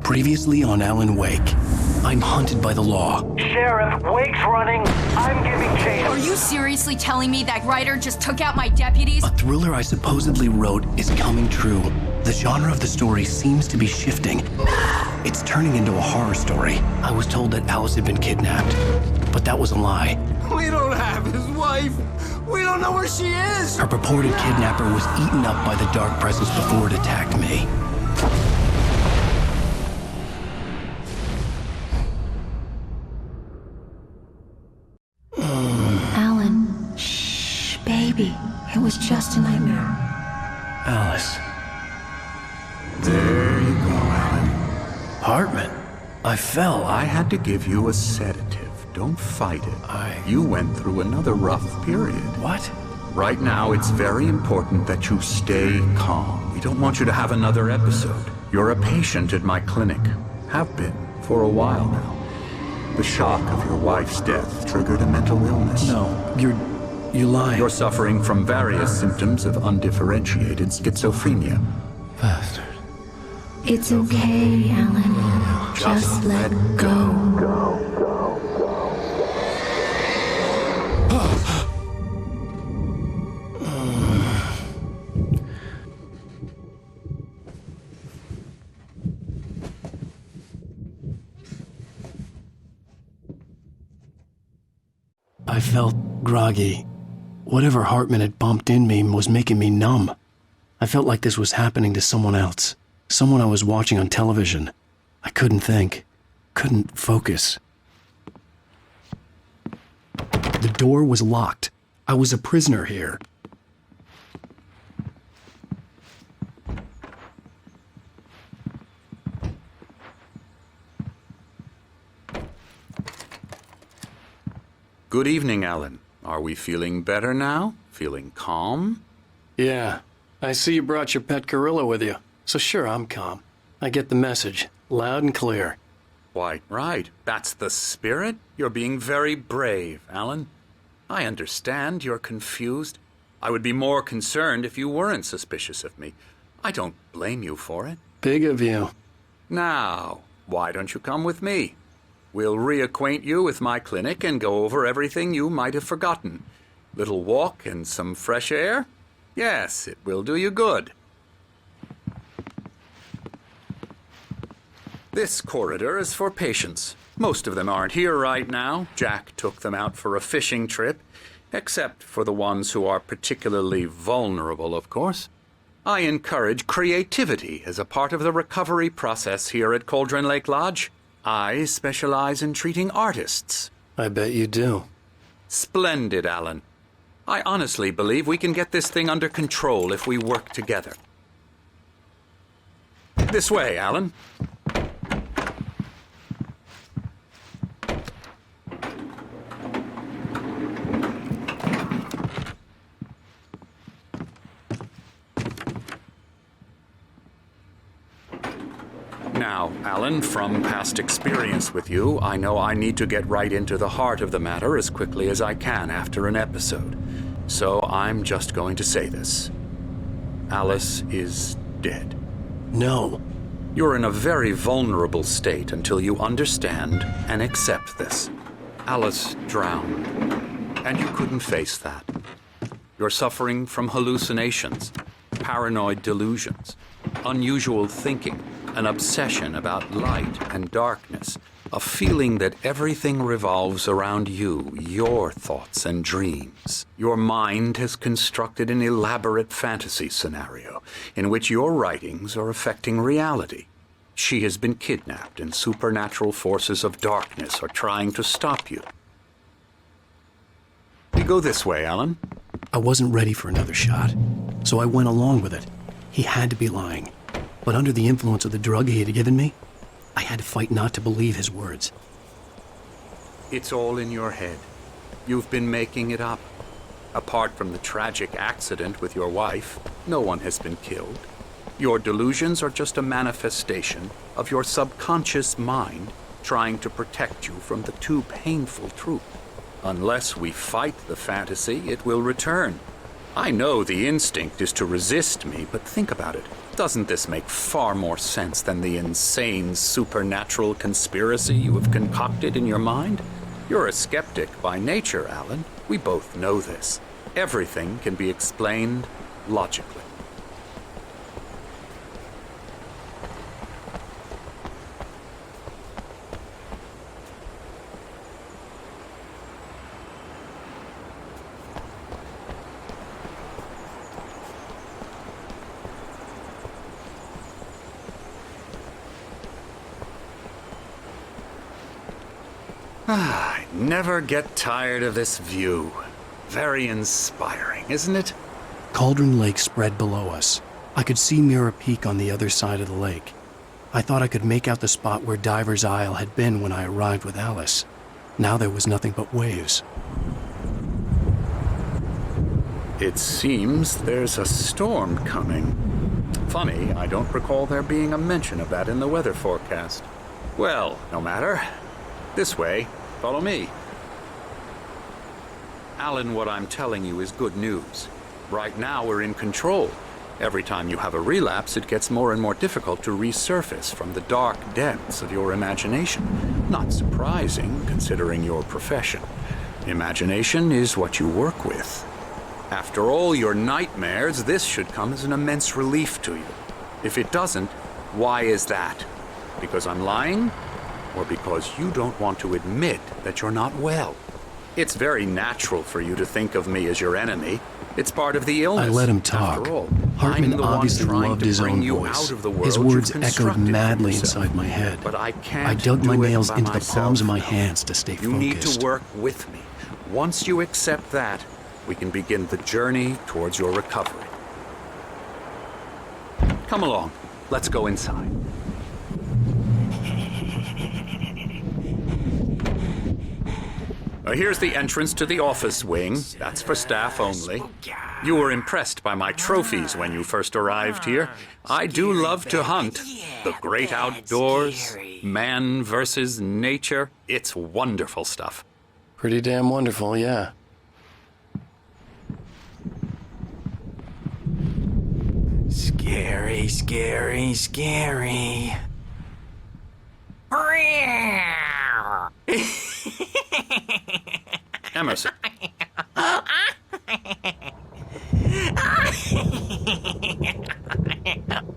Previously on Alan Wake, I'm hunted by the law. Sheriff, Wake's running. I'm giving chase. Are you seriously telling me that writer just took out my deputies? A thriller I supposedly wrote is coming true. The genre of the story seems to be shifting. It's turning into a horror story. I was told that Alice had been kidnapped, but that was a lie. We don't have his wife. We don't know where she is. Her purported kidnapper was eaten up by the dark presence before it attacked me. Alan, shh, baby. It was just a nightmare. Alice. There you go, Alan. Hartman, I fell. I had to give you a sedative. Don't fight it. You went through another rough period. What? Right now, it's very important that you stay calm. We don't want you to have another episode. You're a patient at my clinic. Have been for a while now. The shock of your wife's death triggered a mental illness. No, you're lying. You're suffering from various symptoms of undifferentiated schizophrenia. Bastard. It's okay, Alan. Just let go. I felt groggy. Whatever Hartman had bumped in me was making me numb. I felt like this was happening to someone else. Someone I was watching on television. I couldn't think. Couldn't focus. The door was locked. I was a prisoner here. Good evening, Alan. Are we feeling better now? Feeling calm? Yeah. I see you brought your pet gorilla with you. So sure, I'm calm. I get the message. Loud and clear. Why, right. That's the spirit. You're being very brave, Alan. I understand you're confused. I would be more concerned if you weren't suspicious of me. I don't blame you for it. Big of you. Now, why don't you come with me? We'll reacquaint you with my clinic and go over everything you might have forgotten. Little walk and some fresh air? Yes, it will do you good. This corridor is for patients. Most of them aren't here right now. Jack took them out for a fishing trip, except for the ones who are particularly vulnerable, of course. I encourage creativity as a part of the recovery process here at Cauldron Lake Lodge. I specialize in treating artists. I bet you do. Splendid, Alan. I honestly believe we can get this thing under control if we work together. This way, Alan. Now, Alan, from past experience with you, I know I need to get right into the heart of the matter as quickly as I can after an episode. So I'm just going to say this. Alice is dead. No. You're in a very vulnerable state until you understand and accept this. Alice drowned, and you couldn't face that. You're suffering from hallucinations, paranoid delusions, unusual thinking, an obsession about light and darkness, a feeling that everything revolves around you, your thoughts and dreams. Your mind has constructed an elaborate fantasy scenario in which your writings are affecting reality. She has been kidnapped and supernatural forces of darkness are trying to stop you. We go this way, Alan. I wasn't ready for another shot, so I went along with it. He had to be lying. But under the influence of the drug he had given me, I had to fight not to believe his words. It's all in your head. You've been making it up. Apart from the tragic accident with your wife, no one has been killed. Your delusions are just a manifestation of your subconscious mind trying to protect you from the too painful truth. Unless we fight the fantasy, it will return. I know the instinct is to resist me, but think about it. Doesn't this make far more sense than the insane supernatural conspiracy you have concocted in your mind? You're a skeptic by nature, Alan. We both know this. Everything can be explained logically. I never get tired of this view. Very inspiring, isn't it? Cauldron Lake spread below us. I could see Mirror Peak on the other side of the lake. I thought I could make out the spot where Diver's Isle had been when I arrived with Alice. Now there was nothing but waves. It seems there's a storm coming. Funny, I don't recall there being a mention of that in the weather forecast. Well, no matter. This way. Follow me. Alan, what I'm telling you is good news. Right now, we're in control. Every time you have a relapse, it gets more and more difficult to resurface from the dark depths of your imagination. Not surprising, considering your profession. Imagination is what you work with. After all your nightmares, this should come as an immense relief to you. If it doesn't, why is that? Because I'm lying? Or because you don't want to admit that you're not well? It's very natural for you to think of me as your enemy. It's part of the illness. I let him talk. After all, Hartman I'm the one obviously trying loved to his bring own you voice. out of the world His you've words echoed constructed for madly yourself. inside my head. But I can't I dug do my it nails by into the myself. palms of my hands to stay You need focused. to work with me. Once you accept that, we can begin the journey towards your recovery. Come along. Let's go inside. Here's the entrance to the office wing. That's for staff only. You were impressed by my trophies when you first arrived here. I do love to hunt. The great outdoors, man versus nature. It's wonderful stuff. Pretty damn wonderful, yeah. Scary, scary, scary. Emerson.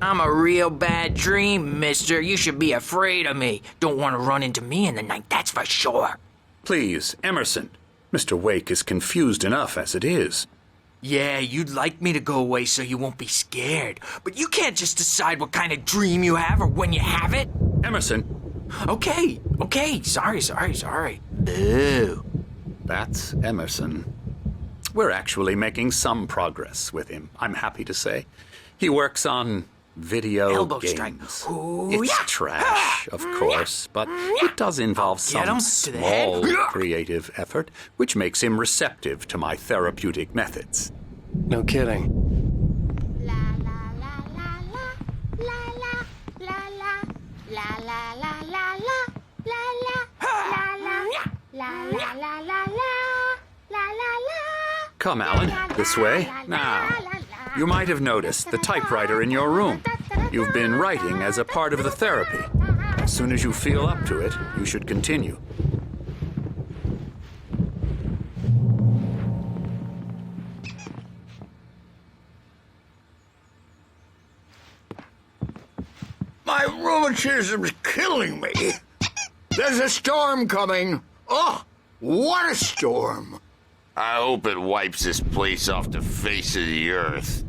I'm a real bad dream, mister. You should be afraid of me. Don't want to run into me in the night, that's for sure. Please, Emerson. Mr. Wake is confused enough as it is. Yeah, you'd like me to go away so you won't be scared. But you can't just decide what kind of dream you have or when you have it. Emerson. Okay. Sorry. Boo. That's Emerson. We're actually making some progress with him, I'm happy to say. He works on video Elbow games. strike. Ooh, It's yeah. trash, of course, but it does involve Get him some to the head. small creative effort, which makes him receptive to my therapeutic methods. No kidding. Come, Alan, this way. Now, you might have noticed the typewriter in your room. You've been writing as a part of the therapy. As soon as you feel up to it, you should continue. My rheumatism's killing me. There's a storm coming. Oh, what a storm. I hope it wipes this place off the face of the earth.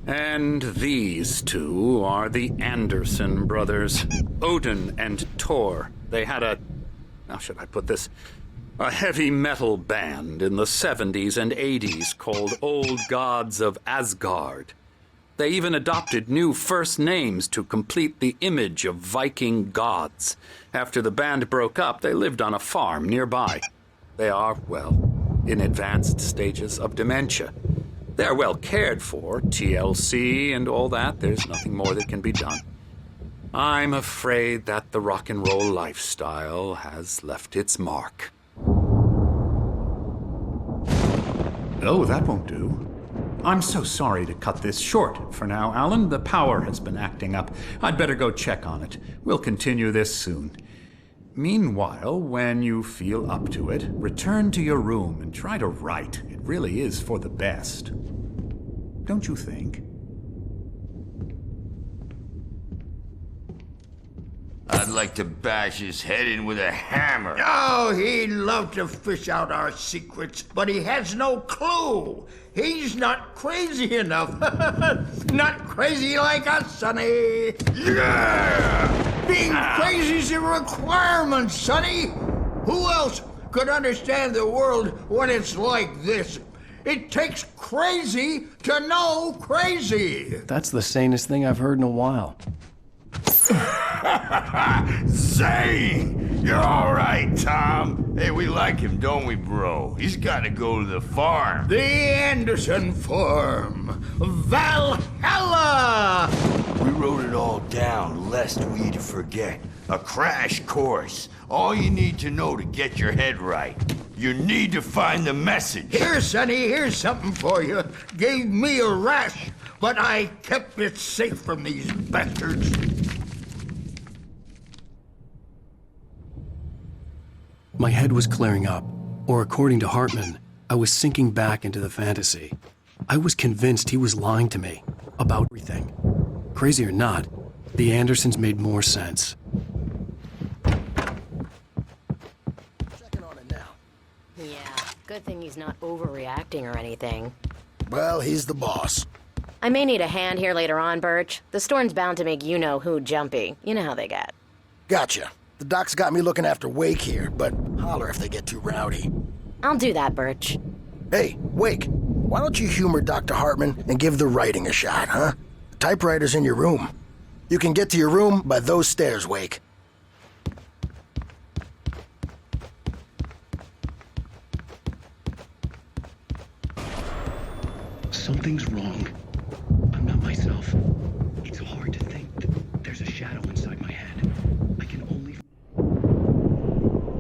And these two are the Anderson brothers, Odin and Thor. They had how should I put this? A heavy metal band in the 70s and 80s called Old Gods of Asgard. They even adopted new first names to complete the image of Viking gods. After the band broke up, they lived on a farm nearby. They are, well, in advanced stages of dementia. They're well cared for, TLC and all that. There's nothing more that can be done. I'm afraid that the rock and roll lifestyle has left its mark. Oh, that won't do. I'm so sorry to cut this short for now, Alan. The power has been acting up. I'd better go check on it. We'll continue this soon. Meanwhile, when you feel up to it, return to your room and try to write. It really is for the best. Don't you think? I'd like to bash his head in with a hammer. Oh, he'd love to fish out our secrets, but he has no clue. He's not crazy enough. Not crazy like us, Sonny. Yeah! Being crazy's a requirement, Sonny. Who else could understand the world when it's like this? It takes crazy to know crazy. That's the sanest thing I've heard in a while. Zane! You're all right, Tom. Hey, we like him, don't we, bro? He's got to go to the farm. The Anderson farm. Valhalla! We wrote it all down, lest we forget. A crash course. All you need to know to get your head right. You need to find the message. Here, Sonny, here's something for you. Gave me a rash, but I kept it safe from these bastards. My head was clearing up, or according to Hartman, I was sinking back into the fantasy. I was convinced he was lying to me about everything. Crazy or not, the Andersons made more sense. Yeah, good thing he's not overreacting or anything. Well, he's the boss. I may need a hand here later on, Birch. The storm's bound to make you-know-who jumpy. You know how they get. Gotcha. The doc's got me looking after Wake here, but holler if they get too rowdy. I'll do that, Birch. Hey, Wake, why don't you humor Dr. Hartman and give the writing a shot, huh? The typewriter's in your room. You can get to your room by those stairs, Wake. Something's wrong. I'm not myself. It's hard to think. There's a shadow inside my head. I can only...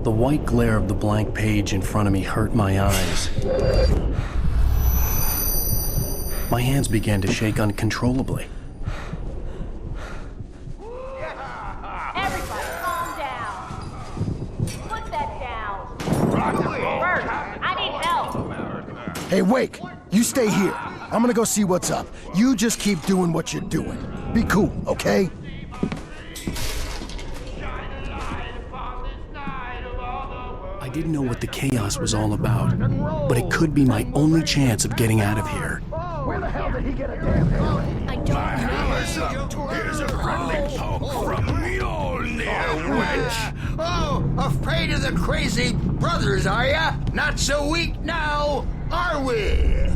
The white glare of the blank page in front of me hurt my eyes. My hands began to shake uncontrollably. Everybody, calm down. Hey, Wake, you stay here. I'm gonna go see what's up. You just keep doing what you're doing. Be cool, okay? I didn't know what the chaos was all about, but it could be my only chance of getting out of here. Where the hell did he get a damn hammer? I don't My hammer's up. Here's a friendly poke from Mjolnir, wench. Oh, afraid of the crazy brothers, are ya? Not so weak now, are we?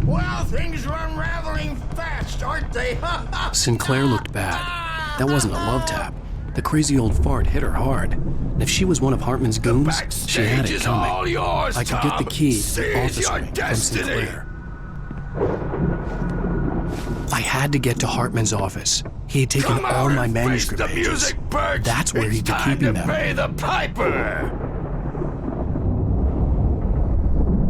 Well, things are unraveling fast, aren't they? Sinclair looked bad. That wasn't a love tap. The crazy old fart hit her hard. And if she was one of Hartman's goons, she had it coming. All yours, I could get the key to the office your wing from destiny. Sinclair. I had to get to Hartman's office. He had taken all my manuscript pages. Music, Birch. That's where he'd be It's time keeping to them. pay the piper.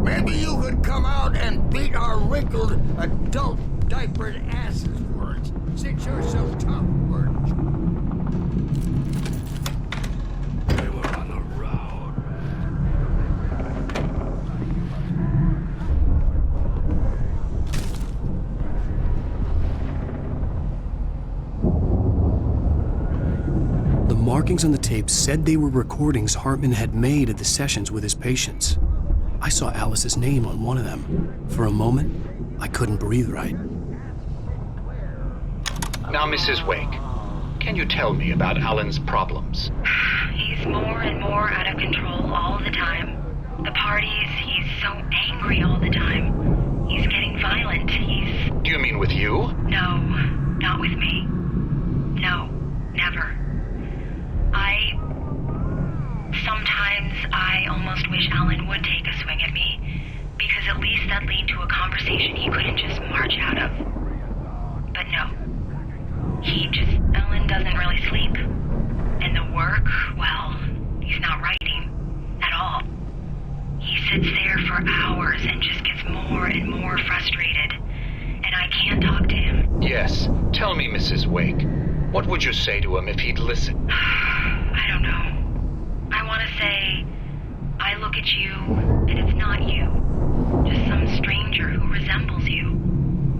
Maybe you could come out and beat our wrinkled, adult, diapered asses for us, since you're so tough, Birch. We were on the road. The markings on the tape said they were recordings Hartman had made at the sessions with his patients. I saw Alice's name on one of them. For a moment, I couldn't breathe right. Now, Mrs. Wake, can you tell me about Alan's problems? He's more and more out of control all the time. The parties, he's so angry all the time. He's getting violent. Do you mean with you? No, not with me. No, never. Sometimes I almost wish Alan would take a swing at me, because at least that'd lead to a conversation he couldn't just march out of. But no. Alan doesn't really sleep. And the work, well, he's not writing at all. He sits there for hours and just gets more and more frustrated. And I can't talk to him. Yes. Tell me, Mrs. Wake. What would you say to him if he'd listen? I don't know. I want to say, I look at you, and it's not you. Just some stranger who resembles you.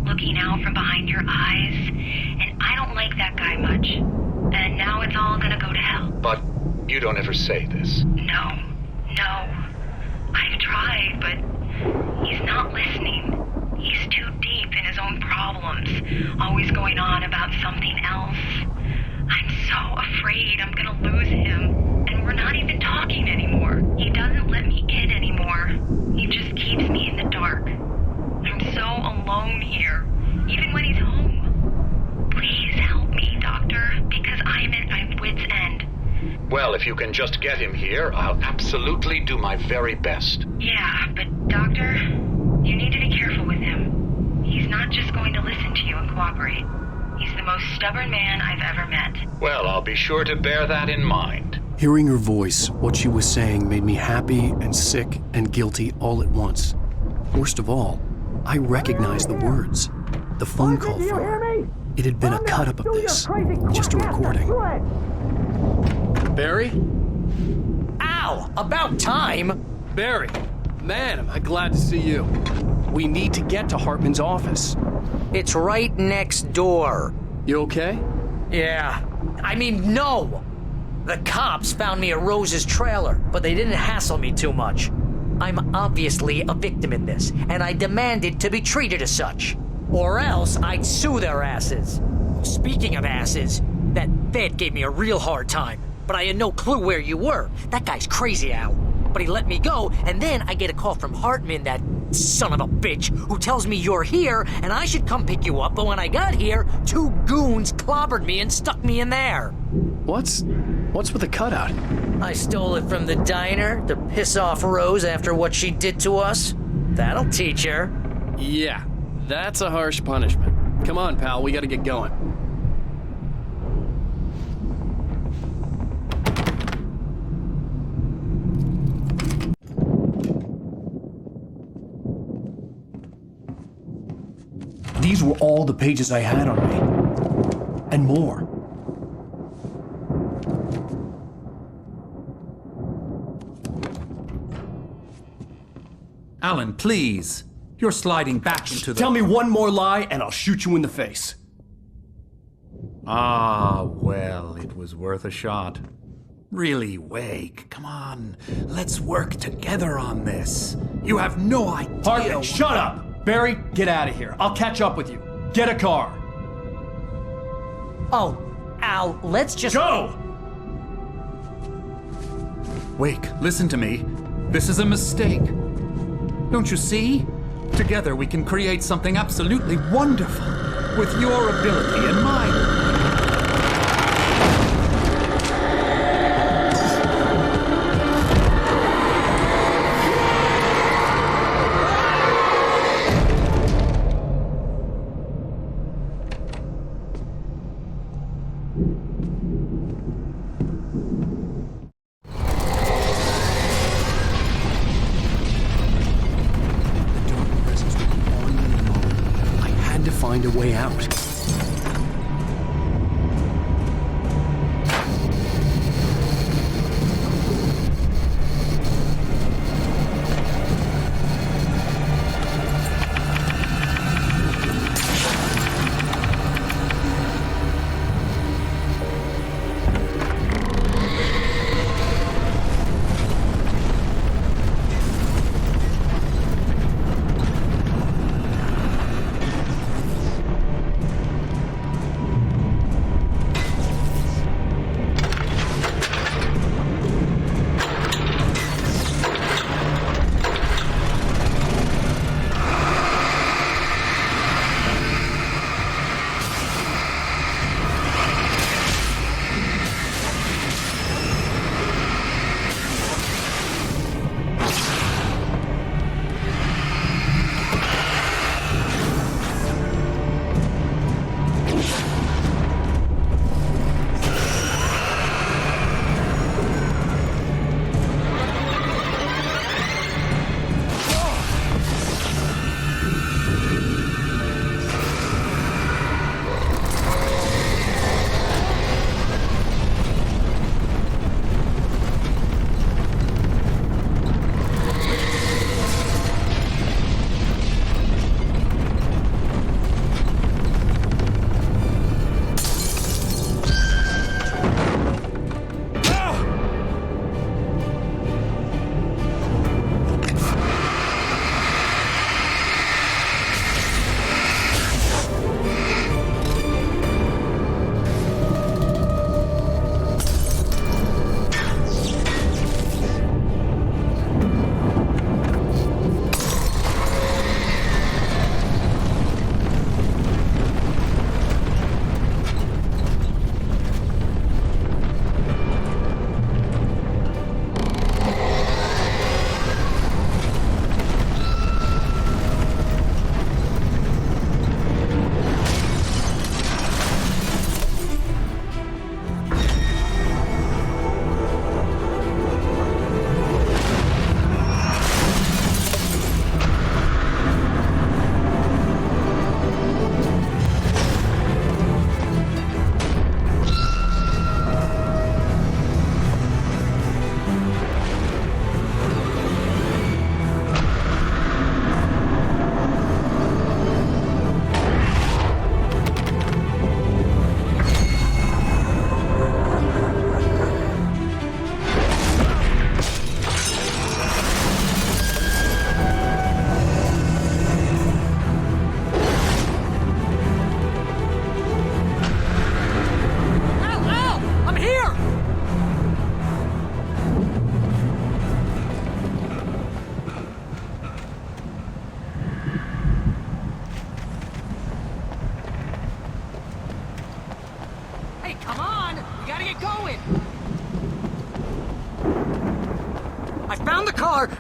Looking out from behind your eyes, and I don't like that guy much. And now it's all gonna go to hell. But you don't ever say this. No. I've tried, but he's not listening. He's too deep in his own problems, always going on about something else. I'm so afraid I'm gonna lose him, and we're not even talking anymore. He doesn't let me in anymore. He just keeps me in the dark. I'm so alone here, even when he's home. Please help me, Doctor, because I'm at my wit's end. Well, if you can just get him here, I'll absolutely do my very best. Yeah, but Doctor, you need to be careful with him. He's not just going to listen to you and cooperate. He's the most stubborn man I've ever met. Well, I'll be sure to bear that in mind. Hearing her voice, what she was saying made me happy and sick and guilty all at once. Worst of all, I recognized the words. The phone call from her. It had been a cut-up of this. Just a recording. Barry? Ow! About time! Barry, man, am I glad to see you. We need to get to Hartman's office. It's right next door. You okay? Yeah. I mean, no! The cops found me at Rose's trailer, but they didn't hassle me too much. I'm obviously a victim in this, and I demanded to be treated as such. Or else I'd sue their asses. Speaking of asses, that vet gave me a real hard time, but I had no clue where you were. That guy's crazy, Al. But he let me go, and then I get a call from Hartman, that son of a bitch, who tells me you're here and I should come pick you up, but when I got here, 2 goons clobbered me and stuck me in there. What's with the cutout? I stole it from the diner to piss off Rose after what she did to us. That'll teach her. Yeah, that's a harsh punishment. Come on, pal, we gotta get going. These were all the pages I had on me. And more. Alan, please. You're sliding back into the... Tell me one more lie and I'll shoot you in the face. Ah, well, it was worth a shot. Really, Wake, come on. Let's work together on this. You have no idea... Hartman, shut up! Barry, get out of here. I'll catch up with you. Get a car. Oh, Al, let's just... Go! Wake, listen to me. This is a mistake. Don't you see? Together we can create something absolutely wonderful. With your ability and mine. Find a way out.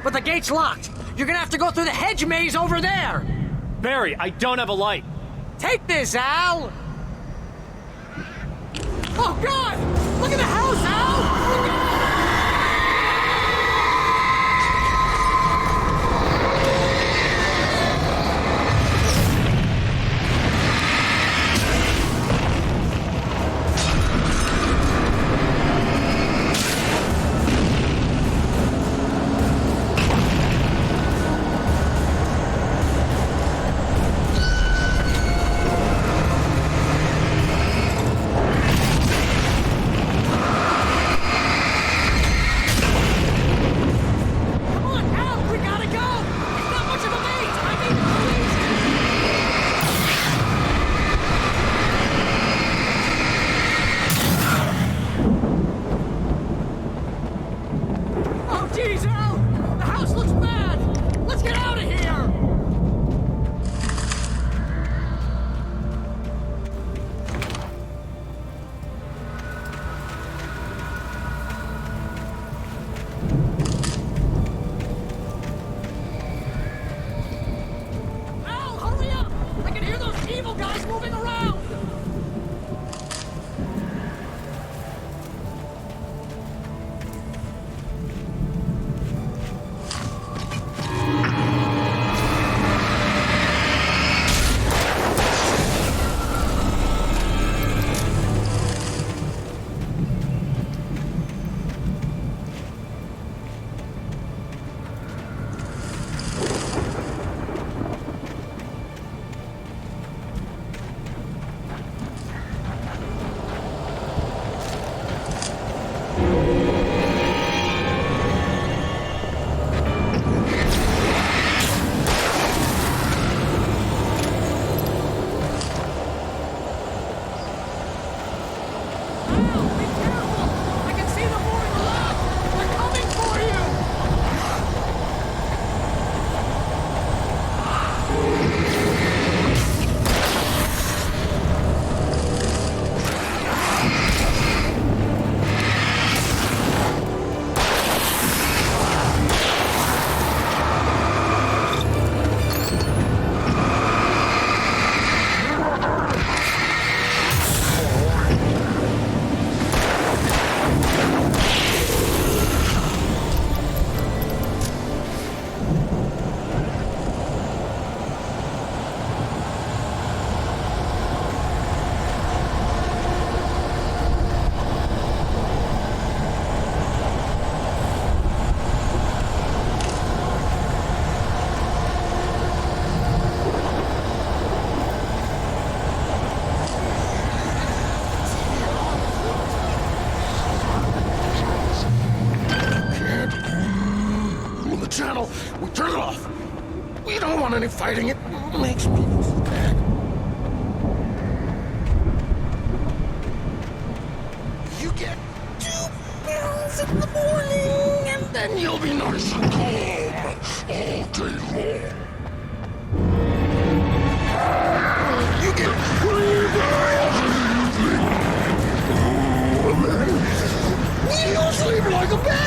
But the gate's locked. You're gonna have to go through the hedge maze over there. Barry, I don't have a light. Take this, Al. Oh, God! Look at the house, Al! Look at... done any fighting. It makes people sad. You get 2 pills in the morning, and then you'll be nice and calm all day long. You get 3 pills in the evening. And then you'll sleep like a baby.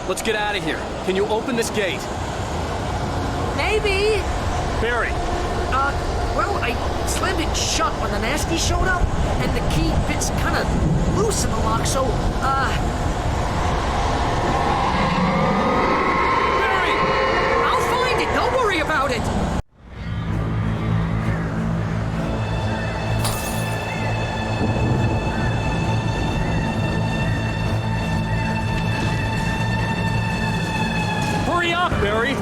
Let's get out of here. Can you open this gate? Maybe. Barry. Well, I slammed it shut when the nasty showed up, and the key fits kind of loose in the lock, so, Barry! I'll find it, don't worry about it! Hurry up, Barry!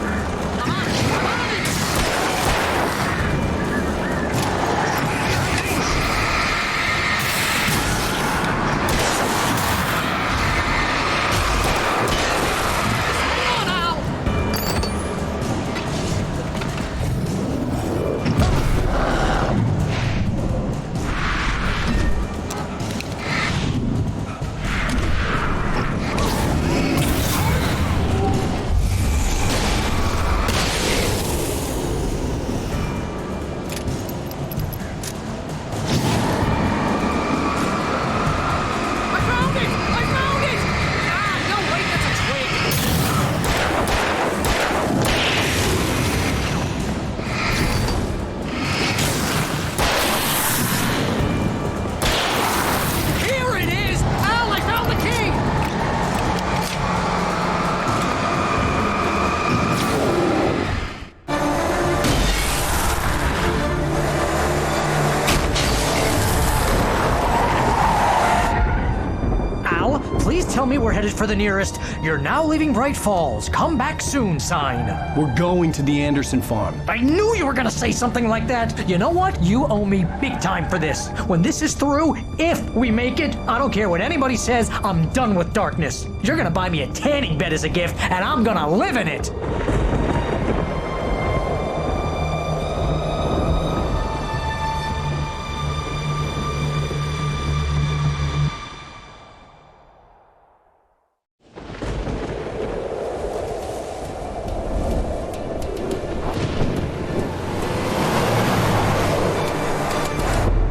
Tell me we're headed for the nearest "You're now leaving Bright Falls. Come back soon" sign. We're going to the Anderson farm. I knew you were gonna say something like that. You know what? You owe me big time for this. When this is through, if we make it, I don't care what anybody says, I'm done with darkness. You're gonna buy me a tanning bed as a gift, and I'm gonna live in it.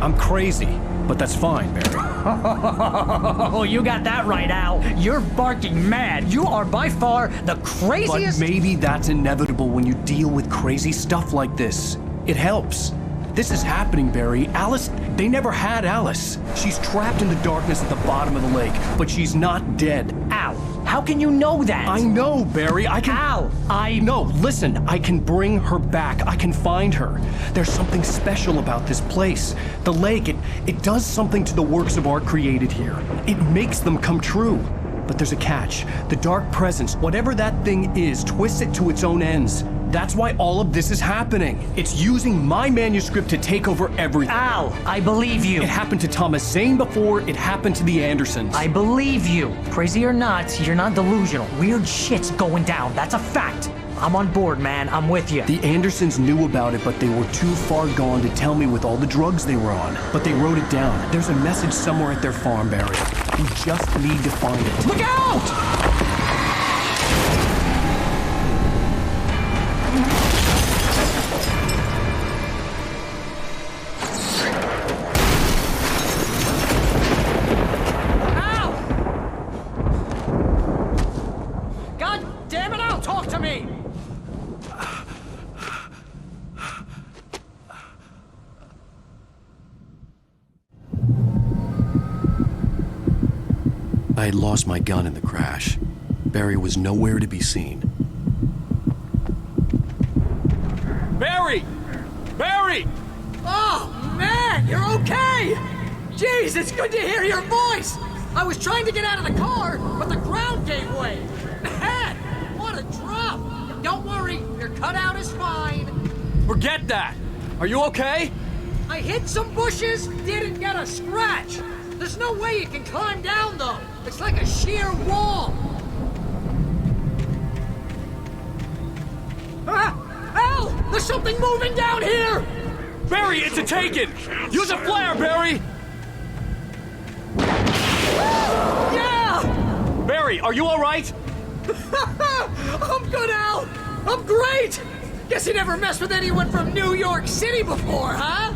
I'm crazy, but that's fine, Barry. Oh, you got that right, Al. You're barking mad. You are by far the craziest... But maybe that's inevitable when you deal with crazy stuff like this. It helps. This is happening, Barry. Alice, they never had Alice. She's trapped in the darkness at the bottom of the lake, but she's not dead. Al, how can you know that? I know, Barry. I can... Al, No, listen. I can bring her back. I can find her. There's something special about this place. The lake, it does something to the works of art created here. It makes them come true. But there's a catch. The dark presence, whatever that thing is, twists it to its own ends. That's why all of this is happening. It's using my manuscript to take over everything. Al, I believe you. It happened to Thomas Zane before, it happened to the Andersons. I believe you. Crazy or not, you're not delusional. Weird shit's going down. That's a fact. I'm on board, man. I'm with you. The Andersons knew about it, but they were too far gone to tell me with all the drugs they were on. But they wrote it down. There's a message somewhere at their farm, Barry. We just need to find it. Look out! I had lost my gun in the crash. Barry was nowhere to be seen. Barry! Barry! Oh, man, you're okay! Jeez, it's good to hear your voice! I was trying to get out of the car, but the ground gave way. Man, what a drop! Don't worry, your cutout is fine. Forget that! Are you okay? I hit some bushes, didn't get a scratch. There's no way you can climb down, though. It's like a sheer wall. Al! There's something moving down here! Barry, it's a take-it! Use a flare, Barry! Yeah! Barry, are you all right? I'm good, Al! I'm great! Guess you never messed with anyone from New York City before, huh?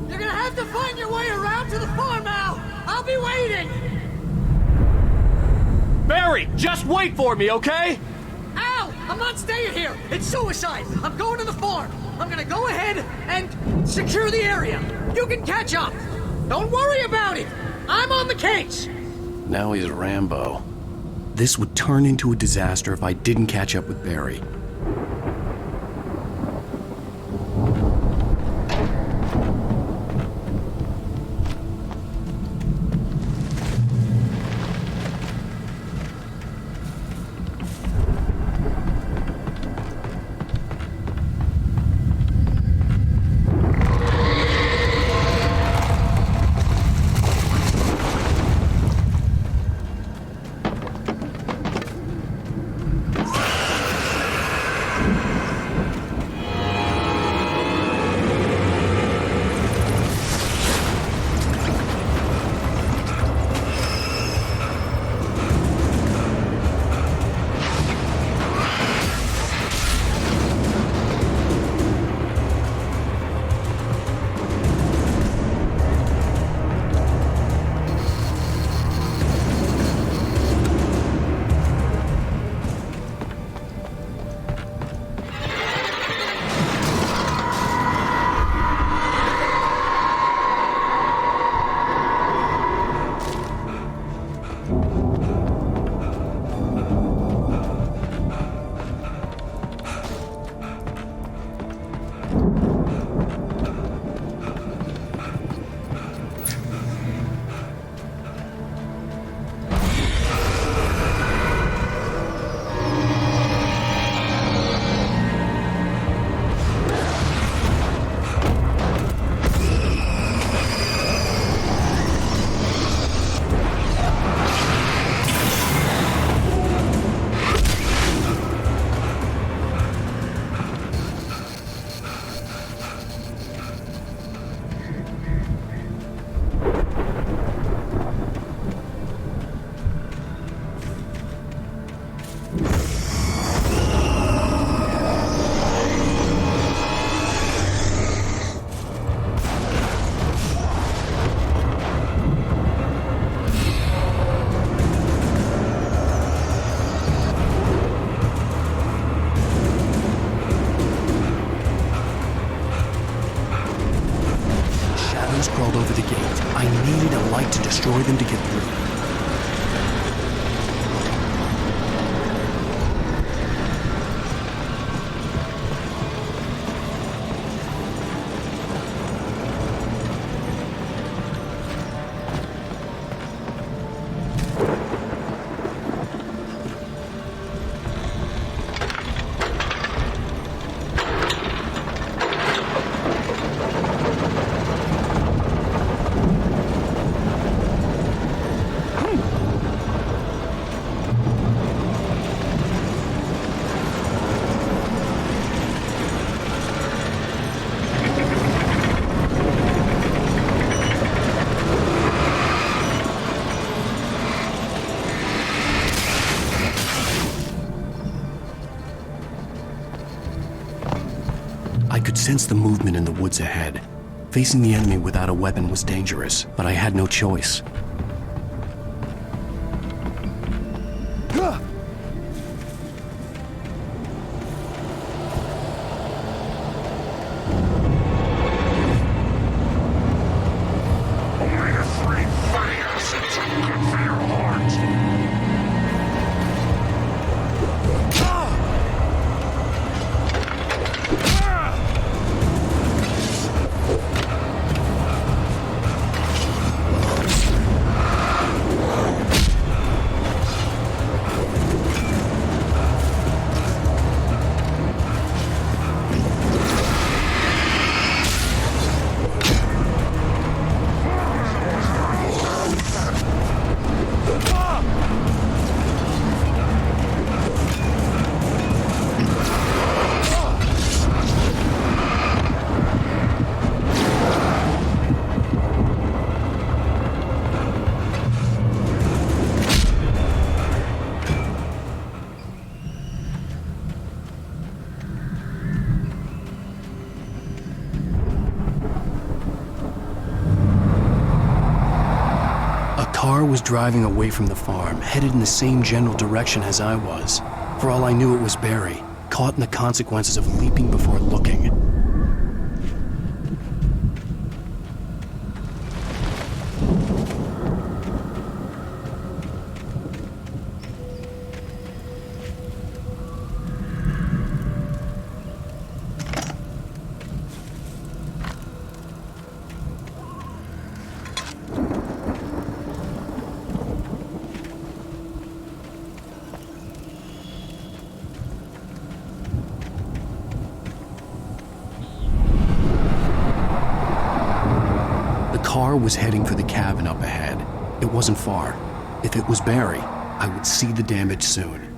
You're gonna have to find your way around to the farm, Al! I'll be waiting! Barry, just wait for me, okay? Al! I'm not staying here! It's suicide! I'm going to the farm! I'm gonna go ahead and secure the area! You can catch up! Don't worry about it! I'm on the case! Now he's Rambo. This would turn into a disaster if I didn't catch up with Barry. Crawled over the gate. I needed a light to destroy them to get through. I could sense the movement in the woods ahead. Facing the enemy without a weapon was dangerous, but I had no choice. A car was driving away from the farm, headed in the same general direction as I was. For all I knew, it was Barry, caught in the consequences of leaping before looking. The car was heading for the cabin up ahead. It wasn't far. If it was Barry, I would see the damage soon.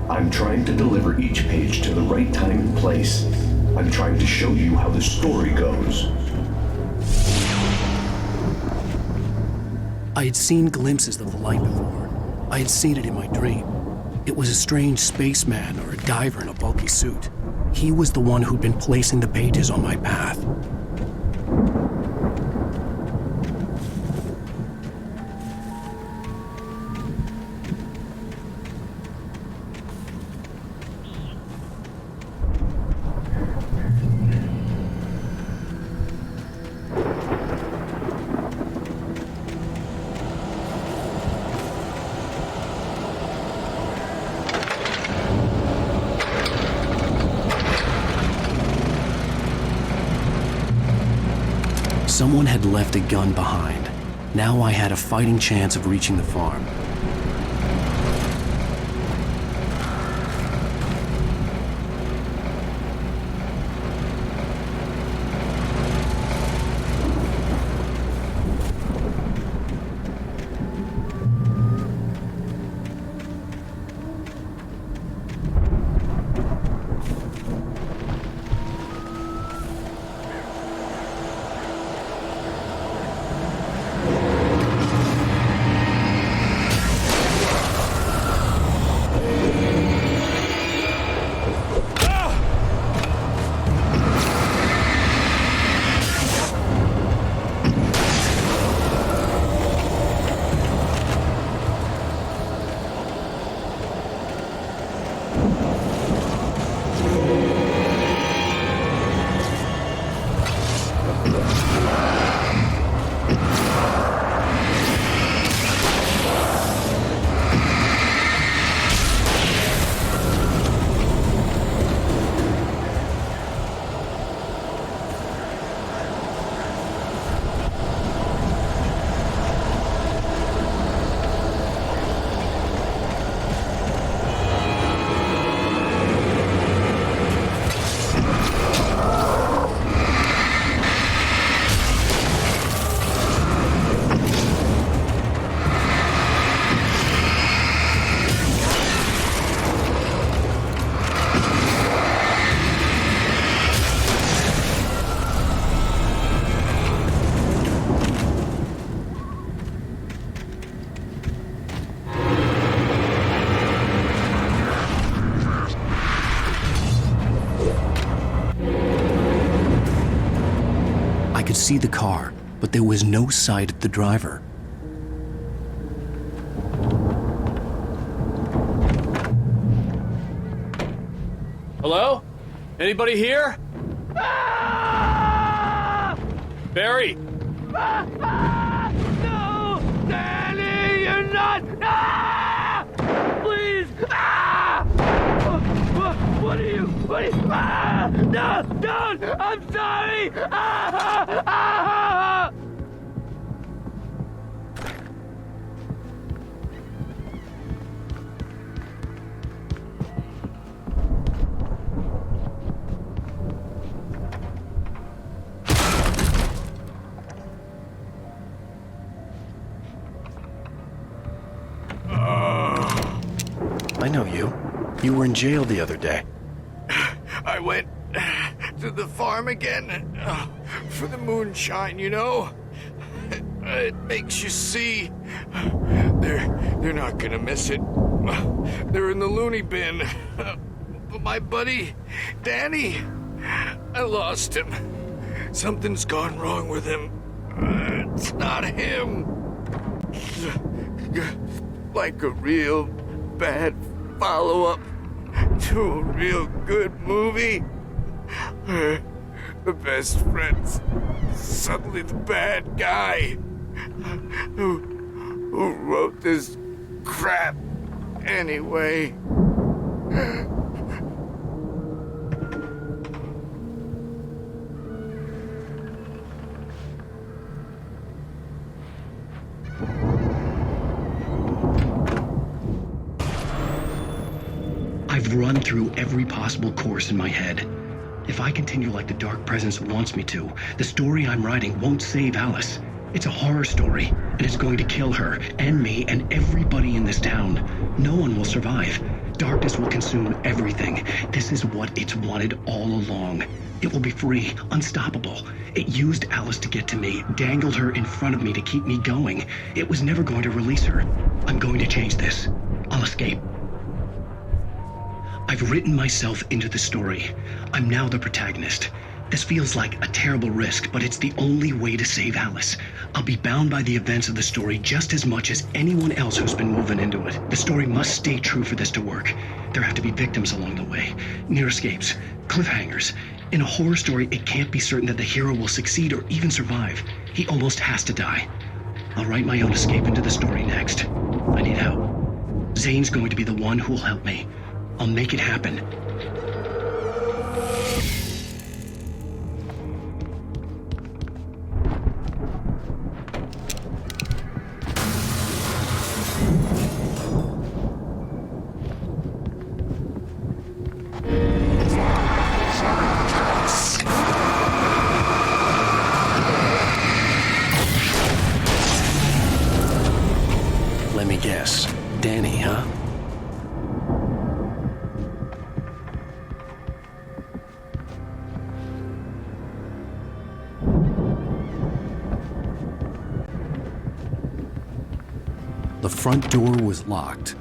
I'm trying to deliver each page to the right time and place. I'm trying to show you how the story goes. I had seen glimpses of the light before. I had seen it in my dream. It was a strange spaceman or a diver in a bulky suit. He was the one who'd been placing the pages on my path. Someone had left a gun behind. Now I had a fighting chance of reaching the farm. I could see the car, but there was no sight of the driver. Hello? Anybody here? Barry! No! Danny, you're not! Please! What are you? No! Don't! I'm sorry! I know you. You were in jail the other day. I went to the farm again. for the moonshine, you know? It makes you see. They're not gonna miss it. They're in the loony bin. But my buddy, Danny, I lost him. Something's gone wrong with him. It's not him. Like a real bad follow-up to a real good movie. The best friend's suddenly the bad guy who wrote this crap anyway. I've run through every possible course in my head. If I continue like the Dark Presence wants me to, the story I'm writing won't save Alice. It's a horror story, and it's going to kill her, and me, and everybody in this town. No one will survive. Darkness will consume everything. This is what it's wanted all along. It will be free, unstoppable. It used Alice to get to me, dangled her in front of me to keep me going. It was never going to release her. I'm going to change this. I'll escape. I've written myself into the story. I'm now the protagonist. This feels like a terrible risk, but it's the only way to save Alice. I'll be bound by the events of the story just as much as anyone else who's been woven into it. The story must stay true for this to work. There have to be victims along the way, near escapes, cliffhangers. In a horror story, it can't be certain that the hero will succeed or even survive. He almost has to die. I'll write my own escape into the story next. I need help. Zane's going to be the one who'll help me. I'll make it happen. Let me guess. Danny, huh? The front door was locked.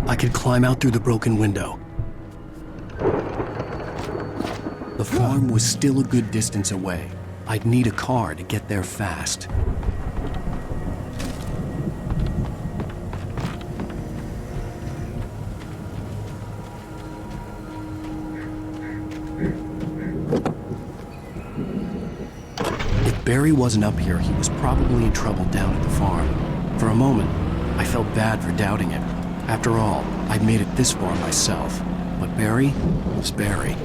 I could climb out through the broken window. The farm was still a good distance away. I'd need a car to get there fast. If Barry wasn't up here, he was probably in trouble down at the farm. For a moment, I felt bad for doubting him. After all, I'd made it this far myself. But Barry was Barry.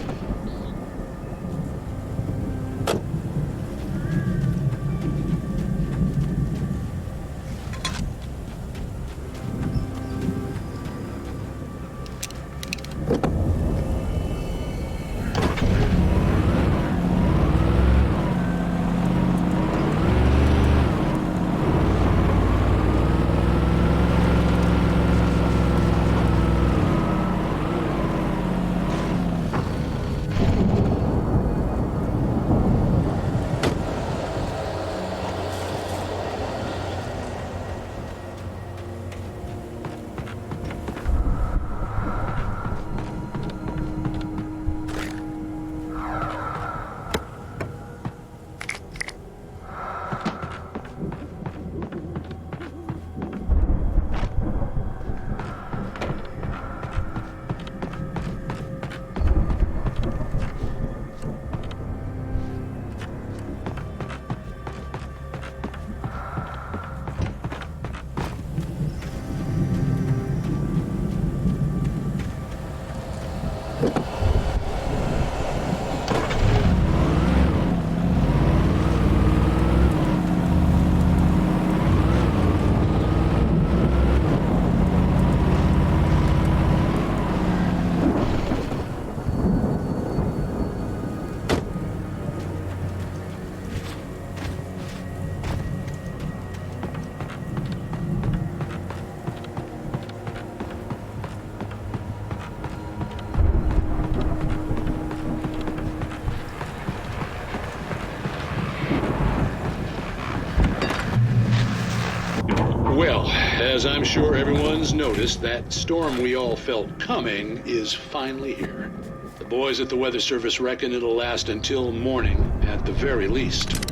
As I'm sure everyone's noticed, that storm we all felt coming is finally here. The boys at the Weather Service reckon it'll last until morning, at the very least.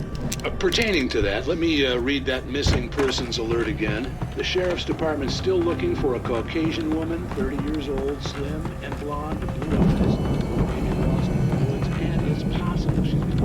Pertaining to that, let me read that missing persons alert again. The Sheriff's Department's still looking for a Caucasian woman, 30 years old, slim and blonde, blue eyes, maybe lost in the woods, and it's possible she's been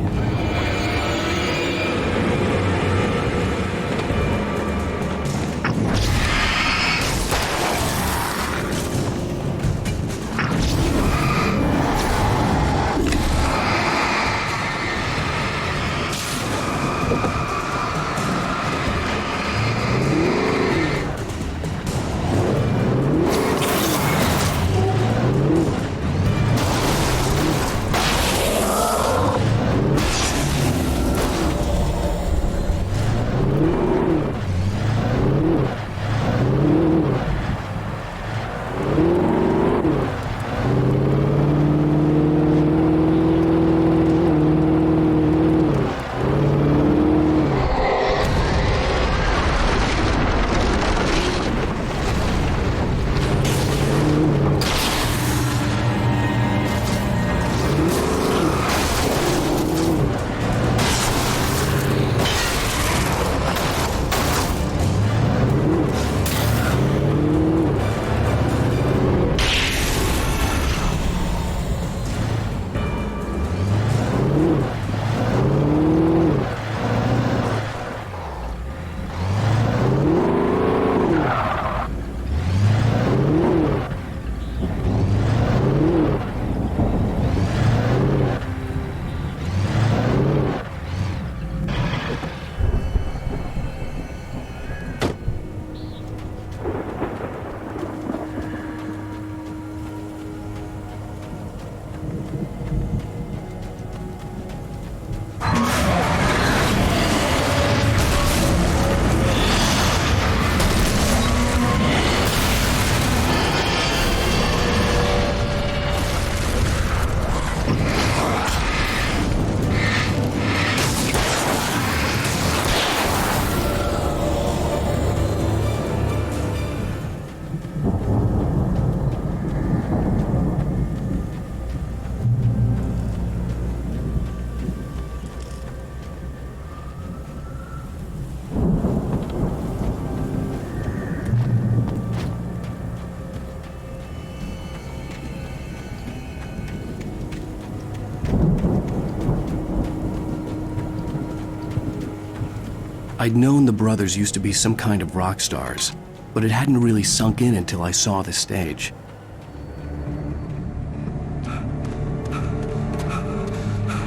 I'd known the brothers used to be some kind of rock stars, but it hadn't really sunk in until I saw the stage.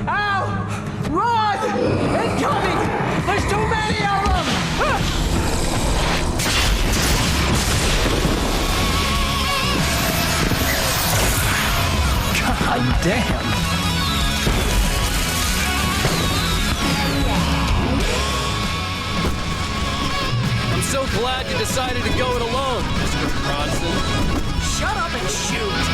Al! Run! Incoming! There's too many of them! God damn! I'm so glad you decided to go it alone, Mr. Bronson. Shut up and shoot!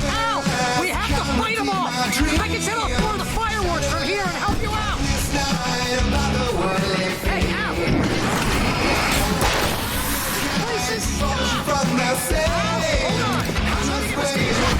Al! We have to fight them off! I can set off more of the fireworks from here and help you out! Hey, Al! This is stop! Hold on! I'm trying to get this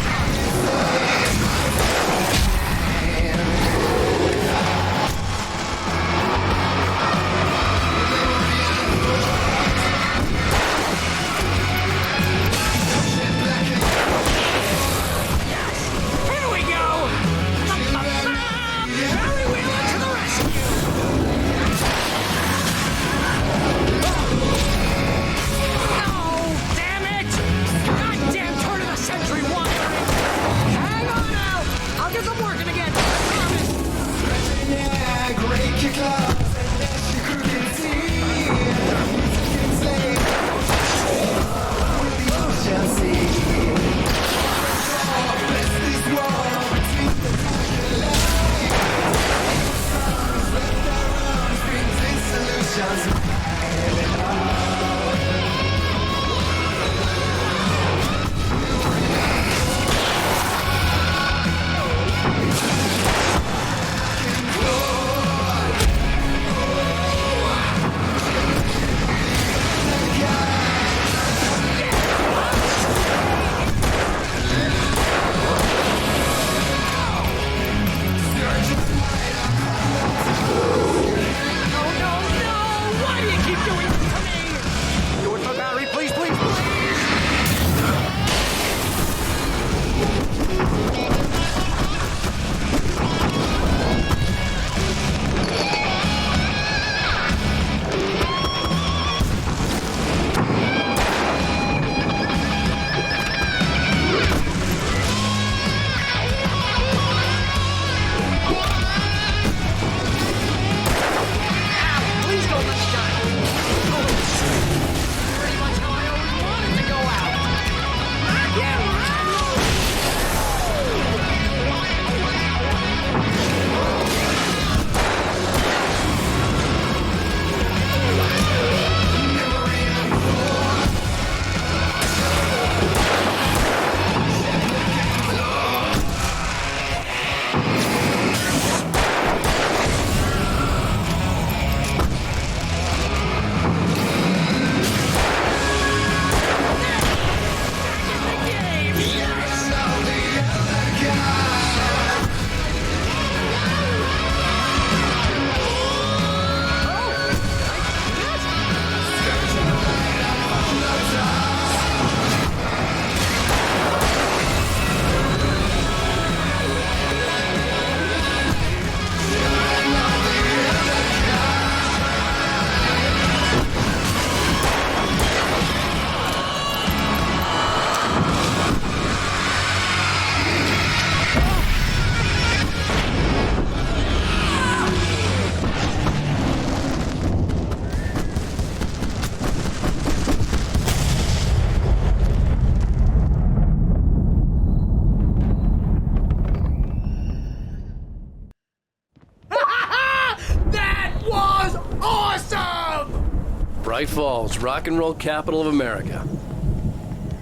Bright Falls, rock and roll capital of America.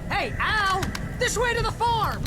Hey, Al! This way to the farm!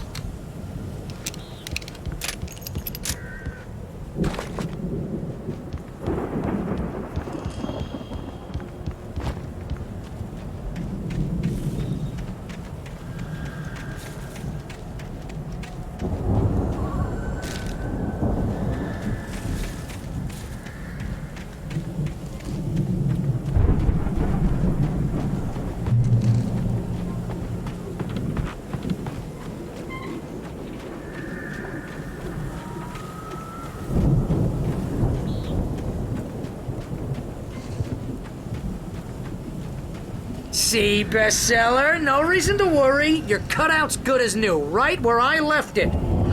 See, bestseller? No reason to worry. Your cutout's good as new, right where I left it.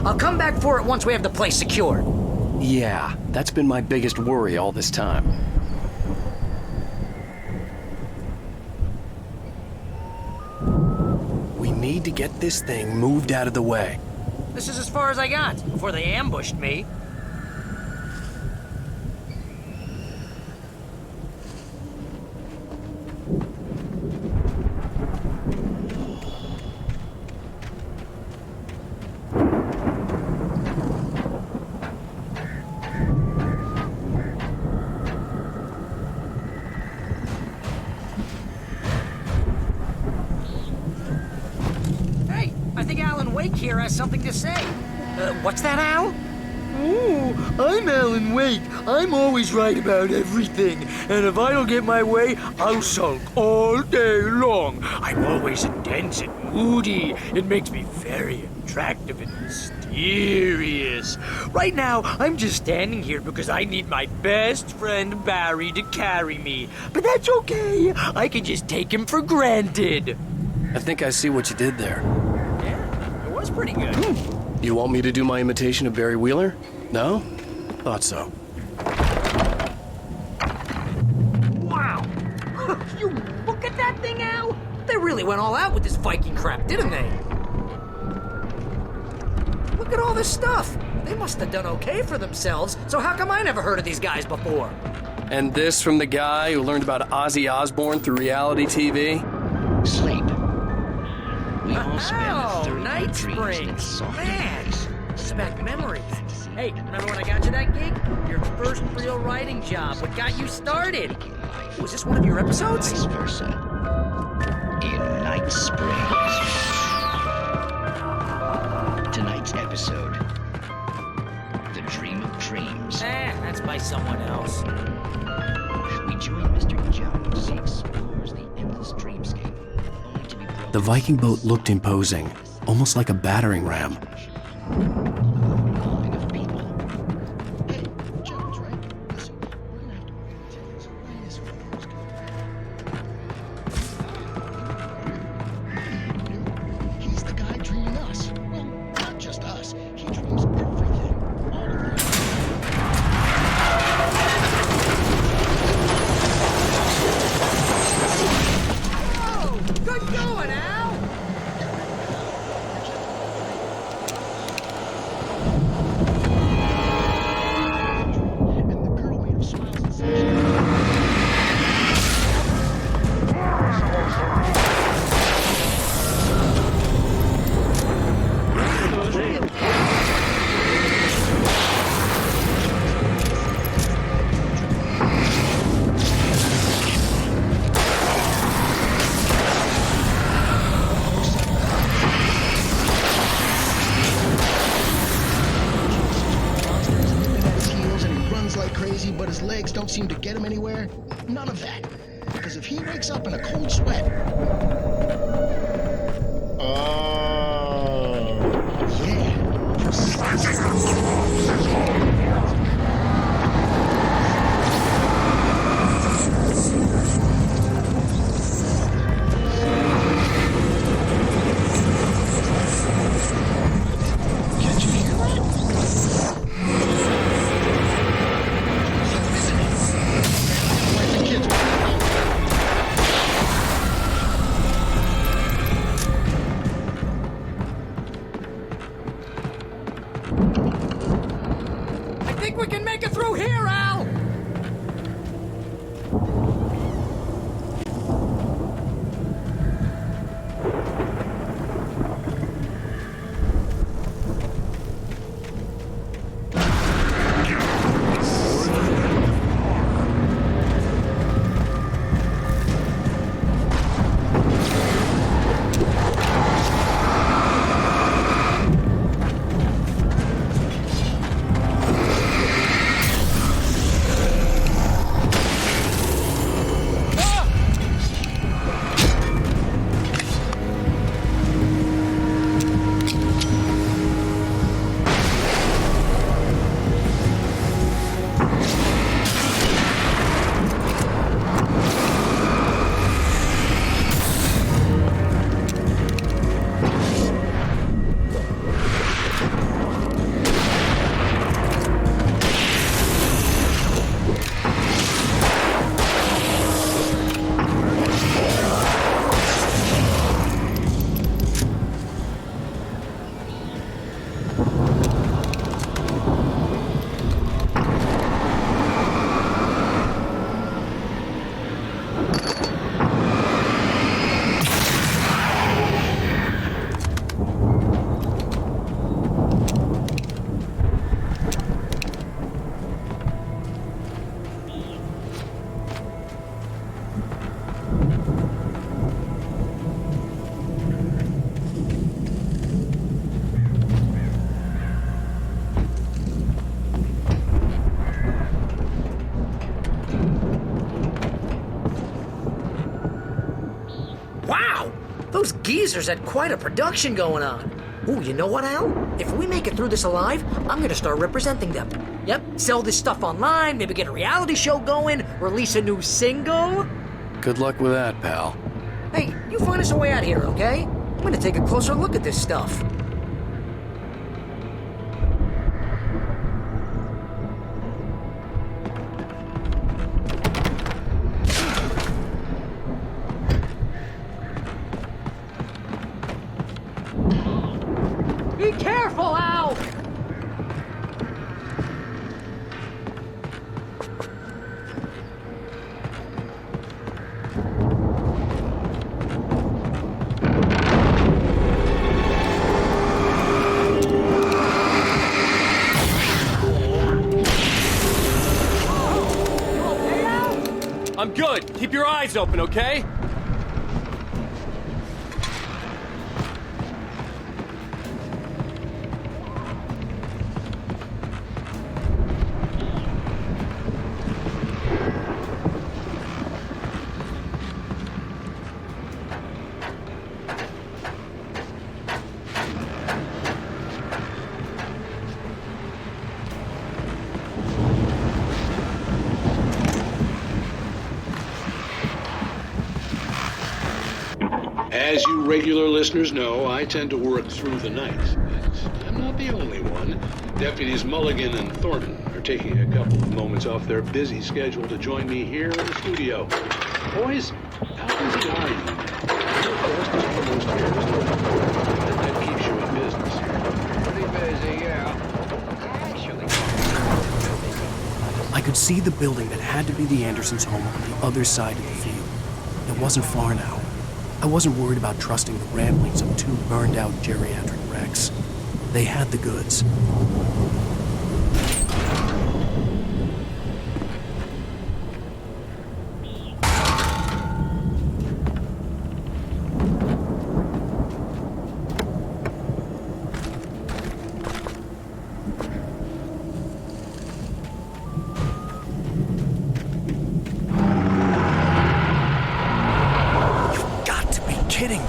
I'll come back for it once we have the place secured. Yeah, that's been my biggest worry all this time. We need to get this thing moved out of the way. This is as far as I got before they ambushed me. Here has something to say. What's that, Al? Oh, I'm Alan Wake. I'm always right about everything. And if I don't get my way, I'll sulk all day long. I'm always intense and moody. It makes me very attractive and mysterious. Right now, I'm just standing here because I need my best friend Barry to carry me. But that's okay. I can just take him for granted. I think I see what you did there. That's pretty good. You want me to do my imitation of Barry Wheeler? No? Thought so. Wow! You look at that thing, Al! They really went all out with this Viking crap, didn't they? Look at all this stuff! They must have done okay for themselves, so how come I never heard of these guys before? And this from the guy who learned about Ozzy Osbourne through reality TV? Sleep. We all spend night springs. Man, it's back memories. Hey, remember when I got you that gig? Your first real writing job. What got you started? Was this one of your episodes? Vice versa. In Night Springs. Tonight's episode. The Dream of Dreams. That's by someone else. We join Mr. Jones. He explores the endless dreamscape. The Viking boat looked imposing, almost like a battering ram. He's the guy dreaming us. Well, not just us. He dreams everything. All of it. Oh, good going, Al! But his legs don't seem to get him anywhere. None of that. Because if he wakes up in a cold sweat... geezers had quite a production going on. Ooh, you know what, Al? If we make it through this alive, I'm gonna start representing them. Yep, sell this stuff online, maybe get a reality show going, release a new single. Good luck with that, pal. Hey, you find us a way out here, okay? I'm gonna take a closer look at this stuff. Be careful, Al! I'm good. Keep your eyes open, okay? As you regular listeners know, I tend to work through the night, but I'm not the only one. Deputies Mulligan and Thornton are taking a couple of moments off their busy schedule to join me here in the studio. Boys, how busy are you? Your post is almost here, and that keeps you in business. Pretty busy, yeah. I could see the building that had to be the Andersons' home on the other side of the field. It wasn't far now. I wasn't worried about trusting the ramblings of two burned-out geriatric wrecks. They had the goods. Kidding me?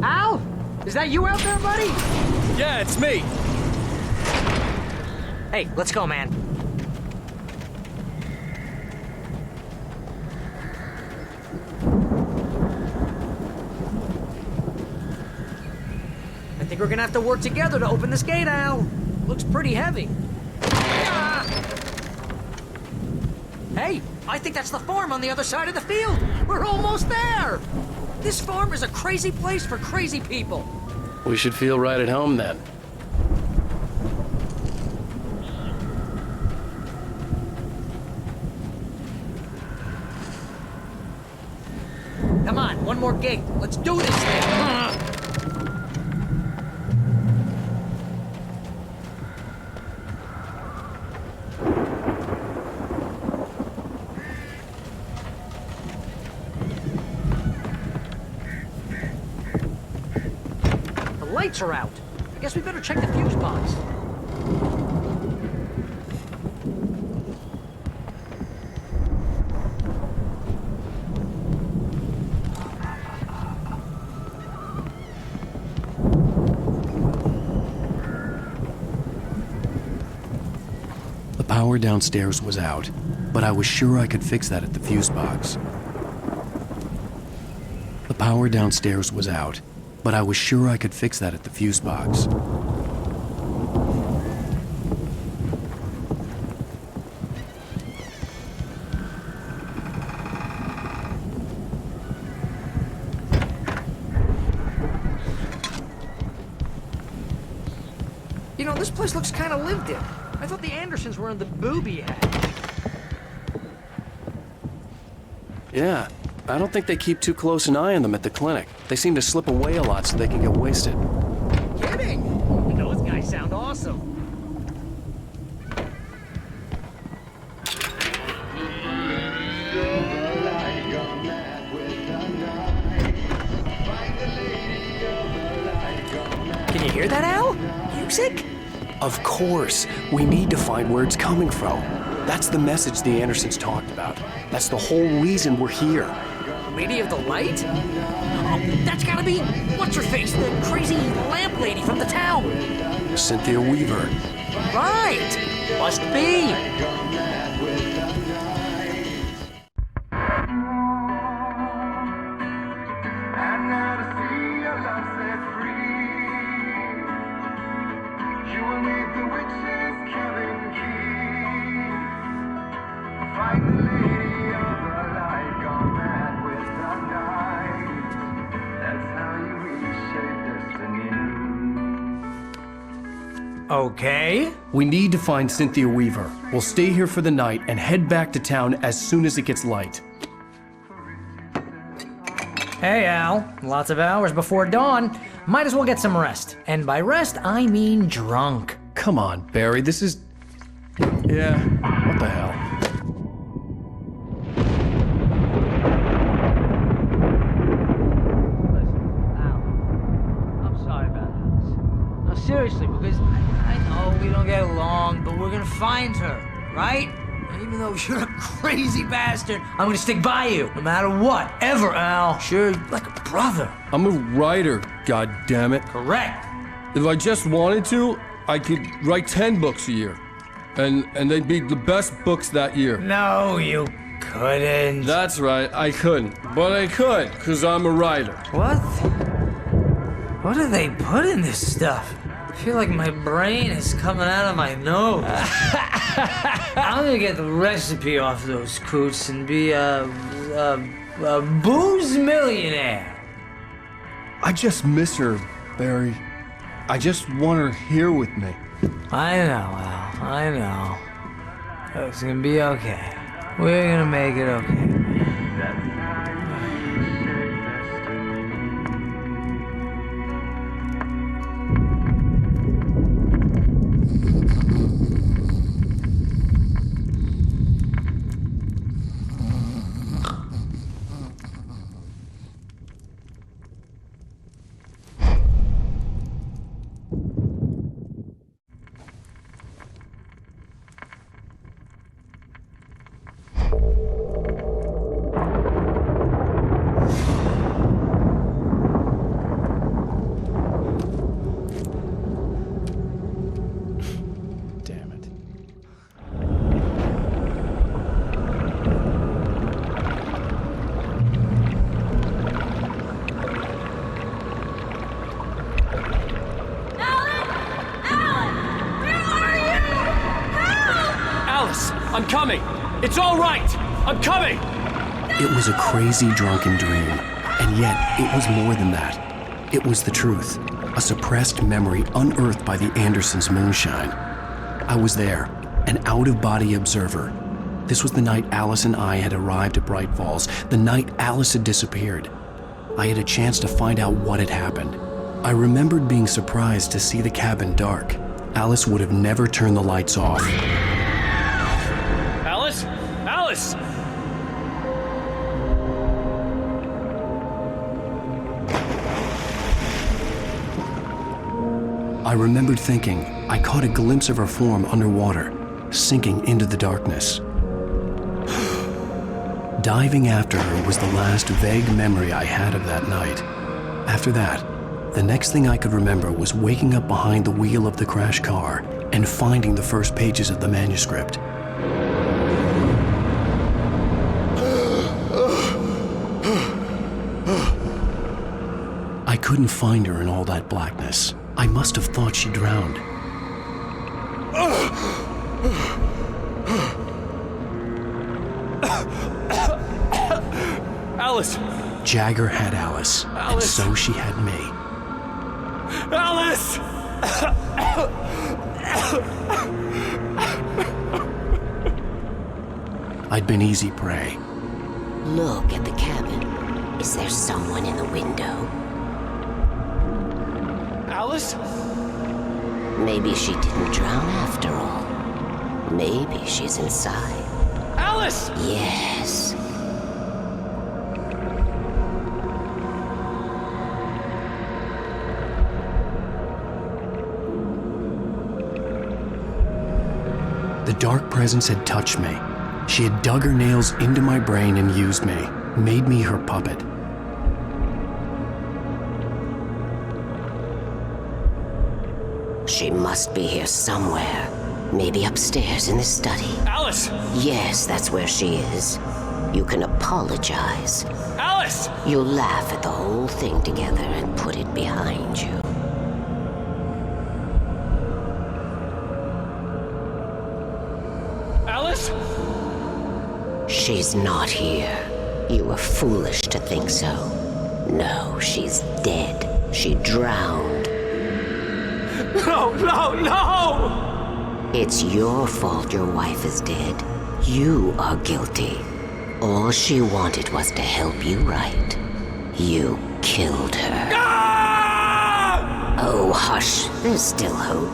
Al? Is that you out there, buddy? Yeah, it's me. Hey, let's go, man. I think we're gonna have to work together to open this gate, Al. Looks pretty heavy. Ah! Hey, I think that's the farm on the other side of the field. We're almost there. This farm is a crazy place for crazy people. We should feel right at home then. Come on, one more gate. Let's do this thing. The lights are out. I guess we better check the fuse box. The power downstairs was out, but I was sure I could fix that at the fuse box. The power downstairs was out, but I was sure I could fix that at the fuse box. You know, this place looks kind of lived in. I thought the Andersons were in the booby hatch. Yeah, I don't think they keep too close an eye on them at the clinic. They seem to slip away a lot so they can get wasted. Kidding? Those guys sound awesome. Can you hear that, Al? Music? Of course. We need to find where it's coming from. That's the message the Andersons talked about. That's the whole reason we're here. Lady of the Light? Oh, that's gotta be... What's-her-face? The crazy lamp lady from the town. Cynthia Weaver. Right! Must be! Okay. We need to find Cynthia Weaver. We'll stay here for the night and head back to town as soon as it gets light. Hey, Al. Lots of hours before dawn. Might as well get some rest. And by rest, I mean drunk. Come on, Barry, this is... Yeah, what the hell? Seriously, because I know we don't get along, but we're gonna find her, right? And even though you're a crazy bastard, I'm gonna stick by you, no matter what, ever, Al. Sure, like a brother. I'm a writer, goddammit. Correct. If I just wanted to, I could write 10 books a year. And they'd be the best books that year. No, you couldn't. That's right, I couldn't. But I could, because I'm a writer. What? What do they put in this stuff? I feel like my brain is coming out of my nose. I'm gonna get the recipe off those coots and be a booze millionaire. I just miss her, Barry. I just want her here with me. I know, Al. I know. It's gonna be okay. We're gonna make it okay. I'm coming! It's all right! I'm coming! It was a crazy, drunken dream, and yet it was more than that. It was the truth, a suppressed memory unearthed by the Andersons' moonshine. I was there, an out-of-body observer. This was the night Alice and I had arrived at Bright Falls, the night Alice had disappeared. I had a chance to find out what had happened. I remembered being surprised to see the cabin dark. Alice would have never turned the lights off. Alice? Alice! I remembered thinking I caught a glimpse of her form underwater, sinking into the darkness. Diving after her was the last vague memory I had of that night. After that, the next thing I could remember was waking up behind the wheel of the crash car and finding the first pages of the manuscript. I couldn't find her in all that blackness. I must have thought she drowned. Alice! Jagger had Alice, and so she had me. Alice! I'd been easy prey. Look at the cabin. Is there someone in the window? Alice? Maybe she didn't drown after all. Maybe she's inside. Alice! Yes. The dark presence had touched me. She had dug her nails into my brain and used me, made me her puppet. She must be here somewhere. Maybe upstairs in the study. Alice! Yes, that's where she is. You can apologize. Alice! You'll laugh at the whole thing together and put it behind you. Alice? She's not here. You were foolish to think so. No, she's dead. She drowned. No, no, no! It's your fault your wife is dead. You are guilty. All she wanted was to help you right. You killed her. Ah! Oh, hush. There's still hope.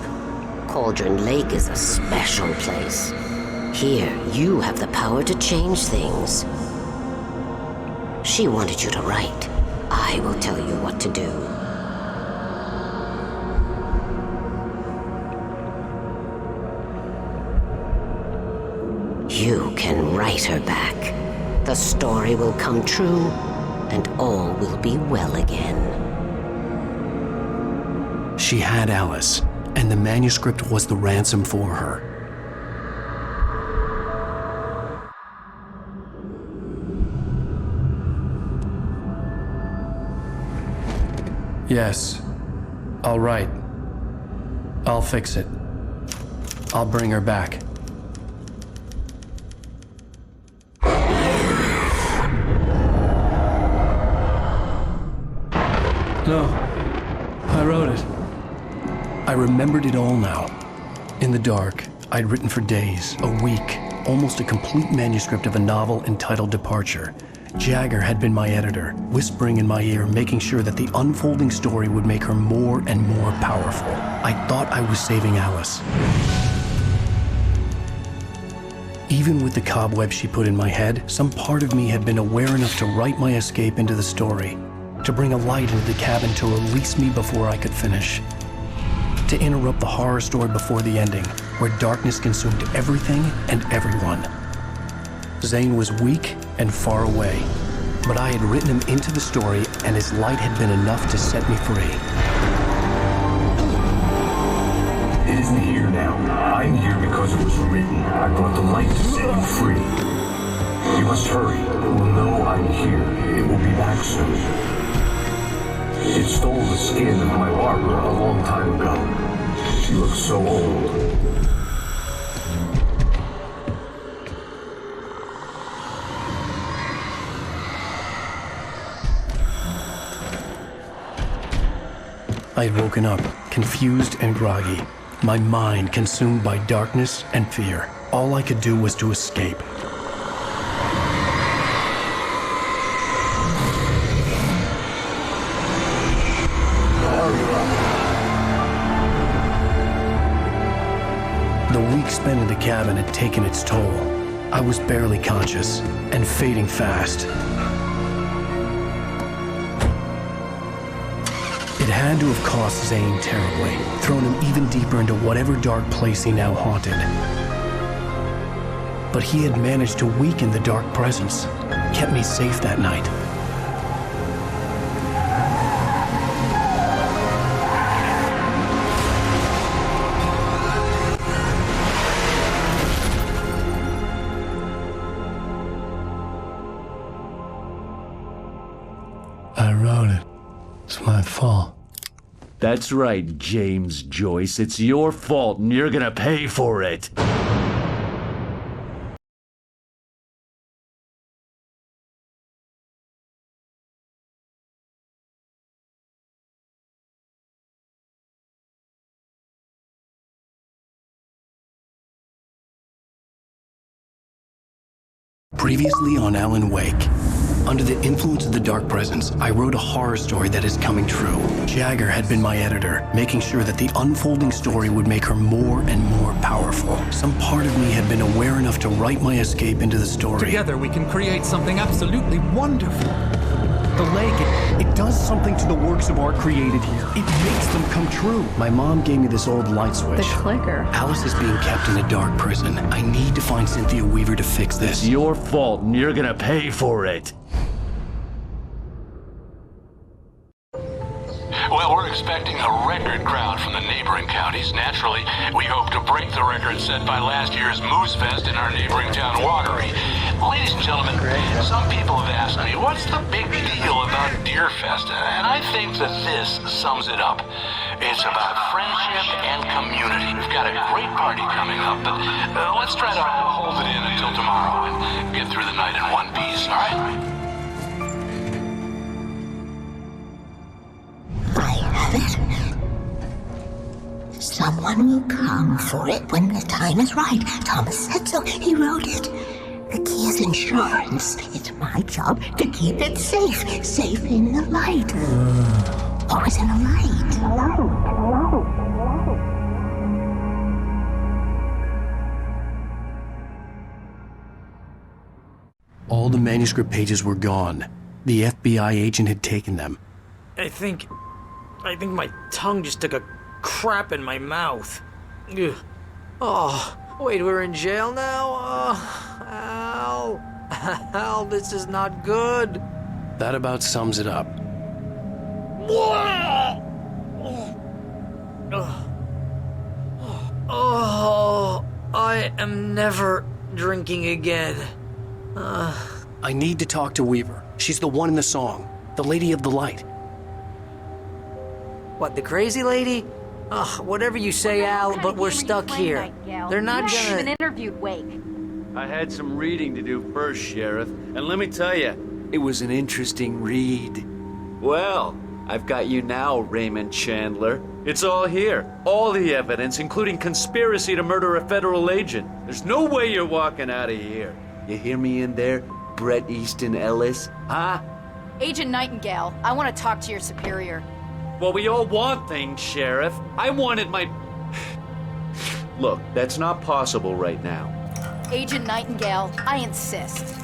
Cauldron Lake is a special place. Here, you have the power to change things. She wanted you to write. I will tell you what to do. You can write her back. The story will come true, and all will be well again. She had Alice, and the manuscript was the ransom for her. Yes. All right. I'll fix it. I'll bring her back. No. I wrote it. I remembered it all now. In the dark, I'd written for days, a week, almost a complete manuscript of a novel entitled Departure. Jagger had been my editor, whispering in my ear, making sure that the unfolding story would make her more and more powerful. I thought I was saving Alice. Even with the cobweb she put in my head, some part of me had been aware enough to write my escape into the story, to bring a light into the cabin to release me before I could finish, to interrupt the horror story before the ending, where darkness consumed everything and everyone. Zane was weak and far away, but I had written him into the story, and his light had been enough to set me free. It isn't here now. I'm here because it was written. I brought the light to set you free. You must hurry. It will know I'm here. It will be back soon. It stole the skin of my Barbara a long time ago. She looks so old. I had woken up, confused and groggy, my mind consumed by darkness and fear. All I could do was to escape. week spent in the cabin had taken its toll. I was barely conscious and fading fast. It had to have cost Zane terribly, thrown him even deeper into whatever dark place he now haunted. But he had managed to weaken the dark presence, kept me safe that night. I wrote it. It's my fault. That's right, James Joyce. It's your fault, and you're gonna pay for it. Previously on Alan Wake. Under the influence of the dark presence, I wrote a horror story that is coming true. Jagger had been my editor, making sure that the unfolding story would make her more and more powerful. Some part of me had been aware enough to write my escape into the story. Together we can create something absolutely wonderful. The lake, it does something to the works of art created here. It makes them come true. My mom gave me this old light switch. The clicker. Alice is being kept in a dark prison. I need to find Cynthia Weaver to fix this. It's your fault, and you're gonna pay for it. Well, we're expecting a record crowd from the neighboring counties. Naturally, we hope to break the record set by last year's Moose Fest in our neighboring town, Watery. Ladies and gentlemen, some people have asked me, what's the big deal about Deer Fest? And I think that this sums it up. It's about friendship and community. We've got a great party coming up, but let's try to hold it in until tomorrow and get through the night in one piece, all right? I have it. Someone will come for it when the time is right. Thomas said so. He wrote it. The key is insurance. It's my job to keep it safe. Safe in the light. Always in the light. All the manuscript pages were gone. The FBI agent had taken them. I think my tongue just took a crap in my mouth. Ugh. Oh, wait, we're in jail now? Al. Al, this is not good. That about sums it up. Oh, I am never drinking again. I need to talk to Weaver. She's the one in the song. The Lady of the Light. What, the crazy lady? Ugh, whatever you say, Al, but we're stuck here. They're not gonna... even interviewed Wake. I had some reading to do first, Sheriff, and let me tell you, it was an interesting read. Well, I've got you now, Raymond Chandler. It's all here. All the evidence, including conspiracy to murder a federal agent. There's no way you're walking out of here. You hear me in there, Bret Easton Ellis? Huh? Agent Nightingale, I want to talk to your superior. Well, we all want things, Sheriff. I wanted my... Look, that's not possible right now. Agent Nightingale, I insist.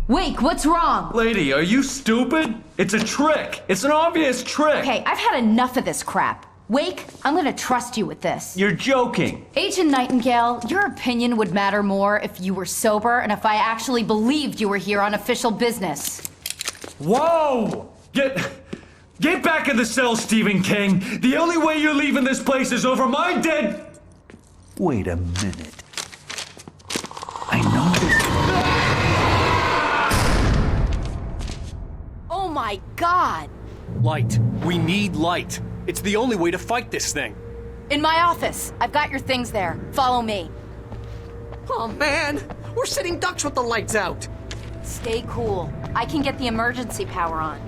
Wake, what's wrong? Lady, are you stupid? It's a trick. It's an obvious trick. Okay, I've had enough of this crap. Wake, I'm gonna trust you with this. You're joking. Agent Nightingale, your opinion would matter more if you were sober and if I actually believed you were here on official business. Whoa! Get back in the cell, Stephen King. The only way you're leaving this place is over my dead... Wait a minute. I know this... Oh my God! Light. We need light. It's the only way to fight this thing. In my office. I've got your things there. Follow me. Oh man, we're sitting ducks with the lights out. Stay cool. I can get the emergency power on.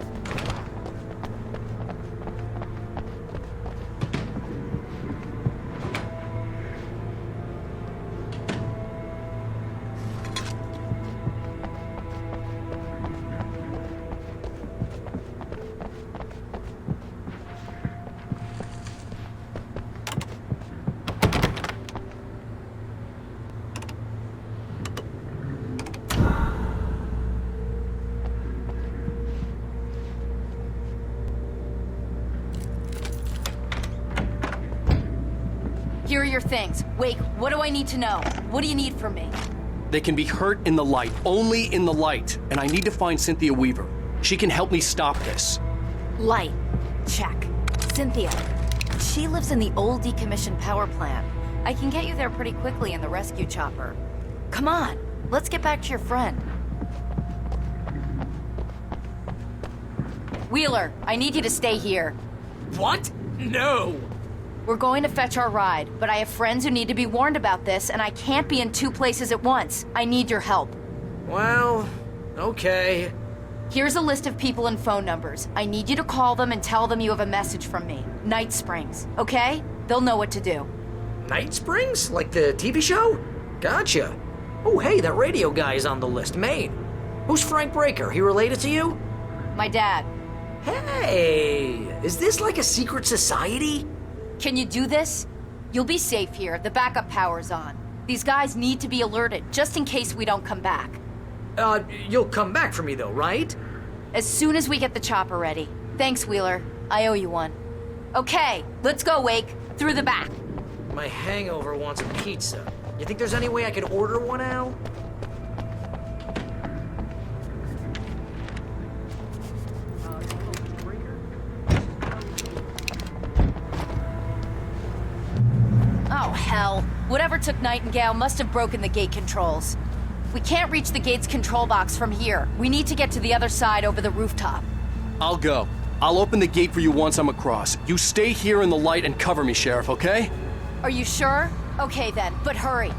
your things. Wake, what do I need to know? What do you need from me? They can be hurt in the light, only in the light. And I need to find Cynthia Weaver. She can help me stop this. Light. Check. Cynthia. She lives in the old decommissioned power plant. I can get you there pretty quickly in the rescue chopper. Come on, let's get back to your friend. Wheeler, I need you to stay here. What? No! We're going to fetch our ride, but I have friends who need to be warned about this, and I can't be in 2 places at once. I need your help. Well, okay. Here's a list of people and phone numbers. I need you to call them and tell them you have a message from me. Night Springs, okay? They'll know what to do. Night Springs? Like the TV show? Gotcha. Oh, hey, that radio guy is on the list. Maine. Who's Frank Breaker? He related to you? My dad. Hey, is this like a secret society? Can you do this? You'll be safe here. The backup power's on. These guys need to be alerted, just in case we don't come back. You'll come back for me though, right? As soon as we get the chopper ready. Thanks, Wheeler. I owe you one. Okay, let's go, Wake. Through the back. My hangover wants a pizza. You think there's any way I could order one out? Oh, hell. Whatever took Nightingale must have broken the gate controls. We can't reach the gate's control box from here. We need to get to the other side over the rooftop. I'll go. I'll open the gate for you once I'm across. You stay here in the light and cover me, Sheriff, okay? Are you sure? Okay then, but hurry.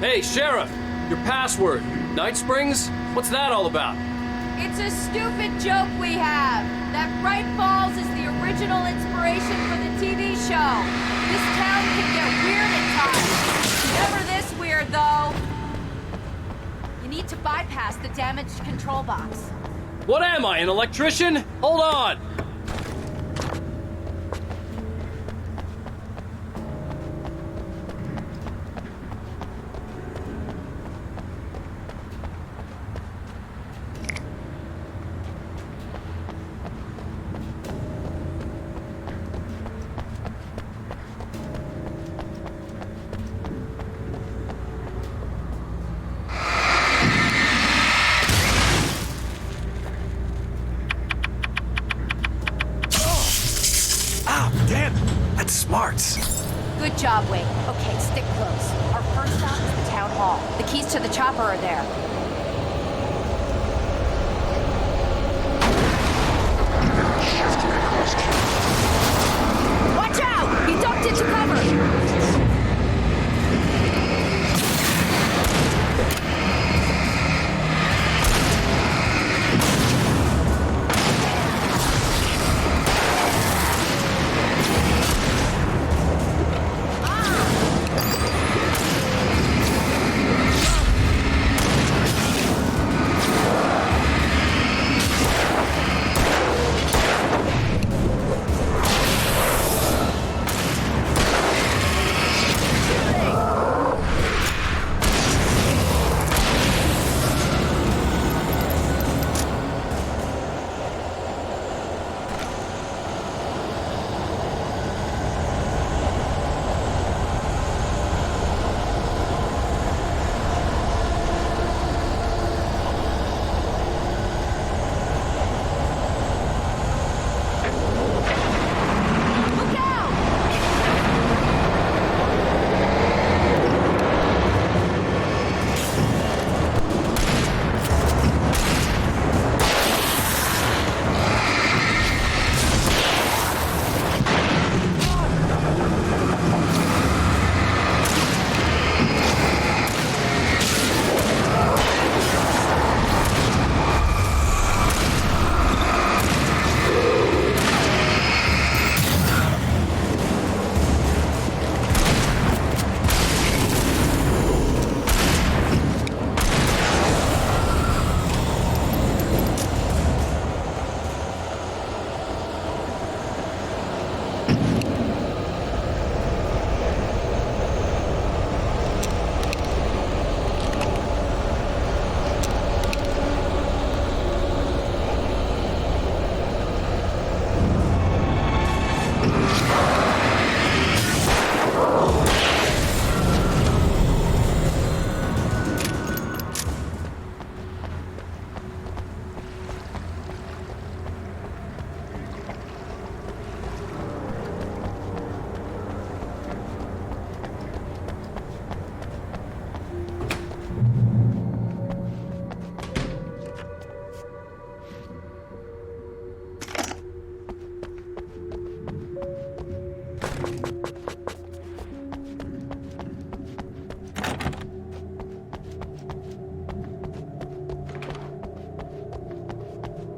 Hey, Sheriff! Your password. Night Springs? What's that all about? It's a stupid joke we have. That Bright Falls is the original inspiration for the TV show. This town can get weird at times. Never this weird, though. You need to bypass the damaged control box. What am I, an electrician? Hold on! Good job, Wade. Okay, stick close. Our first stop is the town hall. The keys to the chopper are there. shifting across camp. Watch out! He ducked into cover!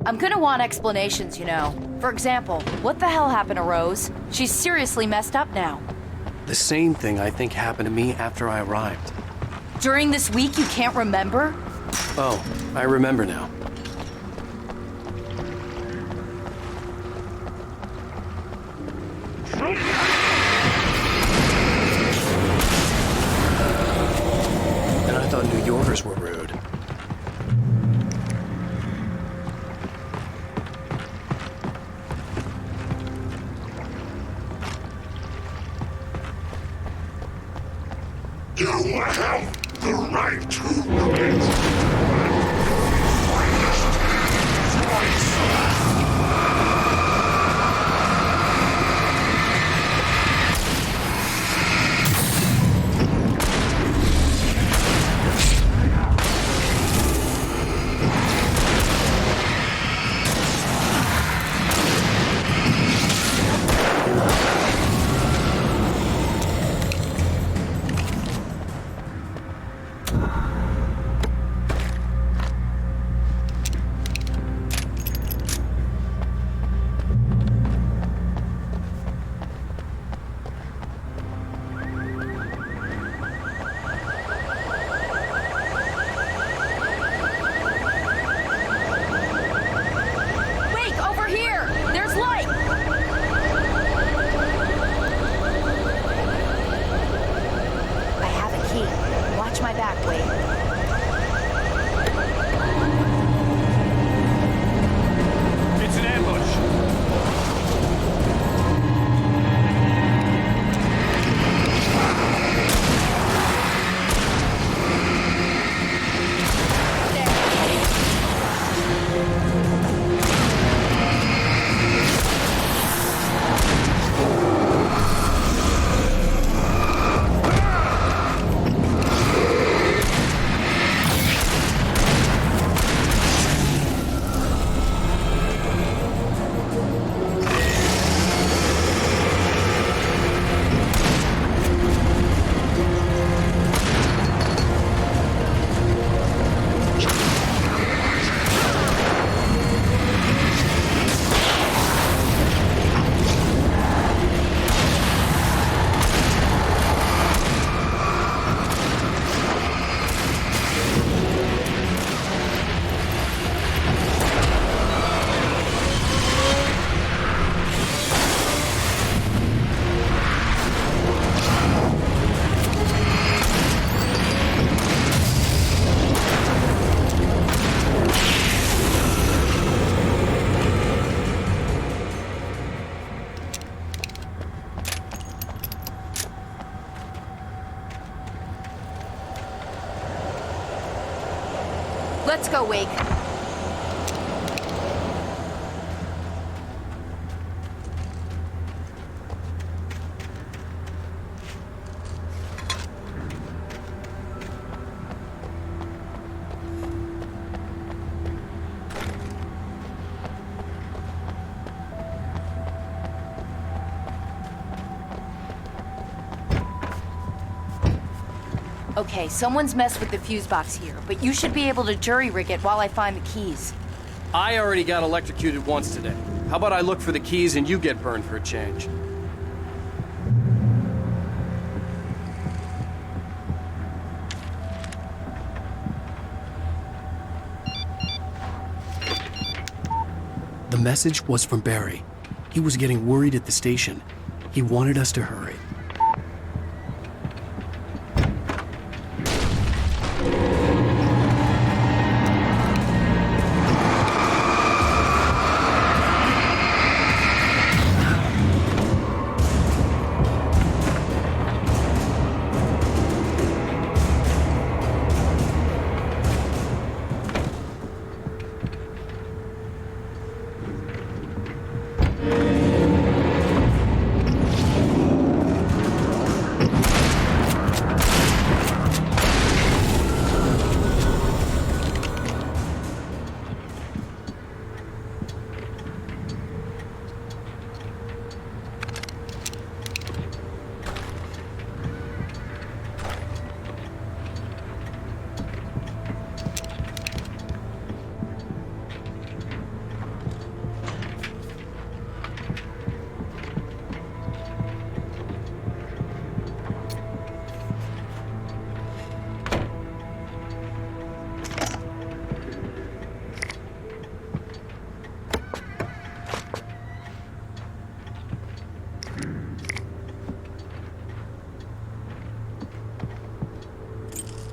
I'm gonna want explanations, you know. For example, what the hell happened to Rose? She's seriously messed up now. The same thing I think happened to me after I arrived. During this week, you can't remember? Oh, I remember now. And I thought New Yorkers were rude. You have the right to quit. Let's go, Wake. Okay, someone's messed with the fuse box here, but you should be able to jury-rig it while I find the keys. I already got electrocuted once today. How about I look for the keys and you get burned for a change? The message was from Barry. He was getting worried at the station. He wanted us to hurry.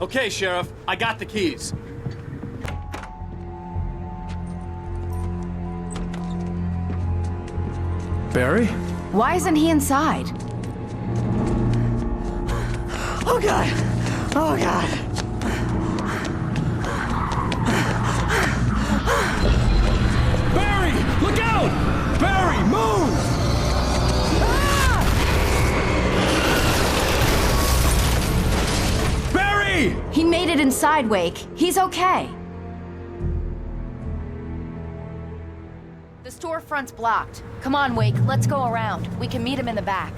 Okay, Sheriff, I got the keys. Barry? Why isn't he inside? Oh, God. Oh, God. Barry! Look out! Barry, move! Barry! He made it inside, Wake. He's okay. The storefront's blocked. Come on, Wake, let's go around. We can meet him in the back.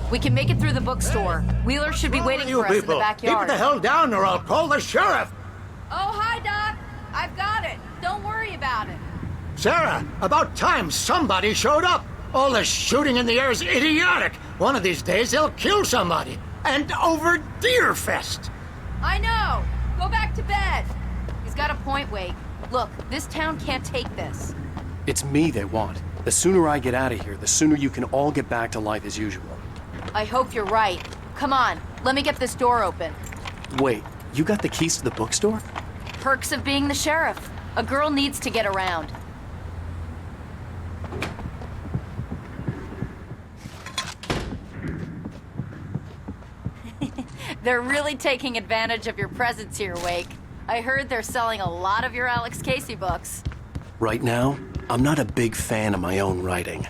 We can make it through the bookstore. Wheeler should be waiting for us in the backyard. Keep the hell down or I'll call the sheriff. Oh, hi, Doc. I've got it. Don't worry about it. Sarah, about time somebody showed up. All this shooting in the air is idiotic. One of these days they'll kill somebody. And over Deerfest. I know. Go back to bed. He's got a point, Wake. Look, this town can't take this. It's me they want. The sooner I get out of here, the sooner you can all get back to life as usual. I hope you're right. Come on, let me get this door open. Wait, you got the keys to the bookstore? Perks of being the sheriff. A girl needs to get around. They're really taking advantage of your presence here, Wake. I heard they're selling a lot of your Alex Casey books. Right now, I'm not a big fan of my own writing.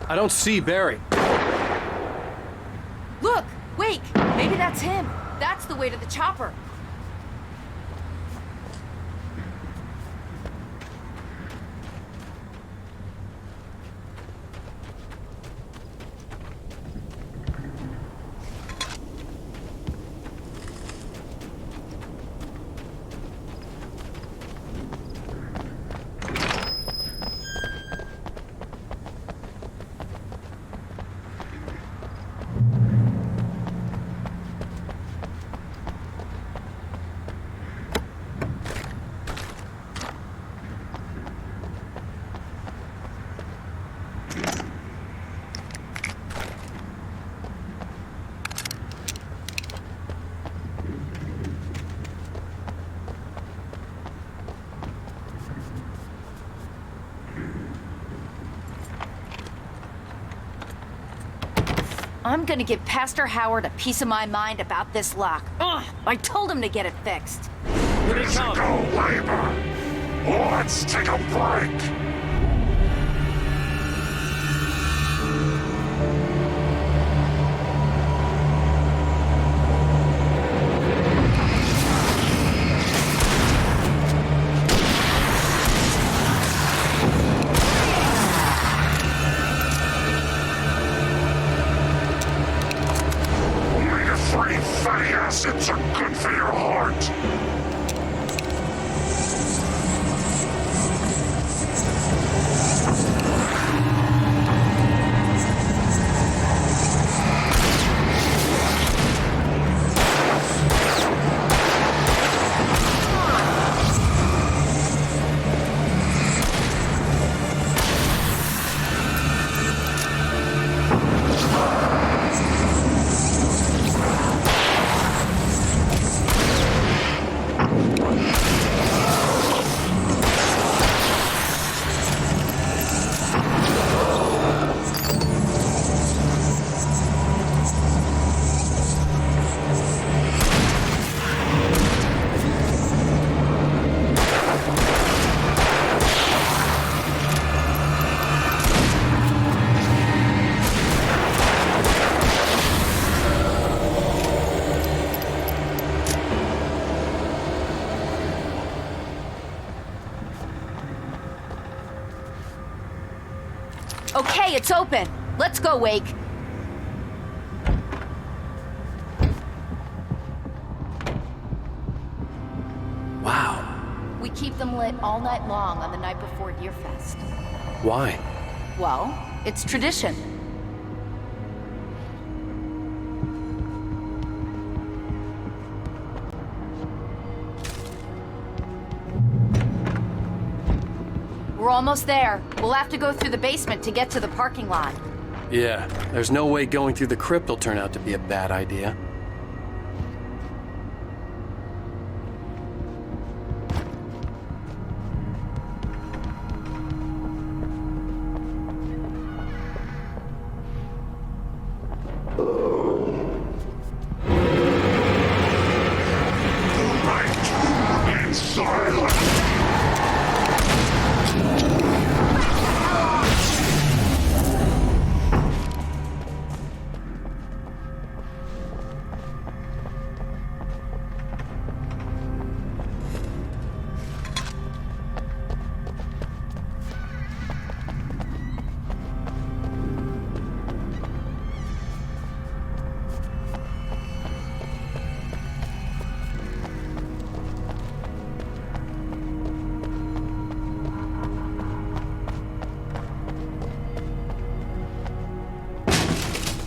I don't see Barry. Look! Wake! Maybe that's him. That's the way to the chopper. I'm gonna give Pastor Howard a piece of my mind about this lock. Ugh, I told him to get it fixed. Physical labor. Let's take a break. Omega-3 fatty acids are good for your heart. Okay, it's open. Let's go, Wake. Wow. We keep them lit all night long on the night before Deerfest. Why? Well, it's tradition. We're almost there. We'll have to go through the basement to get to the parking lot. Yeah, there's no way going through the crypt will turn out to be a bad idea.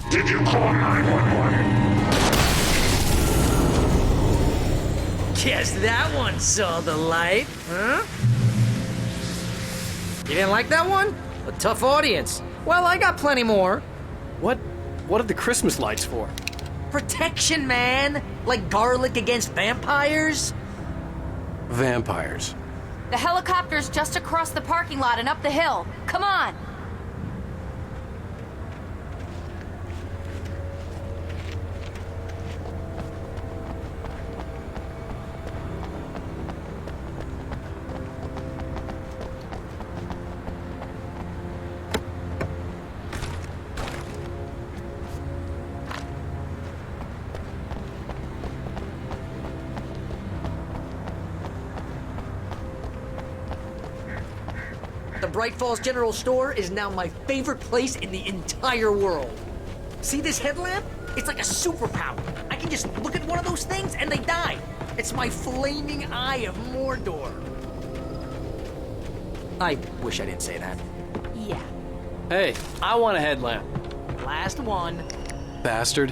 Did you call 911? Guess that one saw the light, huh? You didn't like that one? A tough audience. Well, I got plenty more. What are the Christmas lights for? Protection, man. Like garlic against vampires. Vampires. The helicopter's just across the parking lot and up the hill. Come on! The Bright Falls General Store is now my favorite place in the entire world. See this headlamp? It's like a superpower. I can just look at one of those things and they die. It's my flaming eye of Mordor. I wish I didn't say that. Yeah. Hey, I want a headlamp. Last one. Bastard.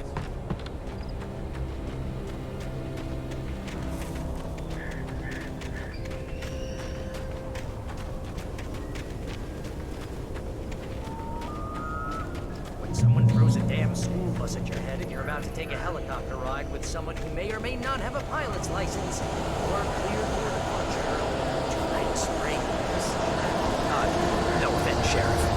When someone throws a damn school bus at your head and you're about to take a helicopter ride with someone who may or may not have a pilot's license or clear for departure to Night Springs. No offense, Sheriff.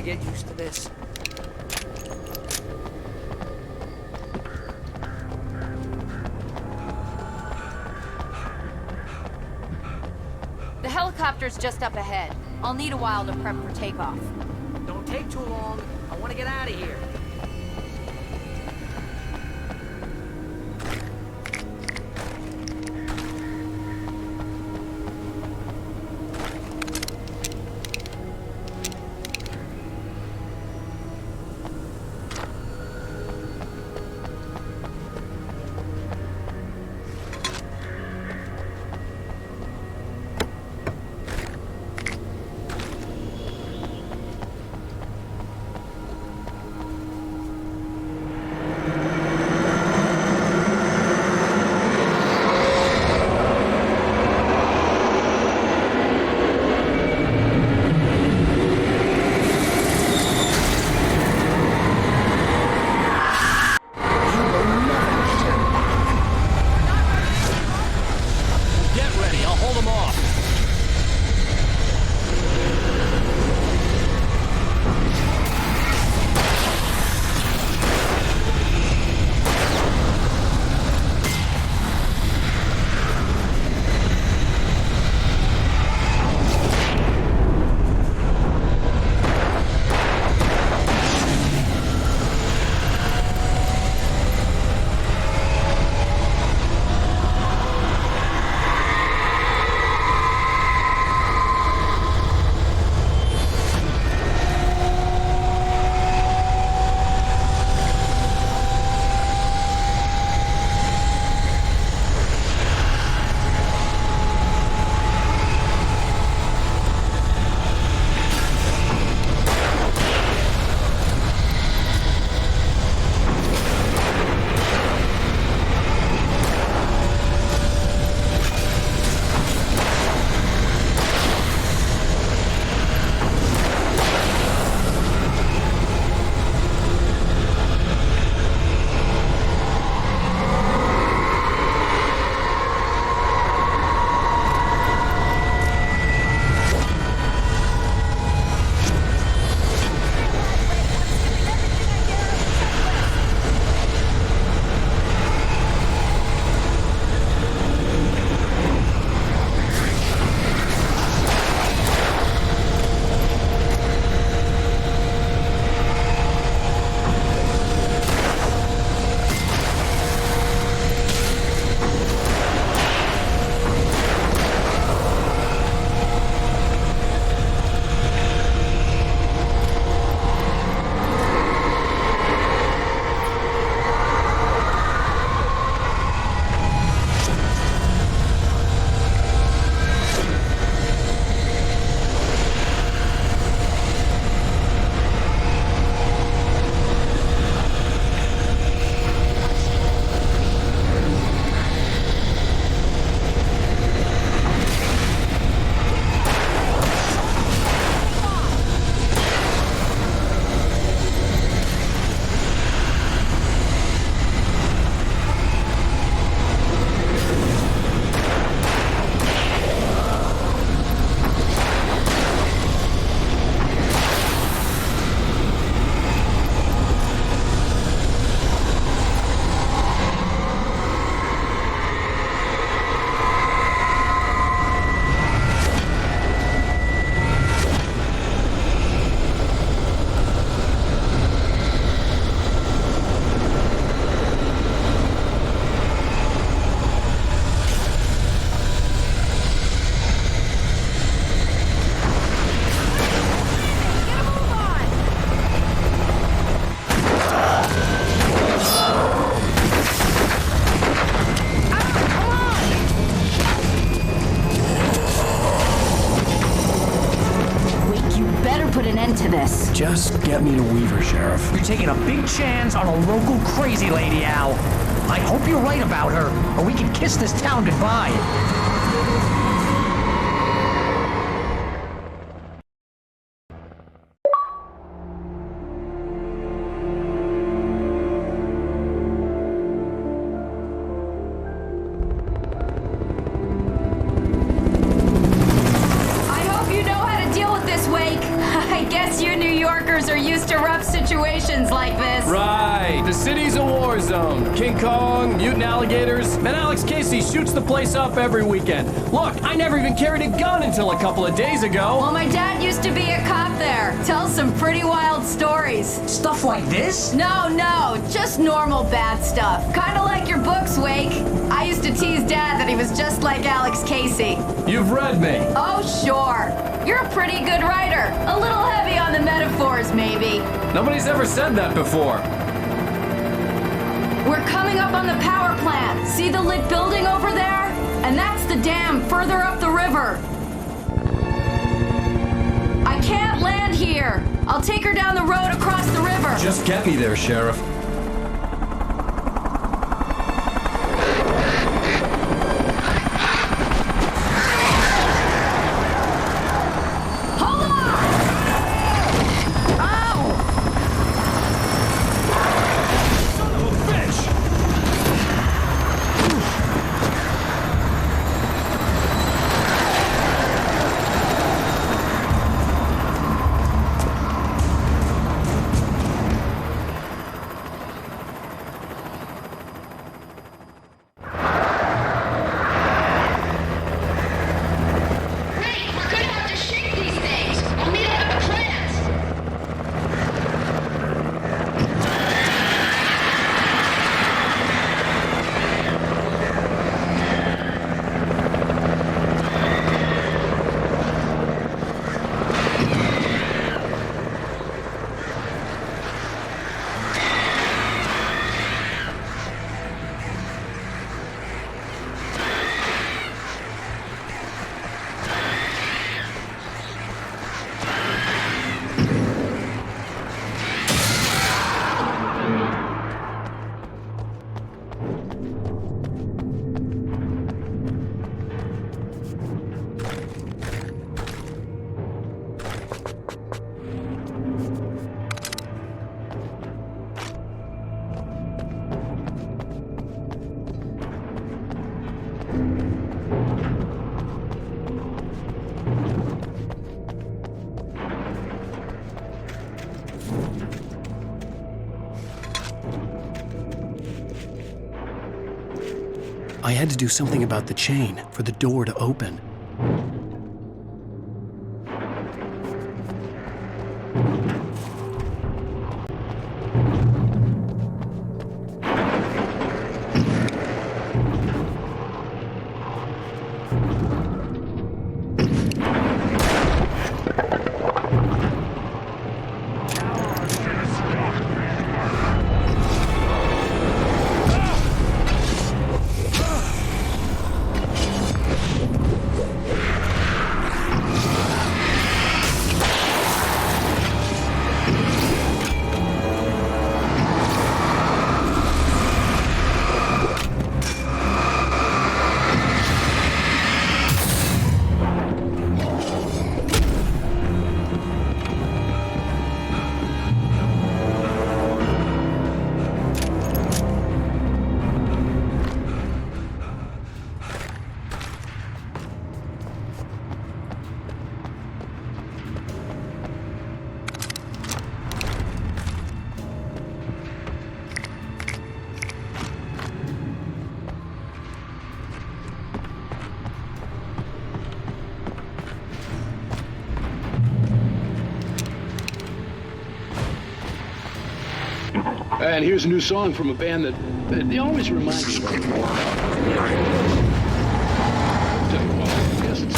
Get used to this. The helicopter's just up ahead. I'll need a while to prep for takeoff. Don't take too long. I want to get out of here. put an end to this. Just get me to Weaver, Sheriff. You're taking a big chance on a local crazy lady, Al. I hope you're right about her, or we can kiss this town goodbye. Like this. Right. The city's a war zone. King Kong, mutant alligators, and Alex Casey shoots the place up every weekend. Look, I never even carried a gun until a couple of days ago. Well, my dad used to be a cop there. Tells some pretty wild stories. Stuff like this? No, just normal bad stuff. Kinda like your books, Wake. I used to tease Dad that he was just like Alex Casey. You've read me. Oh, sure. You're a pretty good writer. A little heavy on the metaphors, maybe. Nobody's ever said that before. We're coming up on the power plant. See the lit building over there? And that's the dam further up the river. I can't land here. I'll take her down the road across the river. Just get me there, Sheriff. I had to do something about the chain for the door to open. And here's a new song from a band that they always remind me about. I guess it's...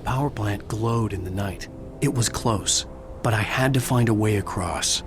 power plant glowed in the night. It was close, but I had to find a way across.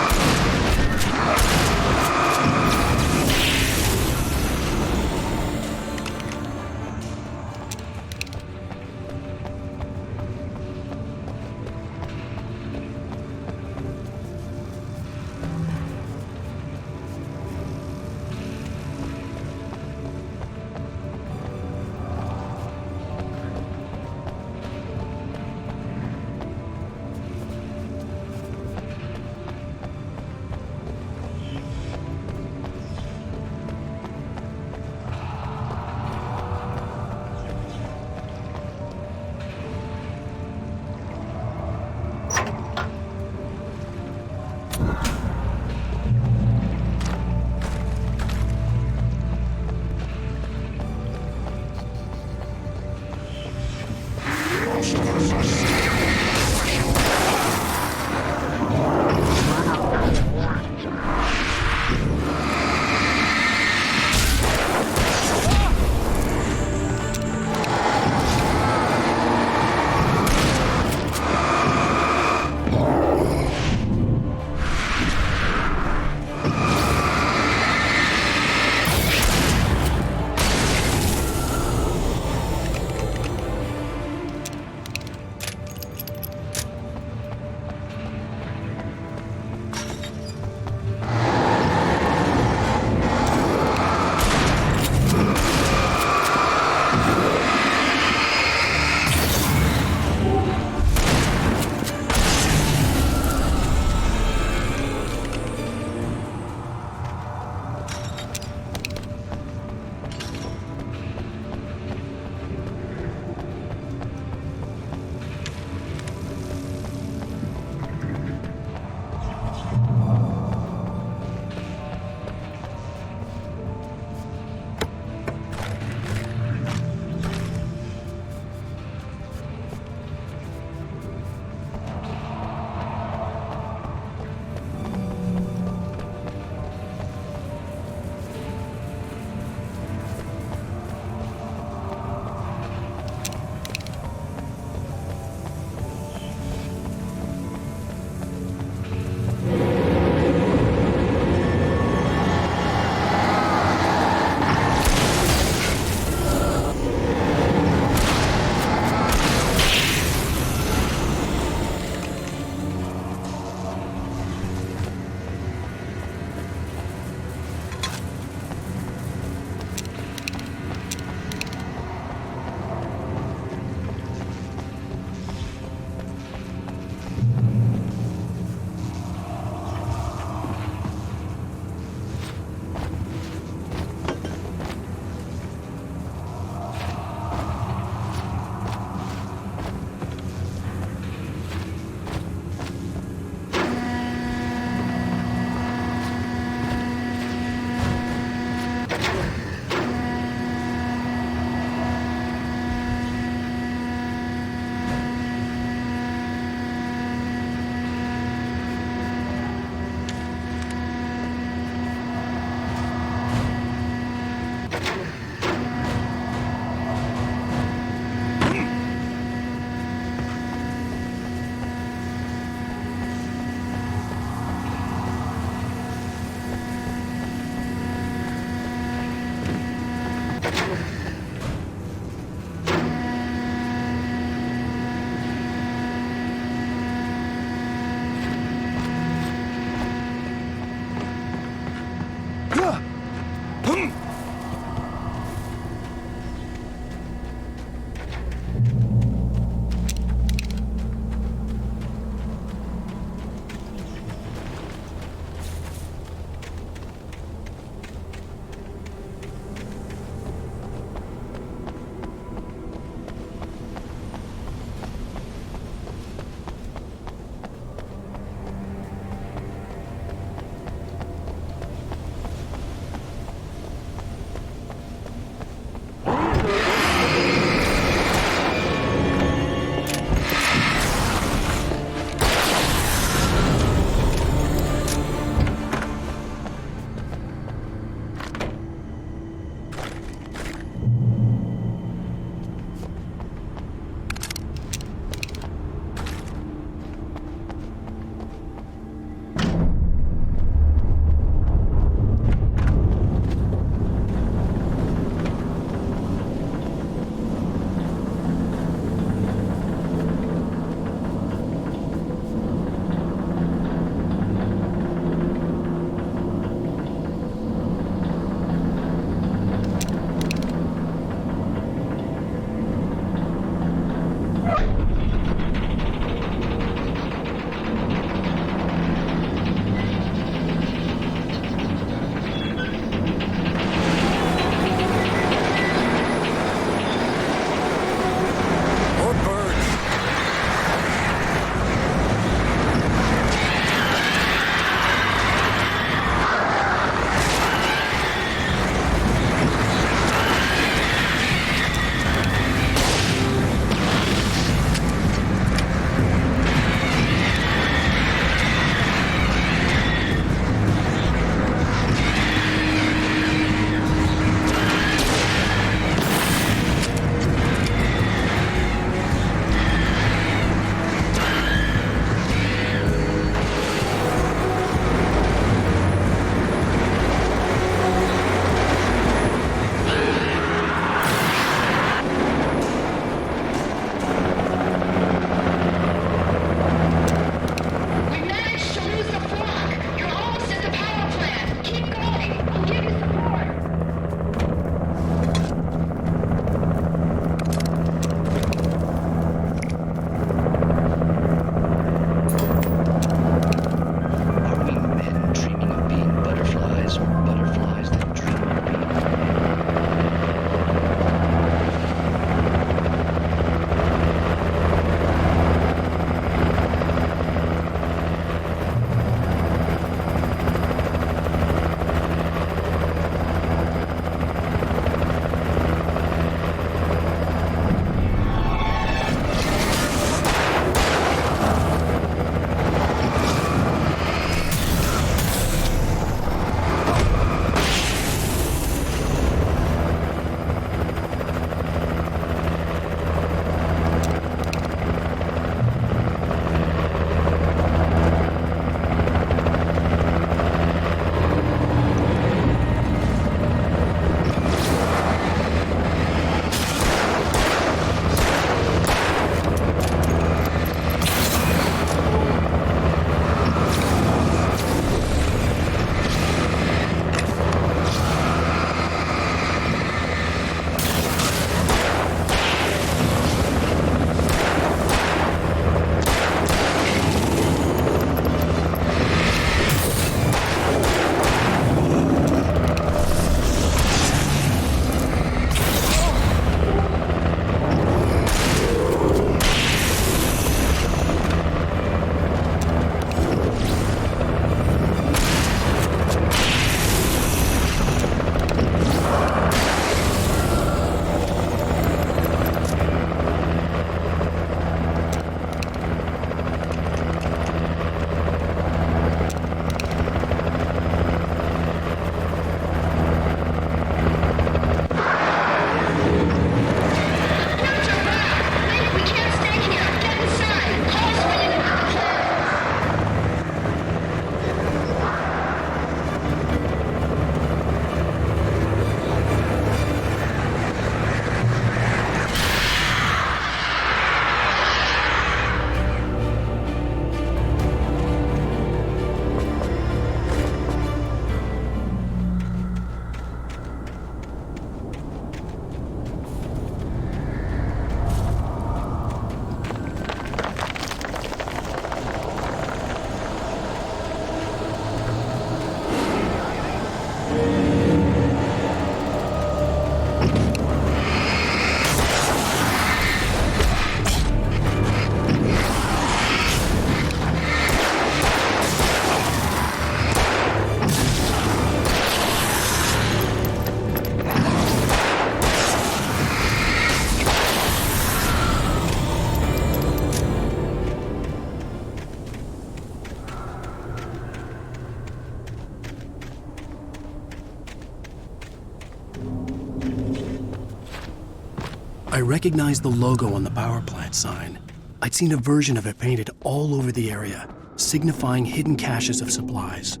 I recognized the logo on the power plant sign. I'd seen a version of it painted all over the area, signifying hidden caches of supplies.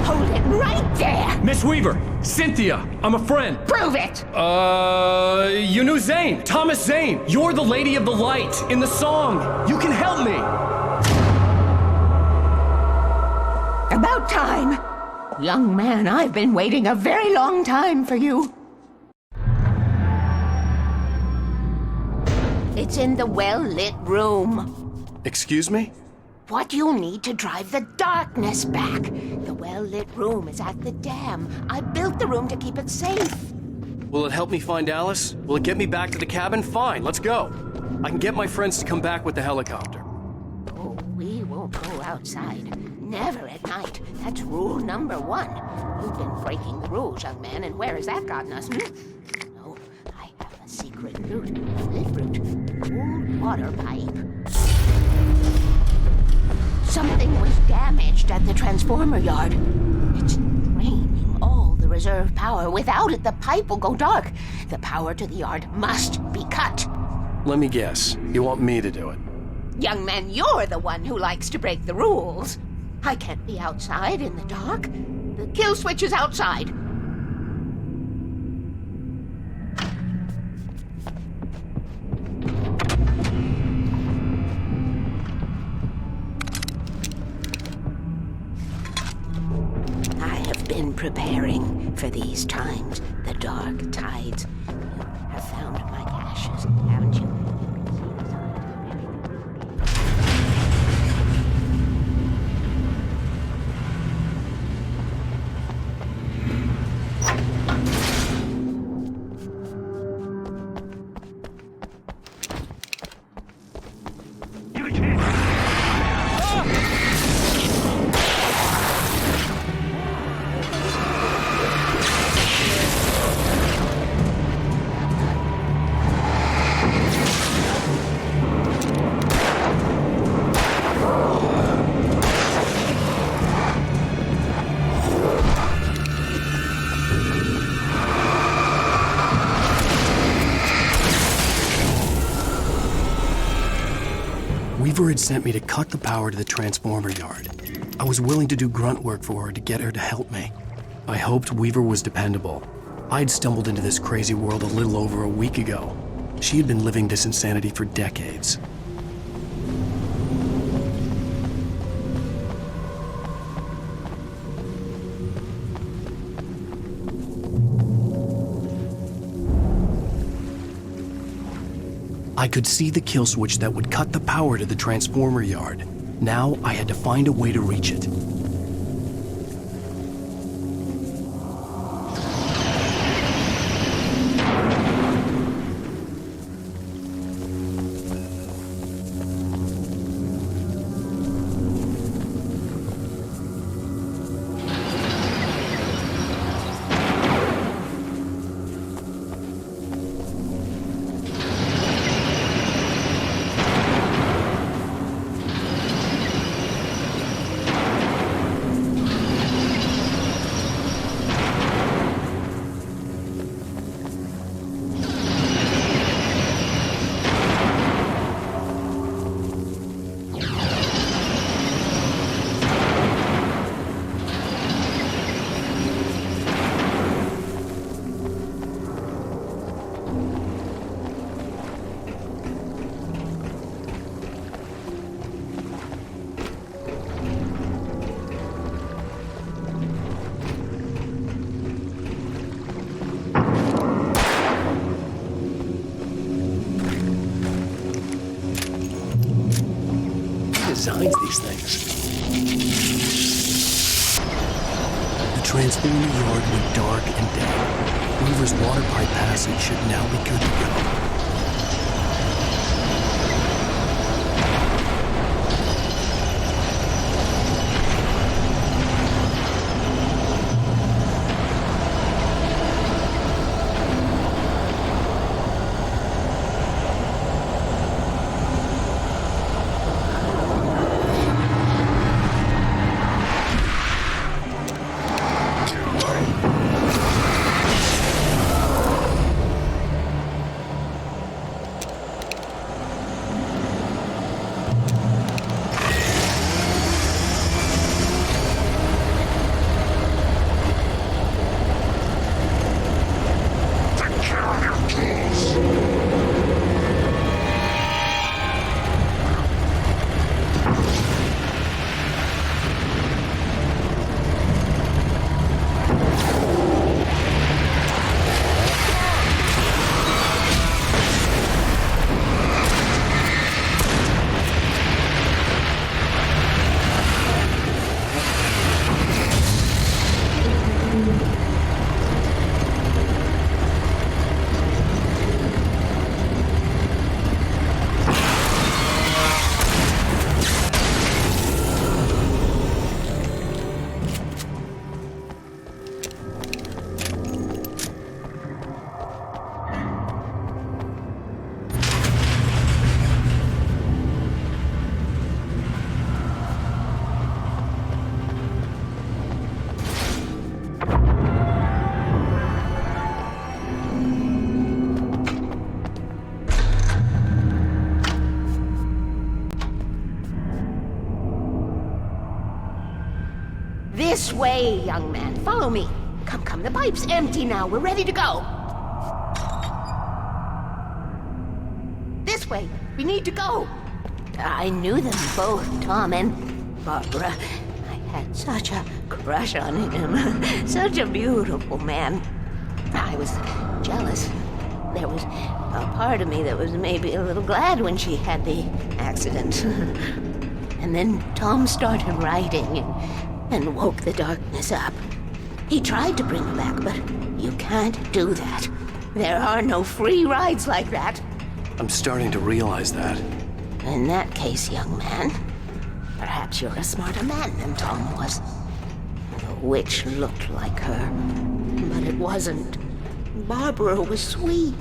Hold it right there! Miss Weaver! Cynthia! I'm a friend! Prove it! You knew Zane! Thomas Zane! You're the Lady of the Light in the song! You can help me! About time! Young man, I've been waiting a very long time for you. It's in the well-lit room. Excuse me? What you need to drive the darkness back. The well-lit room is at the dam. I built the room to keep it safe. Will it help me find Alice? Will it get me back to the cabin? Fine, let's go. I can get my friends to come back with the helicopter. Oh, we won't go outside. Never at night. That's rule number 1. You've been breaking the rules, young man, and where has that gotten us? No, I have a secret route. Live route. Old water pipe. Something was damaged at the transformer yard. It's draining all the reserve power. Without it, the pipe will go dark. The power to the yard must be cut. Let me guess. You want me to do it? Young man, you're the one who likes to break the rules. I can't be outside in the dark. The kill switch is outside. I have been preparing for these times, the dark tides. You have found my caches, haven't you? Weaver had sent me to cut the power to the transformer yard. I was willing to do grunt work for her to get her to help me. I hoped Weaver was dependable. I'd stumbled into this crazy world a little over a week ago. She had been living this insanity for decades. I could see the kill switch that would cut the power to the transformer yard. Now I had to find a way to reach it. Designs these things. The transformer yard went dark and dead. Weaver's water pipe passage should now be good to go. This way, young man. Follow me. Come, the pipe's empty now. We're ready to go. This way. We need to go. I knew them both, Tom and Barbara. I had such a crush on him. Such a beautiful man. I was jealous. There was a part of me that was maybe a little glad when she had the accident. And then Tom started writing and woke the darkness up. He tried to bring her back, but you can't do that. There are no free rides like that. I'm starting to realize that. In that case, young man, perhaps you're a smarter man than Tom was. The witch looked like her, but it wasn't. Barbara was sweet.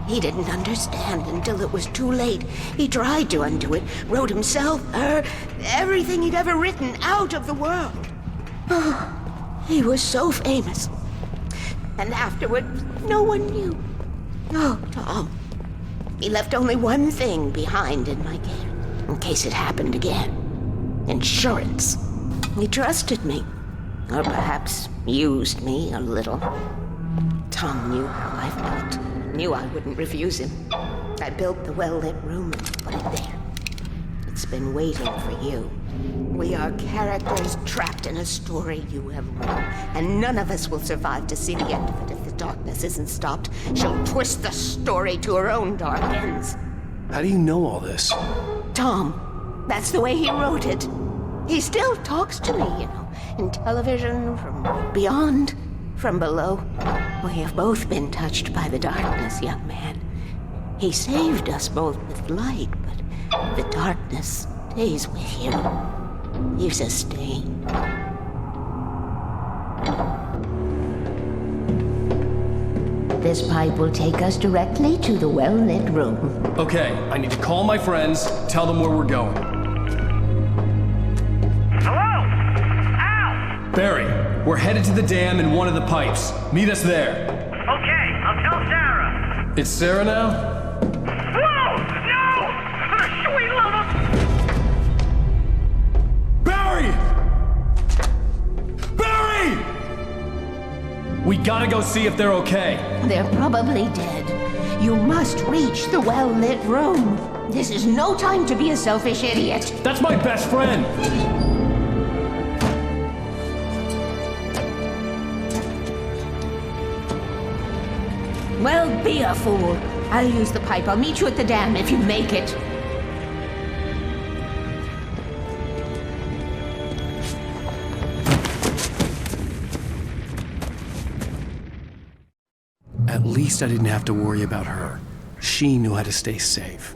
He didn't understand until it was too late. He tried to undo it, wrote himself, her, everything he'd ever written out of the world. Oh, he was so famous. And afterward, no one knew. Oh, Tom. He left only one thing behind in my care, in case it happened again. Insurance. He trusted me. Or perhaps used me a little. Tom knew how I felt. Knew I wouldn't refuse him. I built the well-lit room and put it there. It's been waiting for you. We are characters trapped in a story you have written, and none of us will survive to see the end of it if the darkness isn't stopped. She'll twist the story to her own dark ends. How do you know all this? Tom, that's the way he wrote it. He still talks to me, in television, from beyond, from below. We have both been touched by the darkness, young man. He saved us both with light, but the darkness stays with him. Leaves a stain. This pipe will take us directly to the well-lit room. Okay, I need to call my friends, tell them where we're going. Hello? Al! Barry, we're headed to the dam in one of the pipes. Meet us there. Okay, I'll tell Sarah. It's Sarah now? Whoa! No! For the sweet love of... Barry! Barry! We gotta go see if they're okay. They're probably dead. You must reach the well-lit room. This is no time to be a selfish idiot. That's my best friend! Well, be a fool. I'll use the pipe. I'll meet you at the dam if you make it. At least I didn't have to worry about her. She knew how to stay safe.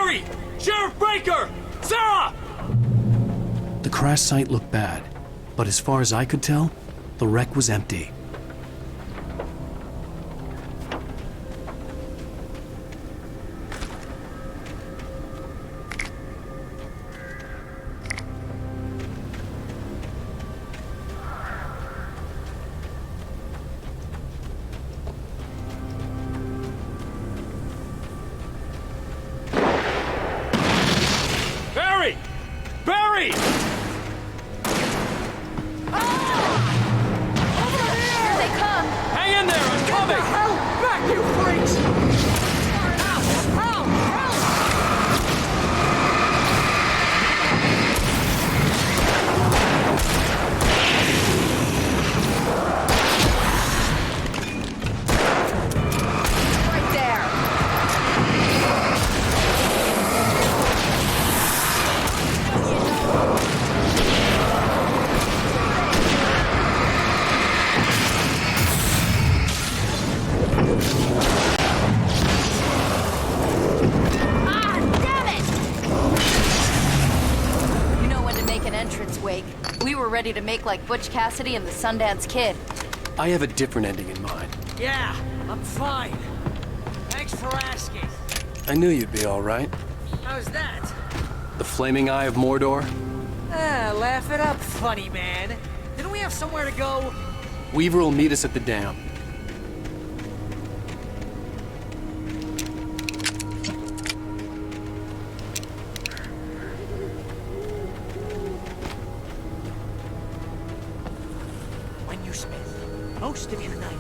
Hurry! Sheriff Breaker! Sarah! The crash site looked bad, but as far as I could tell, the wreck was empty. Barry! Barry! Here they come! Hang in there, I'm coming! Hell, back, you freaks! Right there! Ah, damn it! You know when to make an entrance, Wake. We were ready to make like Butch Cassidy and the Sundance Kid. I have a different ending in mind. Yeah, I'm fine. Thanks for asking. I knew you'd be all right. How's that? The flaming eye of Mordor? Laugh it up, funny man. Didn't we have somewhere to go? Weaver will meet us at the dam. When you spend most of your night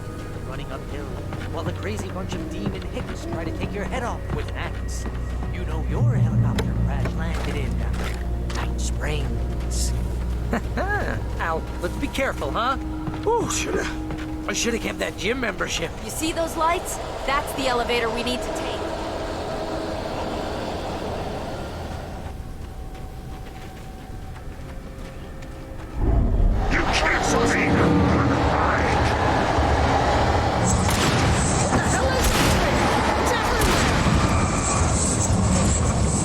running uphill while the crazy bunch of demon hicks try to take your head off with an axe, you know your helicopter crash landed in Night Springs. Al, let's be careful, huh? Ooh, I should have kept that gym membership. You see those lights? That's the elevator we need to take.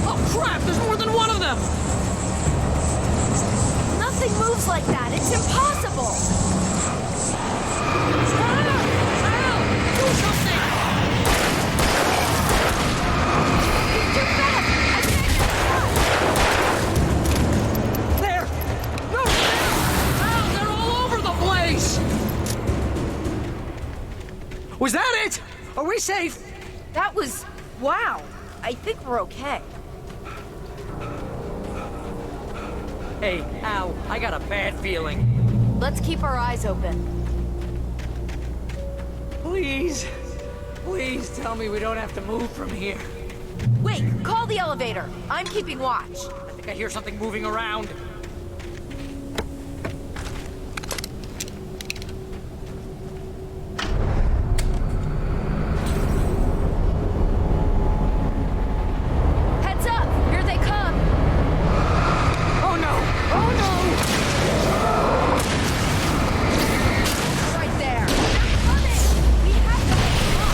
Oh crap, there's more than one of them! Nothing moves like that. It's impossible. Do something! Too fast. I can't get There! No! Al, they're all over the place! Was that it? Are we safe? That was... wow. I think we're okay. Hey, Al, I got a bad feeling. Let's keep our eyes open. Please, please tell me we don't have to move from here. Wait, call the elevator. I'm keeping watch. I think I hear something moving around. Heads up! Here they come! Oh no! Oh Right there! Coming! We have to hold them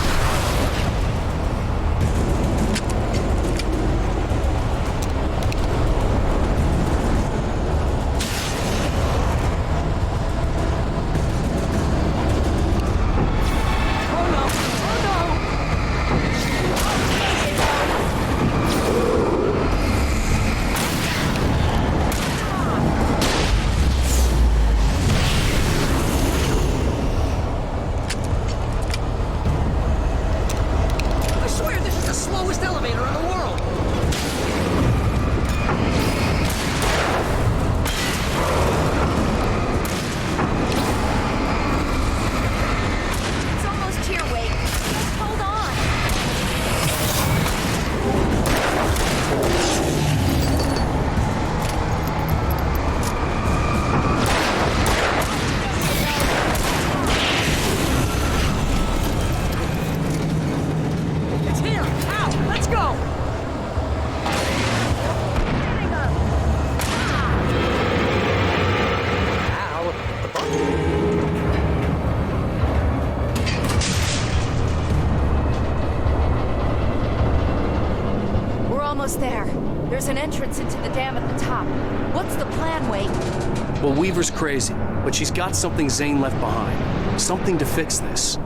almost there. There's an entrance into the dam at the top. What's the plan, Wade? Well, Weaver's crazy, but she's got something Zane left behind. Something to fix this.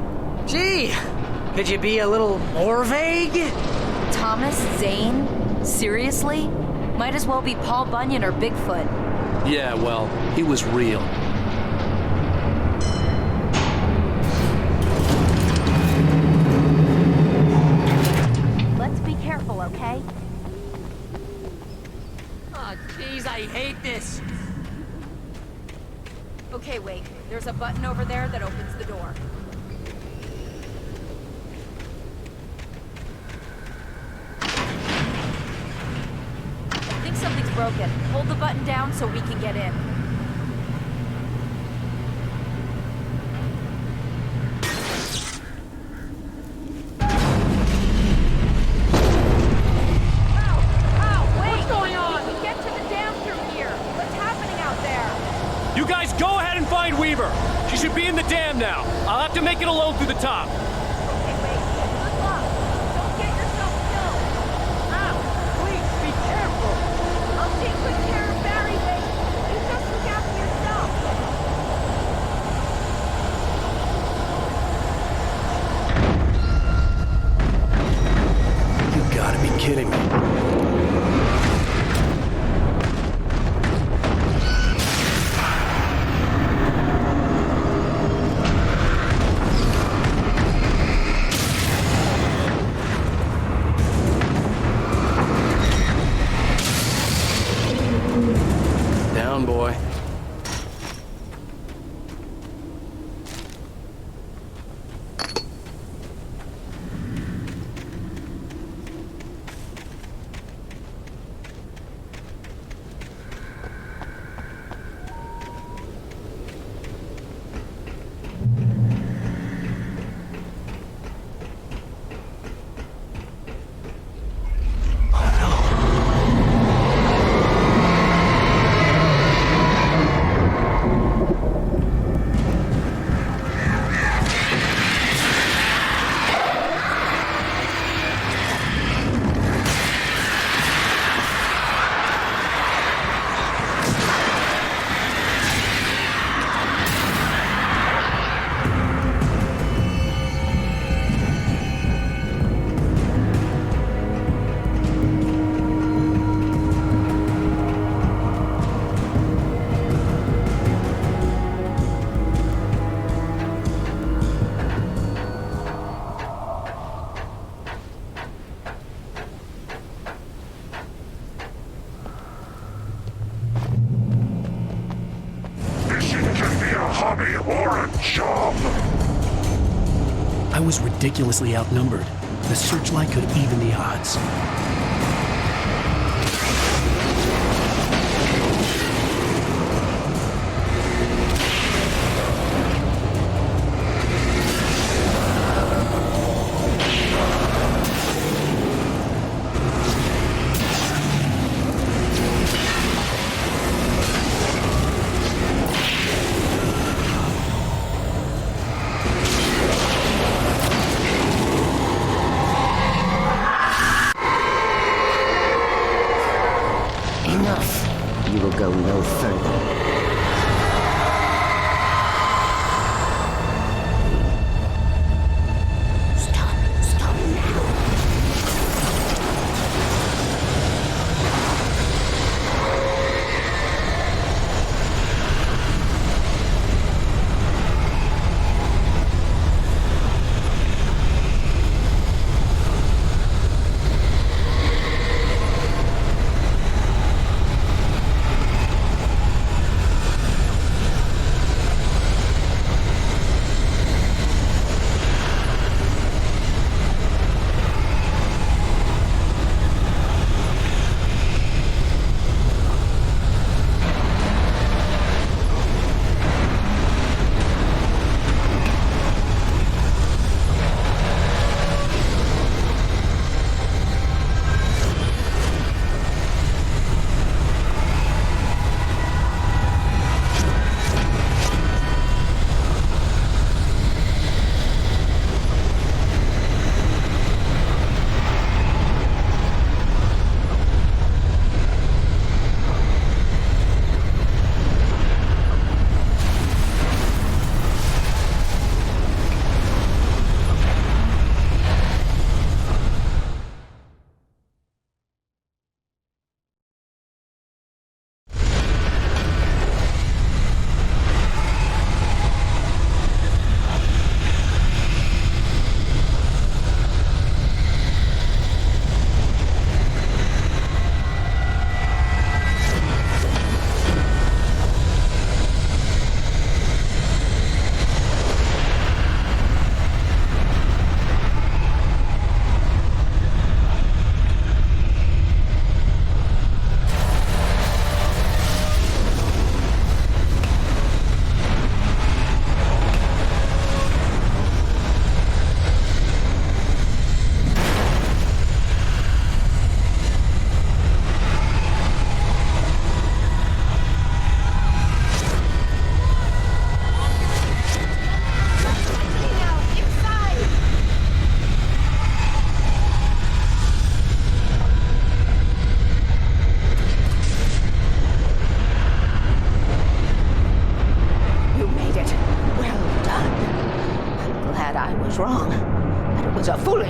Gee, could you be a little more vague? Thomas Zane? Seriously? Might as well be Paul Bunyan or Bigfoot. Yeah, well, he was real. Let's be careful, okay? Oh, jeez, I hate this. Okay, wait. There's a button over there that opens the door. I think something's broken. Hold the button down so we can get in. What's going on? We get to the dam through here. What's happening out there? You guys go ahead and find Weaver. She should be in the dam now. I'll have to make it alone through the top. Okay, wait. Good luck. Don't get yourself killed. Ow! Please, be careful! I'll take good care of Barry, wait. You just look after yourself. You gotta be kidding me. Down, boy. I was ridiculously outnumbered. The searchlight could even the odds. Enough. You will go no further. Stop now.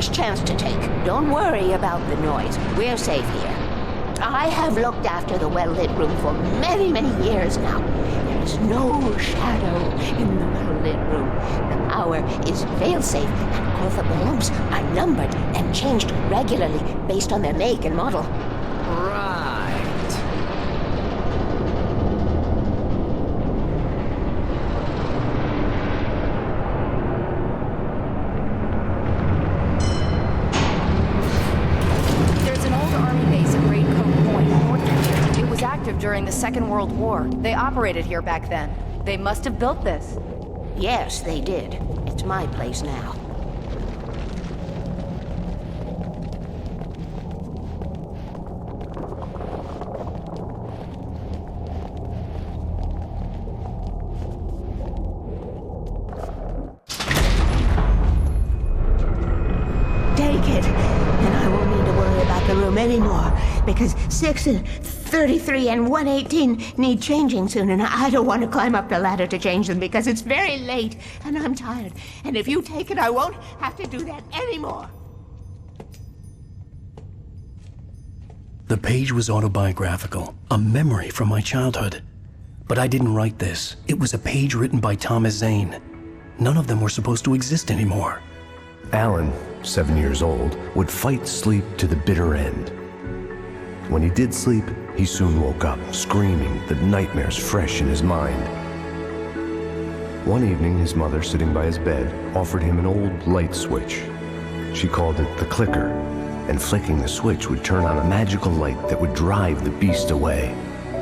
last chance to take. Don't worry about the noise. We're safe here. I have looked after the well-lit room for many, many years now. There is no shadow in the well-lit room. The power is fail-safe, and all the bulbs are numbered and changed regularly based on their make and model. Right. There's an old army base at Great Coat Point, north of here. It was active during the Second World War. They operated here back then. They must have built this. Yes, they did. It's my place now. Take it, and I won't need to worry about the room anymore, because 6 and 33 and 118 need changing soon, and I don't want to climb up the ladder to change them because it's very late, and I'm tired. And if you take it, I won't have to do that anymore. The page was autobiographical, a memory from my childhood. But I didn't write this. It was a page written by Thomas Zane. None of them were supposed to exist anymore. Alan, 7 years old, would fight sleep to the bitter end. When he did sleep, he soon woke up, screaming, the nightmares fresh in his mind. One evening, his mother, sitting by his bed, offered him an old light switch. She called it the clicker, and flicking the switch would turn on a magical light that would drive the beast away.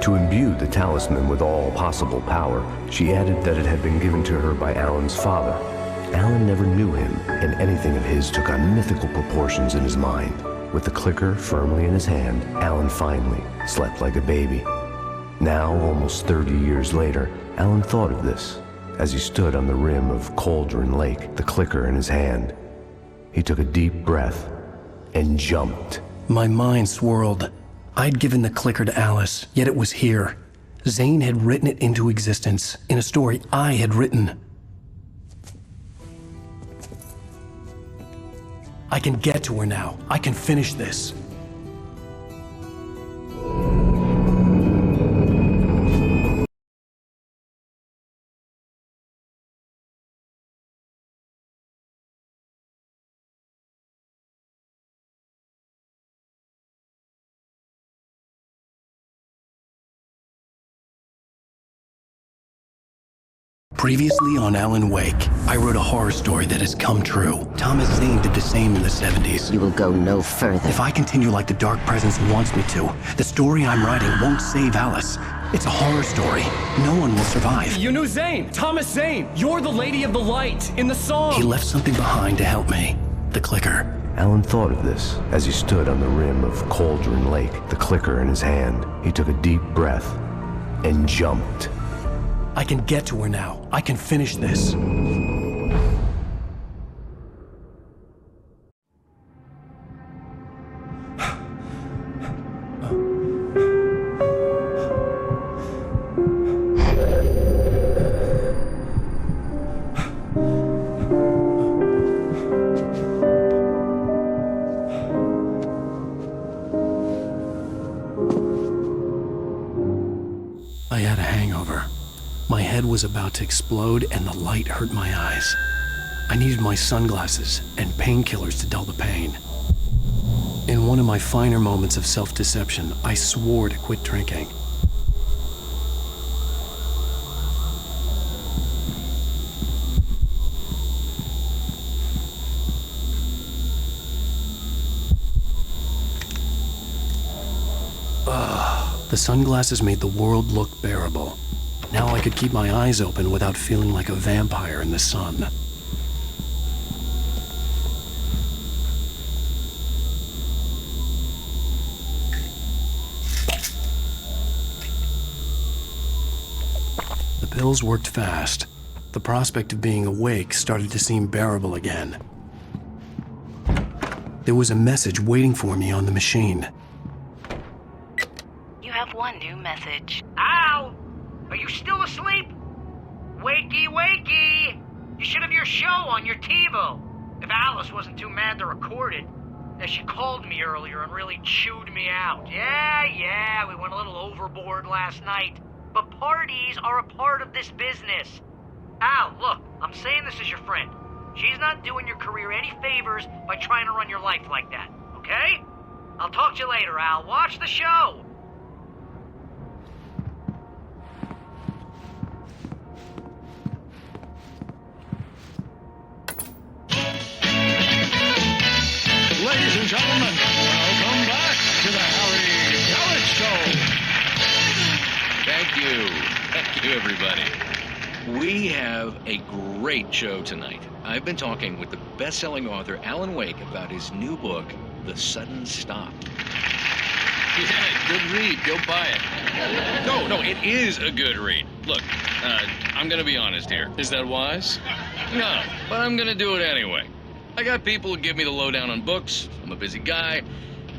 To imbue the talisman with all possible power, she added that it had been given to her by Alan's father. Alan never knew him, and anything of his took on mythical proportions in his mind. With the clicker firmly in his hand, Alan finally slept like a baby. Now, almost 30 years later, Alan thought of this as he stood on the rim of Cauldron Lake, the clicker in his hand. He took a deep breath and jumped. My mind swirled. I'd given the clicker to Alice, yet it was here. Zane had written it into existence in a story I had written. I can get to her now. I can finish this. Previously on Alan Wake, I wrote a horror story that has come true. Thomas Zane did the same in the 70s. You will go no further. If I continue like the Dark Presence wants me to, the story I'm writing won't save Alice. It's a horror story. No one will survive. You knew Zane! Thomas Zane! You're the Lady of the Light in the song! He left something behind to help me. The clicker. Alan thought of this as he stood on the rim of Cauldron Lake, the clicker in his hand. He took a deep breath and jumped. I can get to her now. I can finish this. I had a hangover. My head was about to explode and the light hurt my eyes. I needed my sunglasses and painkillers to dull the pain. In one of my finer moments of self-deception, I swore to quit drinking. The sunglasses made the world look bearable. Now I could keep my eyes open without feeling like a vampire in the sun. The pills worked fast. The prospect of being awake started to seem bearable again. There was a message waiting for me on the machine. You have one new message. Ow! Are you still asleep? Wakey, wakey! You should have your show on your TiVo. If Alice wasn't too mad to record it, that she called me earlier and really chewed me out. Yeah, we went a little overboard last night. But parties are a part of this business. Al, look, I'm saying this as your friend. She's not doing your career any favors by trying to run your life like that, okay? I'll talk to you later, Al. Watch the show. Ladies and gentlemen, welcome back to the Harry Gallant Show. Thank you, everybody. We have a great show tonight. I've been talking with the best-selling author Alan Wake about his new book, The Sudden Stop. Yeah, good read. Go buy it. No, it is a good read. Look, I'm gonna be honest here. Is that wise? No, but I'm gonna do it anyway. I got people who give me the lowdown on books. I'm a busy guy.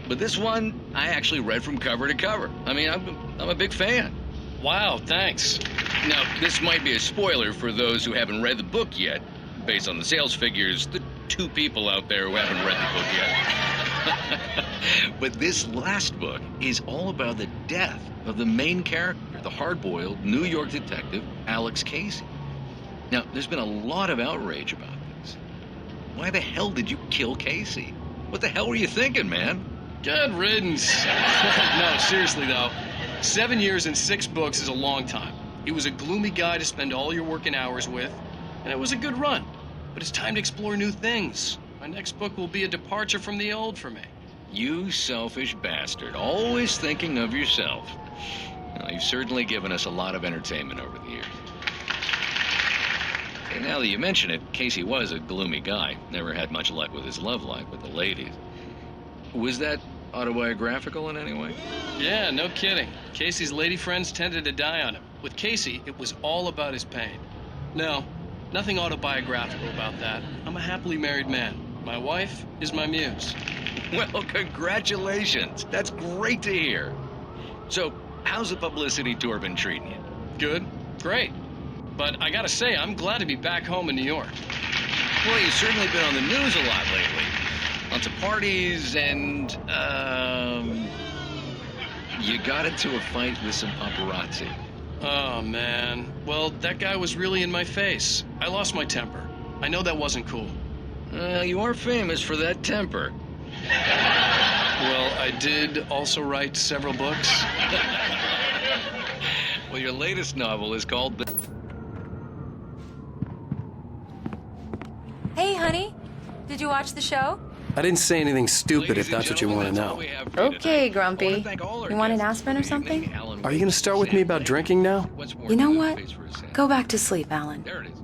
But this one, I actually read from cover to cover. I mean, I'm a big fan. Wow, thanks. Now, this might be a spoiler for those who haven't read the book yet. Based on the sales figures, the 2 people out there who haven't read the book yet. But this last book is all about the death of the main character, the hard-boiled New York detective, Alex Casey. Now, there's been a lot of outrage about this. Why the hell did you kill Casey? What the hell were you thinking, man? Good riddance. No, seriously, though. 7 years and 6 books is a long time. He was a gloomy guy to spend all your working hours with, and it was a good run. But it's time to explore new things. My next book will be a departure from the old for me. You selfish bastard, always thinking of yourself. Well, you've certainly given us a lot of entertainment over the years. Hey, now that you mention it, Casey was a gloomy guy. Never had much luck with his love life with the ladies. Was that autobiographical in any way? Yeah, no kidding. Casey's lady friends tended to die on him. With Casey, it was all about his pain. No, nothing autobiographical about that. I'm a happily married man. My wife is my muse. Well, congratulations. That's great to hear. So, how's the publicity tour been treating you? Good. Great. But I gotta say, I'm glad to be back home in New York. Well, you've certainly been on the news a lot lately. Lots of parties and, you got into a fight with some paparazzi. Oh, man. Well, that guy was really in my face. I lost my temper. I know that wasn't cool. You are famous for that temper. Well, I did also write several books. Well, your latest novel is called Hey, honey. Did you watch the show? I didn't say anything stupid if that's what you want to know. Okay, Grumpy. You want an aspirin or something? Are you going to start with me about drinking now? You know what? Go back to sleep, Alan. There it is.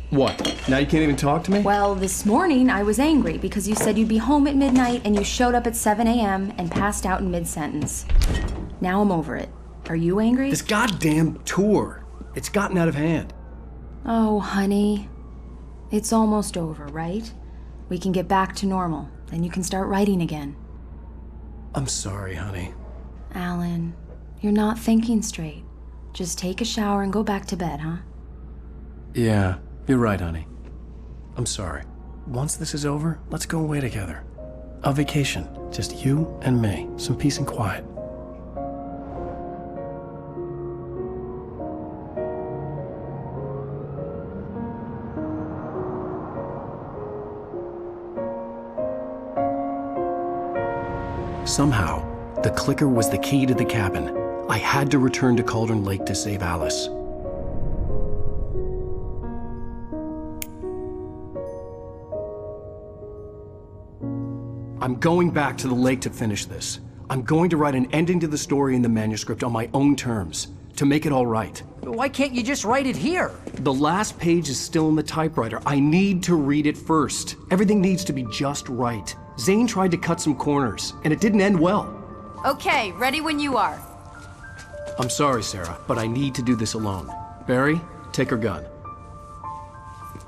What? Now you can't even talk to me? Well, this morning I was angry because you said you'd be home at midnight and you showed up at 7 a.m. and passed out in mid-sentence. Now I'm over it. Are you angry? This goddamn tour. It's gotten out of hand. Oh, honey. It's almost over, right? We can get back to normal. Then you can start writing again. I'm sorry, honey. Alan, you're not thinking straight. Just take a shower and go back to bed, huh? Yeah, you're right, honey. I'm sorry. Once this is over, let's go away together. A vacation. Just you and me. Some peace and quiet. Somehow, the clicker was the key to the cabin. I had to return to Cauldron Lake to save Alice. I'm going back to the lake to finish this. I'm going to write an ending to the story in the manuscript on my own terms, to make it all right. Why can't you just write it here? The last page is still in the typewriter. I need to read it first. Everything needs to be just right. Zane tried to cut some corners, and it didn't end well. Okay, ready when you are. I'm sorry, Sarah, but I need to do this alone. Barry, take her gun.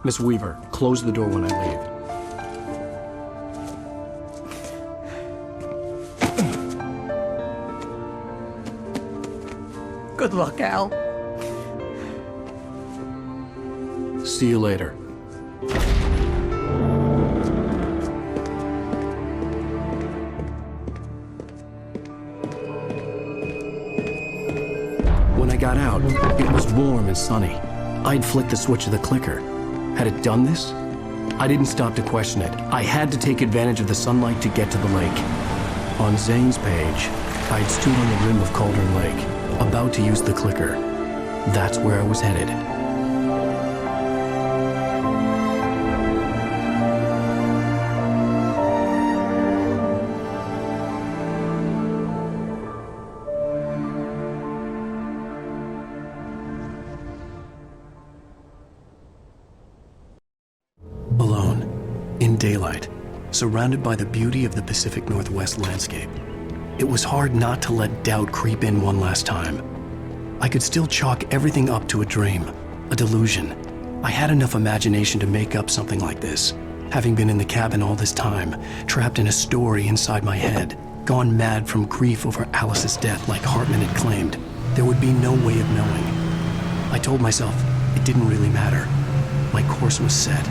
Miss Weaver, close the door when I leave. Good luck, Al. See you later. When I got out, it was warm and sunny. I'd flicked the switch of the clicker. Had it done this? I didn't stop to question it. I had to take advantage of the sunlight to get to the lake. On Zane's page, I'd stood on the rim of Cauldron Lake, about to use the clicker. That's where I was headed. Alone, in daylight, surrounded by the beauty of the Pacific Northwest landscape, it was hard not to let doubt creep in one last time. I could still chalk everything up to a dream, a delusion. I had enough imagination to make up something like this, having been in the cabin all this time, trapped in a story inside my head, gone mad from grief over Alice's death like Hartman had claimed. There would be no way of knowing. I told myself it didn't really matter. My course was set.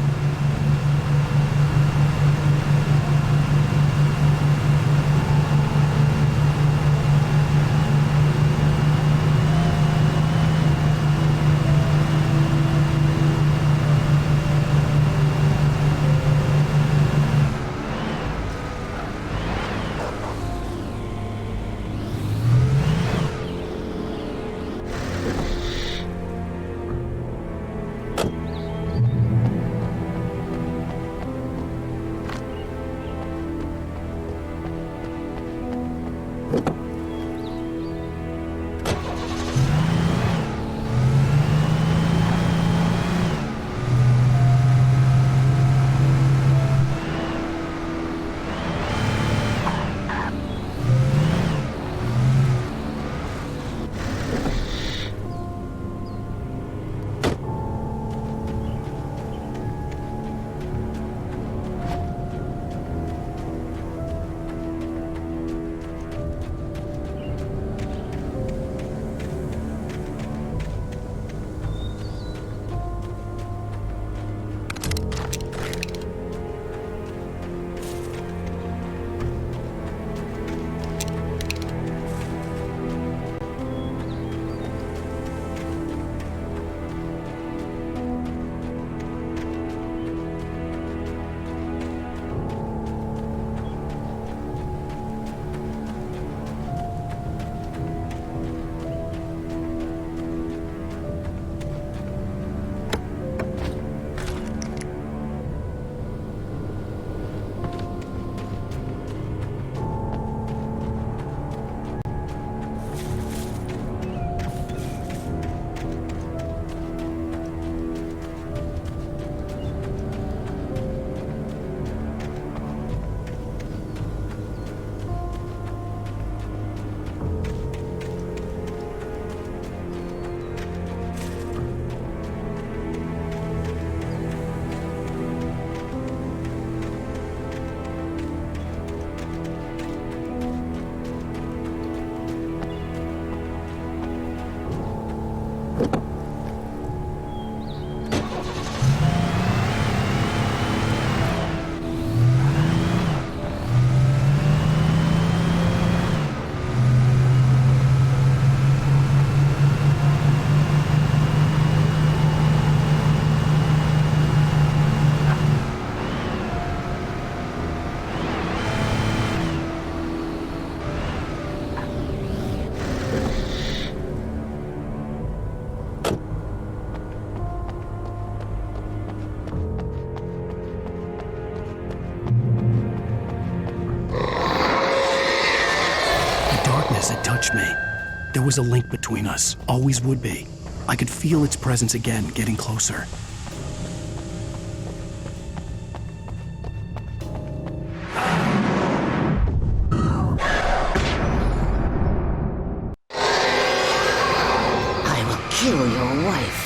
It touched me. There was a link between us, always would be. I could feel its presence again, getting closer. I will kill your wife.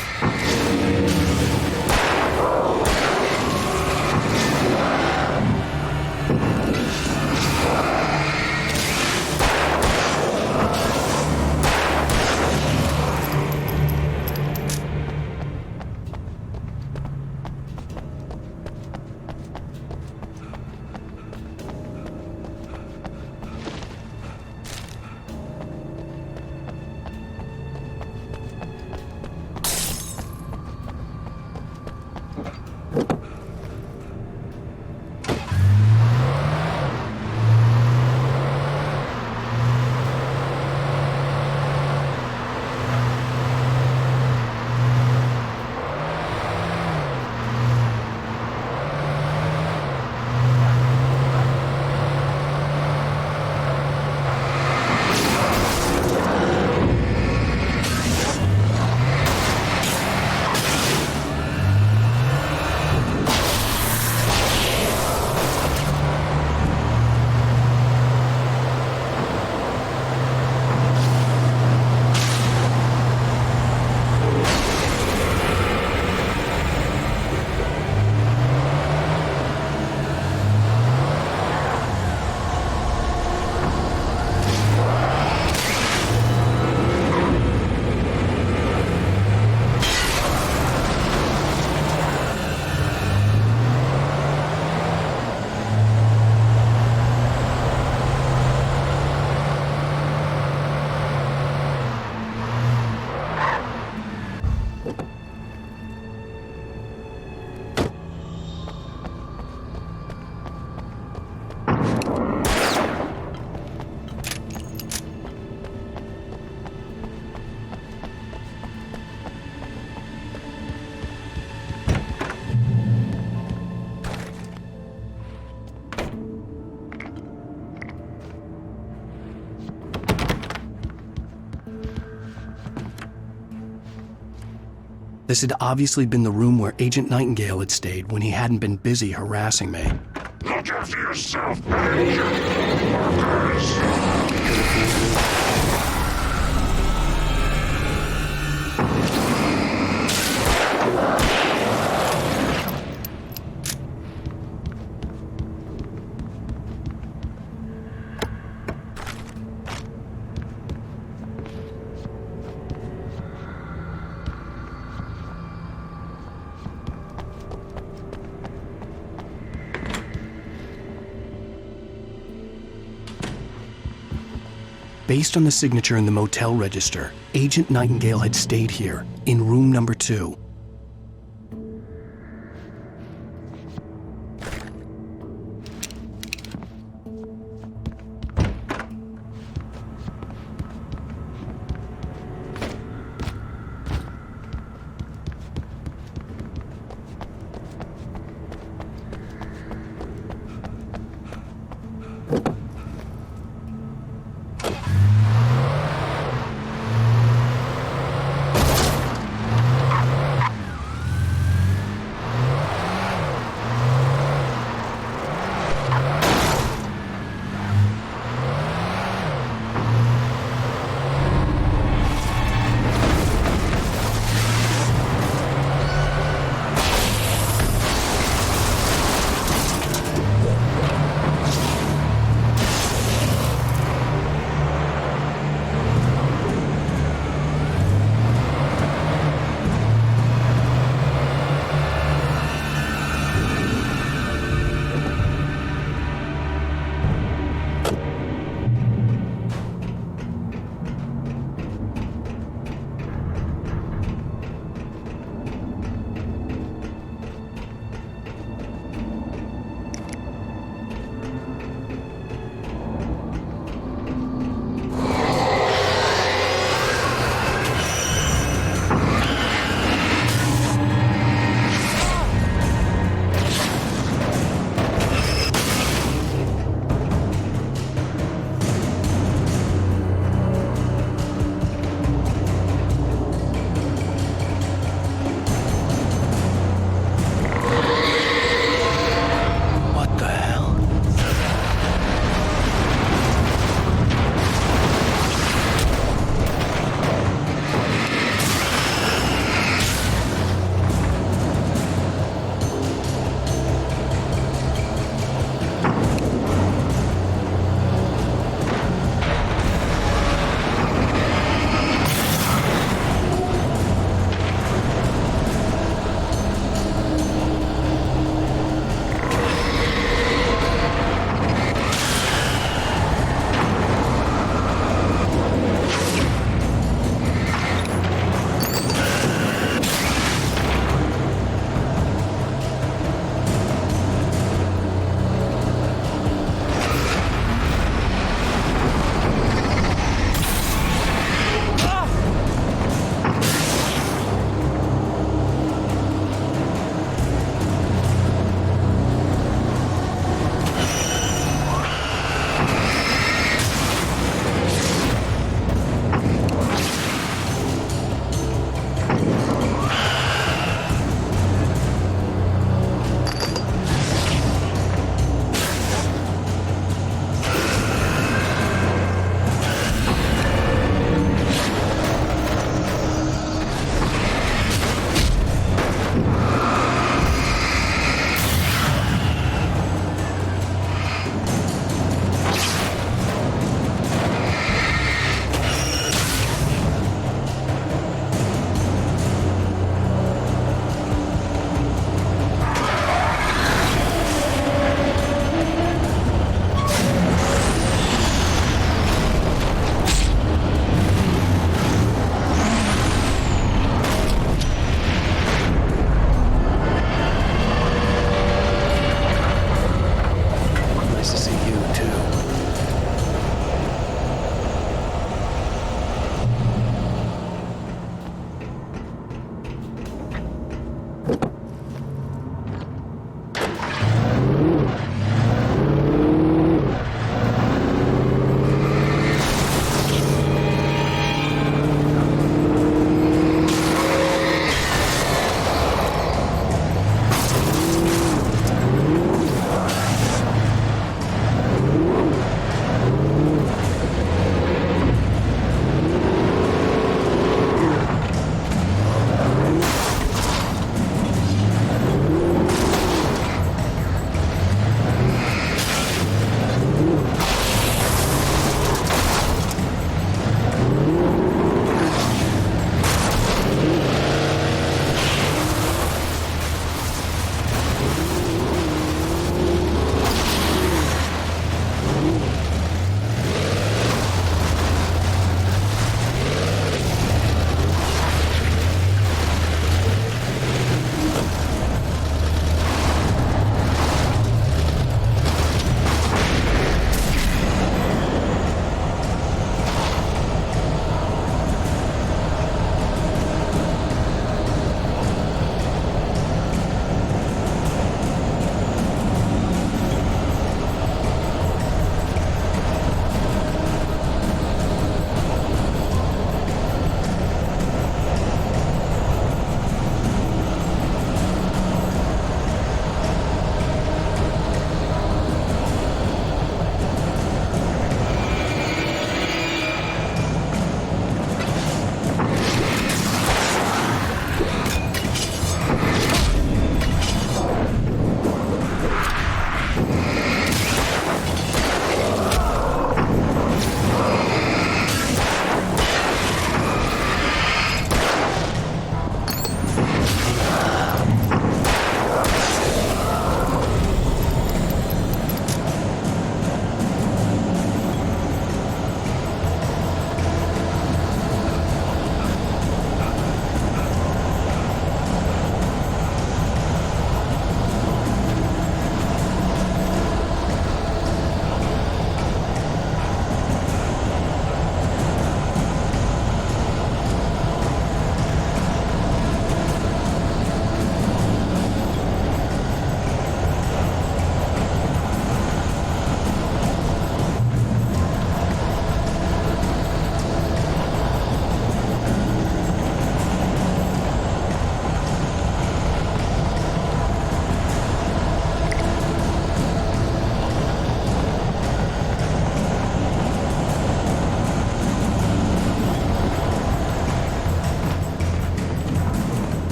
This had obviously been the room where Agent Nightingale had stayed when he hadn't been busy harassing me. Look after yourself, workers! Based on the signature in the motel register, Agent Nightingale had stayed here, in room number 2.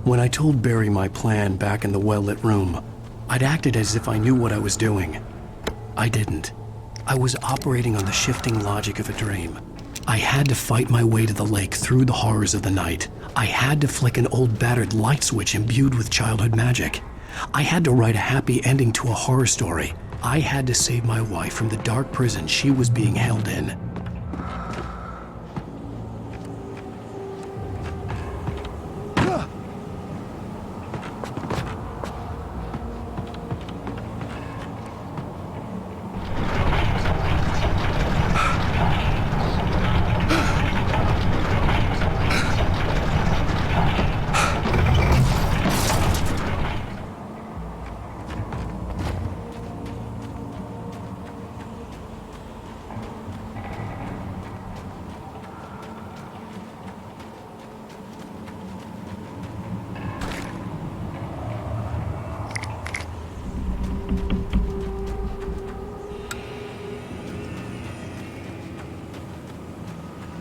When I told Barry my plan back in the well-lit room, I'd acted as if I knew what I was doing. I didn't. I was operating on the shifting logic of a dream. I had to fight my way to the lake through the horrors of the night. I had to flick an old battered light switch imbued with childhood magic. I had to write a happy ending to a horror story. I had to save my wife from the dark prison she was being held in.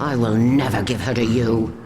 I will never give her to you.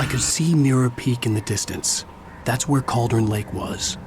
I could see Mirror Peak in the distance. That's where Cauldron Lake was.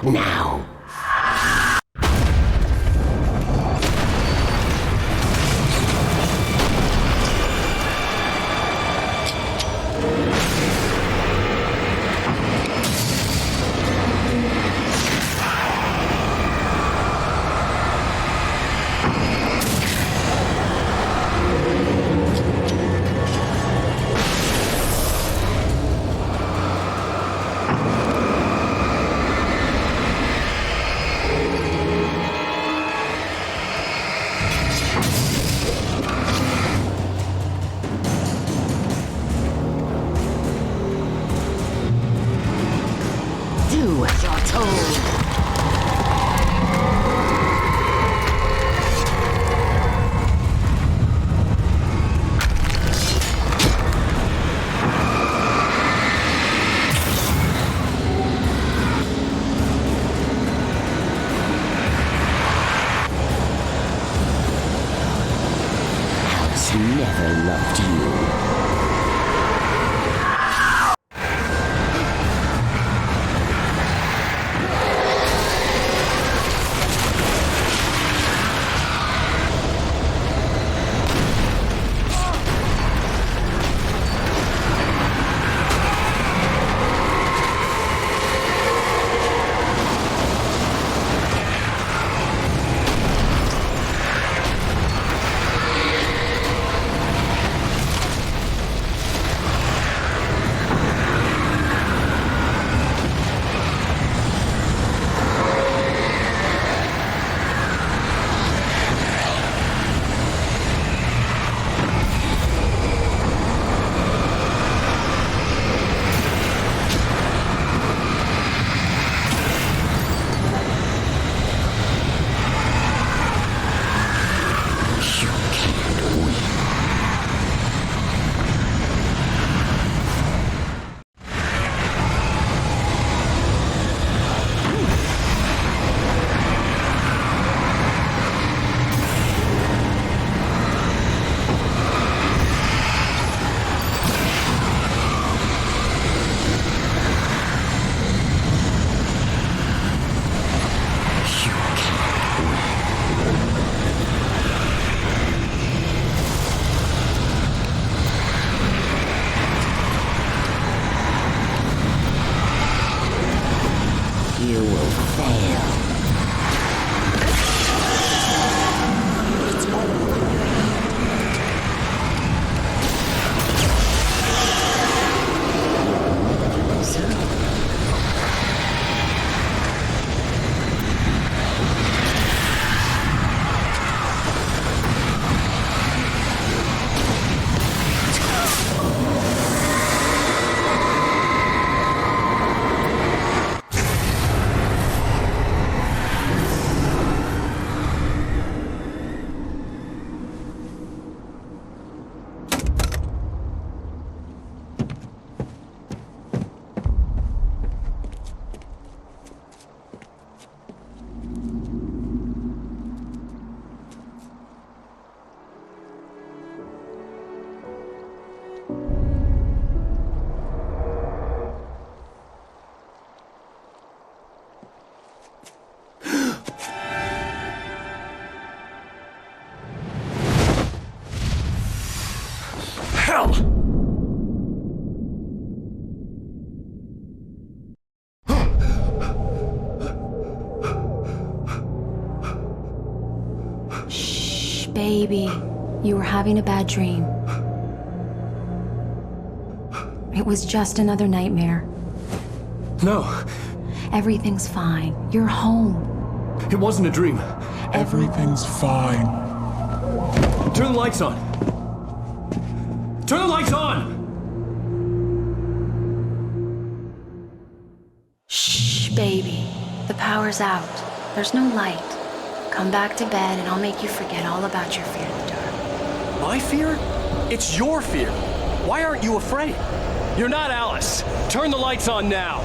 back now. Do as you're told. Alice never loved you. You will fail. It's over. Hell! Shh, baby. You were having a bad dream. It was just another nightmare. No. Everything's fine. You're home. It wasn't a dream. Everything's fine. Turn the lights on. Turn the lights on! Shh, baby. The power's out. There's no light. Come back to bed and I'll make you forget all about your fear in the dark. My fear? It's your fear. Why aren't you afraid? You're not Alice. Turn the lights on now.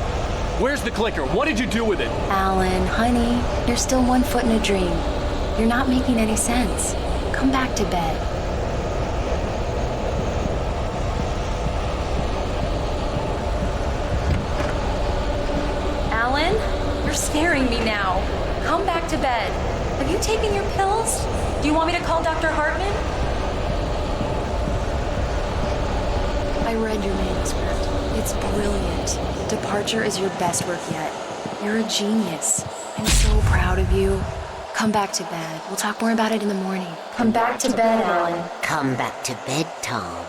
Where's the clicker? What did you do with it? Alan, honey, you're still 1 foot in a dream. You're not making any sense. Come back to bed. Alan, you're scaring me now. Come back to bed. Have you taken your pills? Do you want me to call Dr. Hartman? I read your manuscript. It's brilliant. Departure is your best work yet. You're a genius. I'm so proud of you. Come back to bed. We'll talk more about it in the morning. Come back to bed, Alan. Come back to bed, Tom.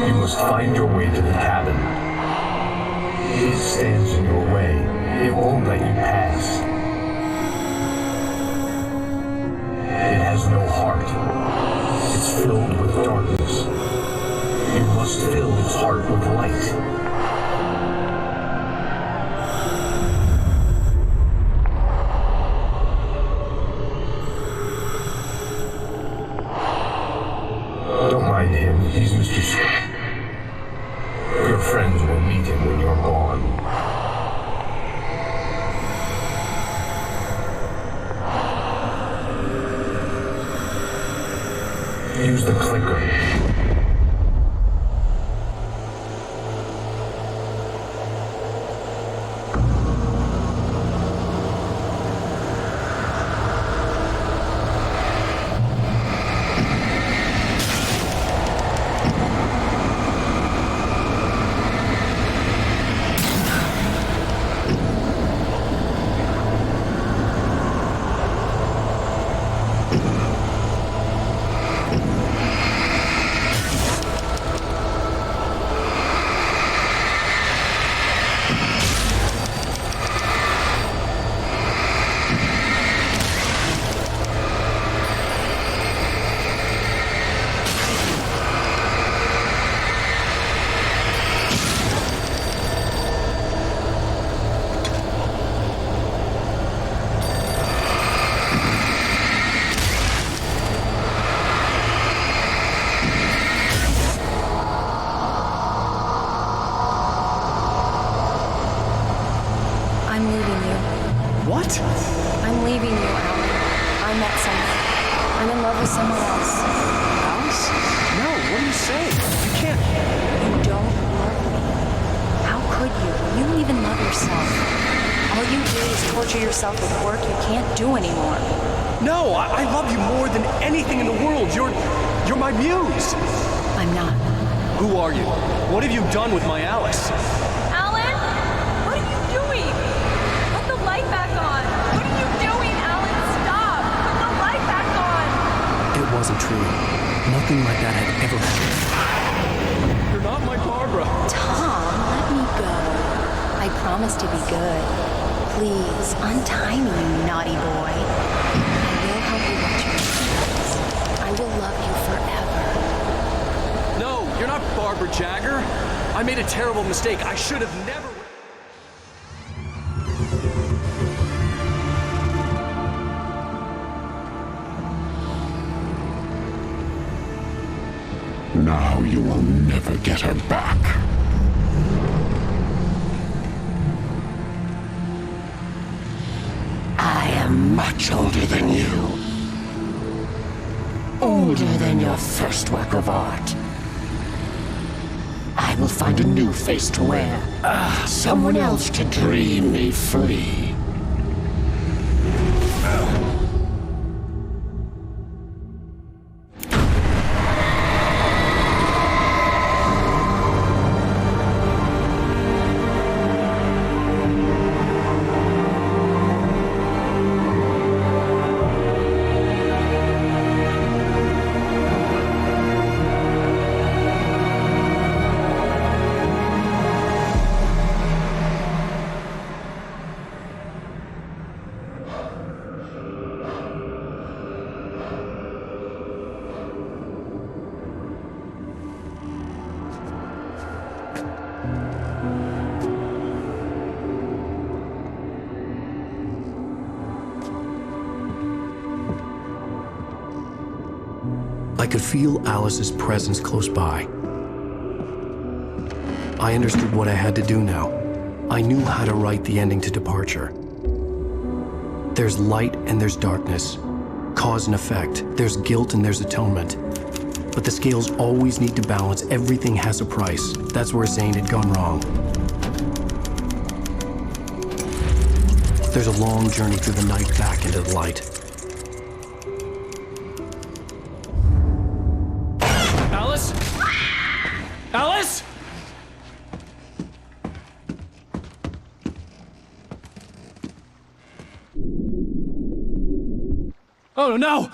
You must find your way to the cabin. It stands in your way. It won't let you pass. It has no heart. It's filled with darkness. You must fill its heart with light. Don't mind him. He's Mr. Swift. Your friends will meet him when you're gone. Use the clicker. I'm leaving you, Alan. I met someone. I'm in love with someone else. Alice? No, what are you saying? You can't. You don't love me. How could you? You don't even love yourself. All you do is torture yourself with work you can't do anymore. No, I love you more than anything in the world. You're my muse. I'm not. Who are you? What have you done with my Alice? Alan? What are you doing? Put the light back on. What are you doing, Alan? Stop. Put the light back on. It wasn't true. Nothing like that had ever happened. You're not my Barbara. Tom, let me go. I promise to be good. Please, untie me, you naughty boy. I will help you watch your mistakes. I will love you forever. No, you're not Barbara Jagger. I made a terrible mistake. I should have never... Now you will never get her back. I am much older than you. Older than your first work of art. I will find a new face to wear. Someone else to dream me free. I could feel Alice's presence close by. I understood what I had to do now. I knew how to write the ending to Departure. There's light and there's darkness. Cause and effect. There's guilt and there's atonement. But the scales always need to balance. Everything has a price. That's where Zane had gone wrong. There's a long journey through the night back into the light. Alice? Alice? Oh no!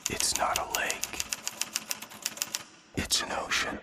It's not a lake. It's an ocean.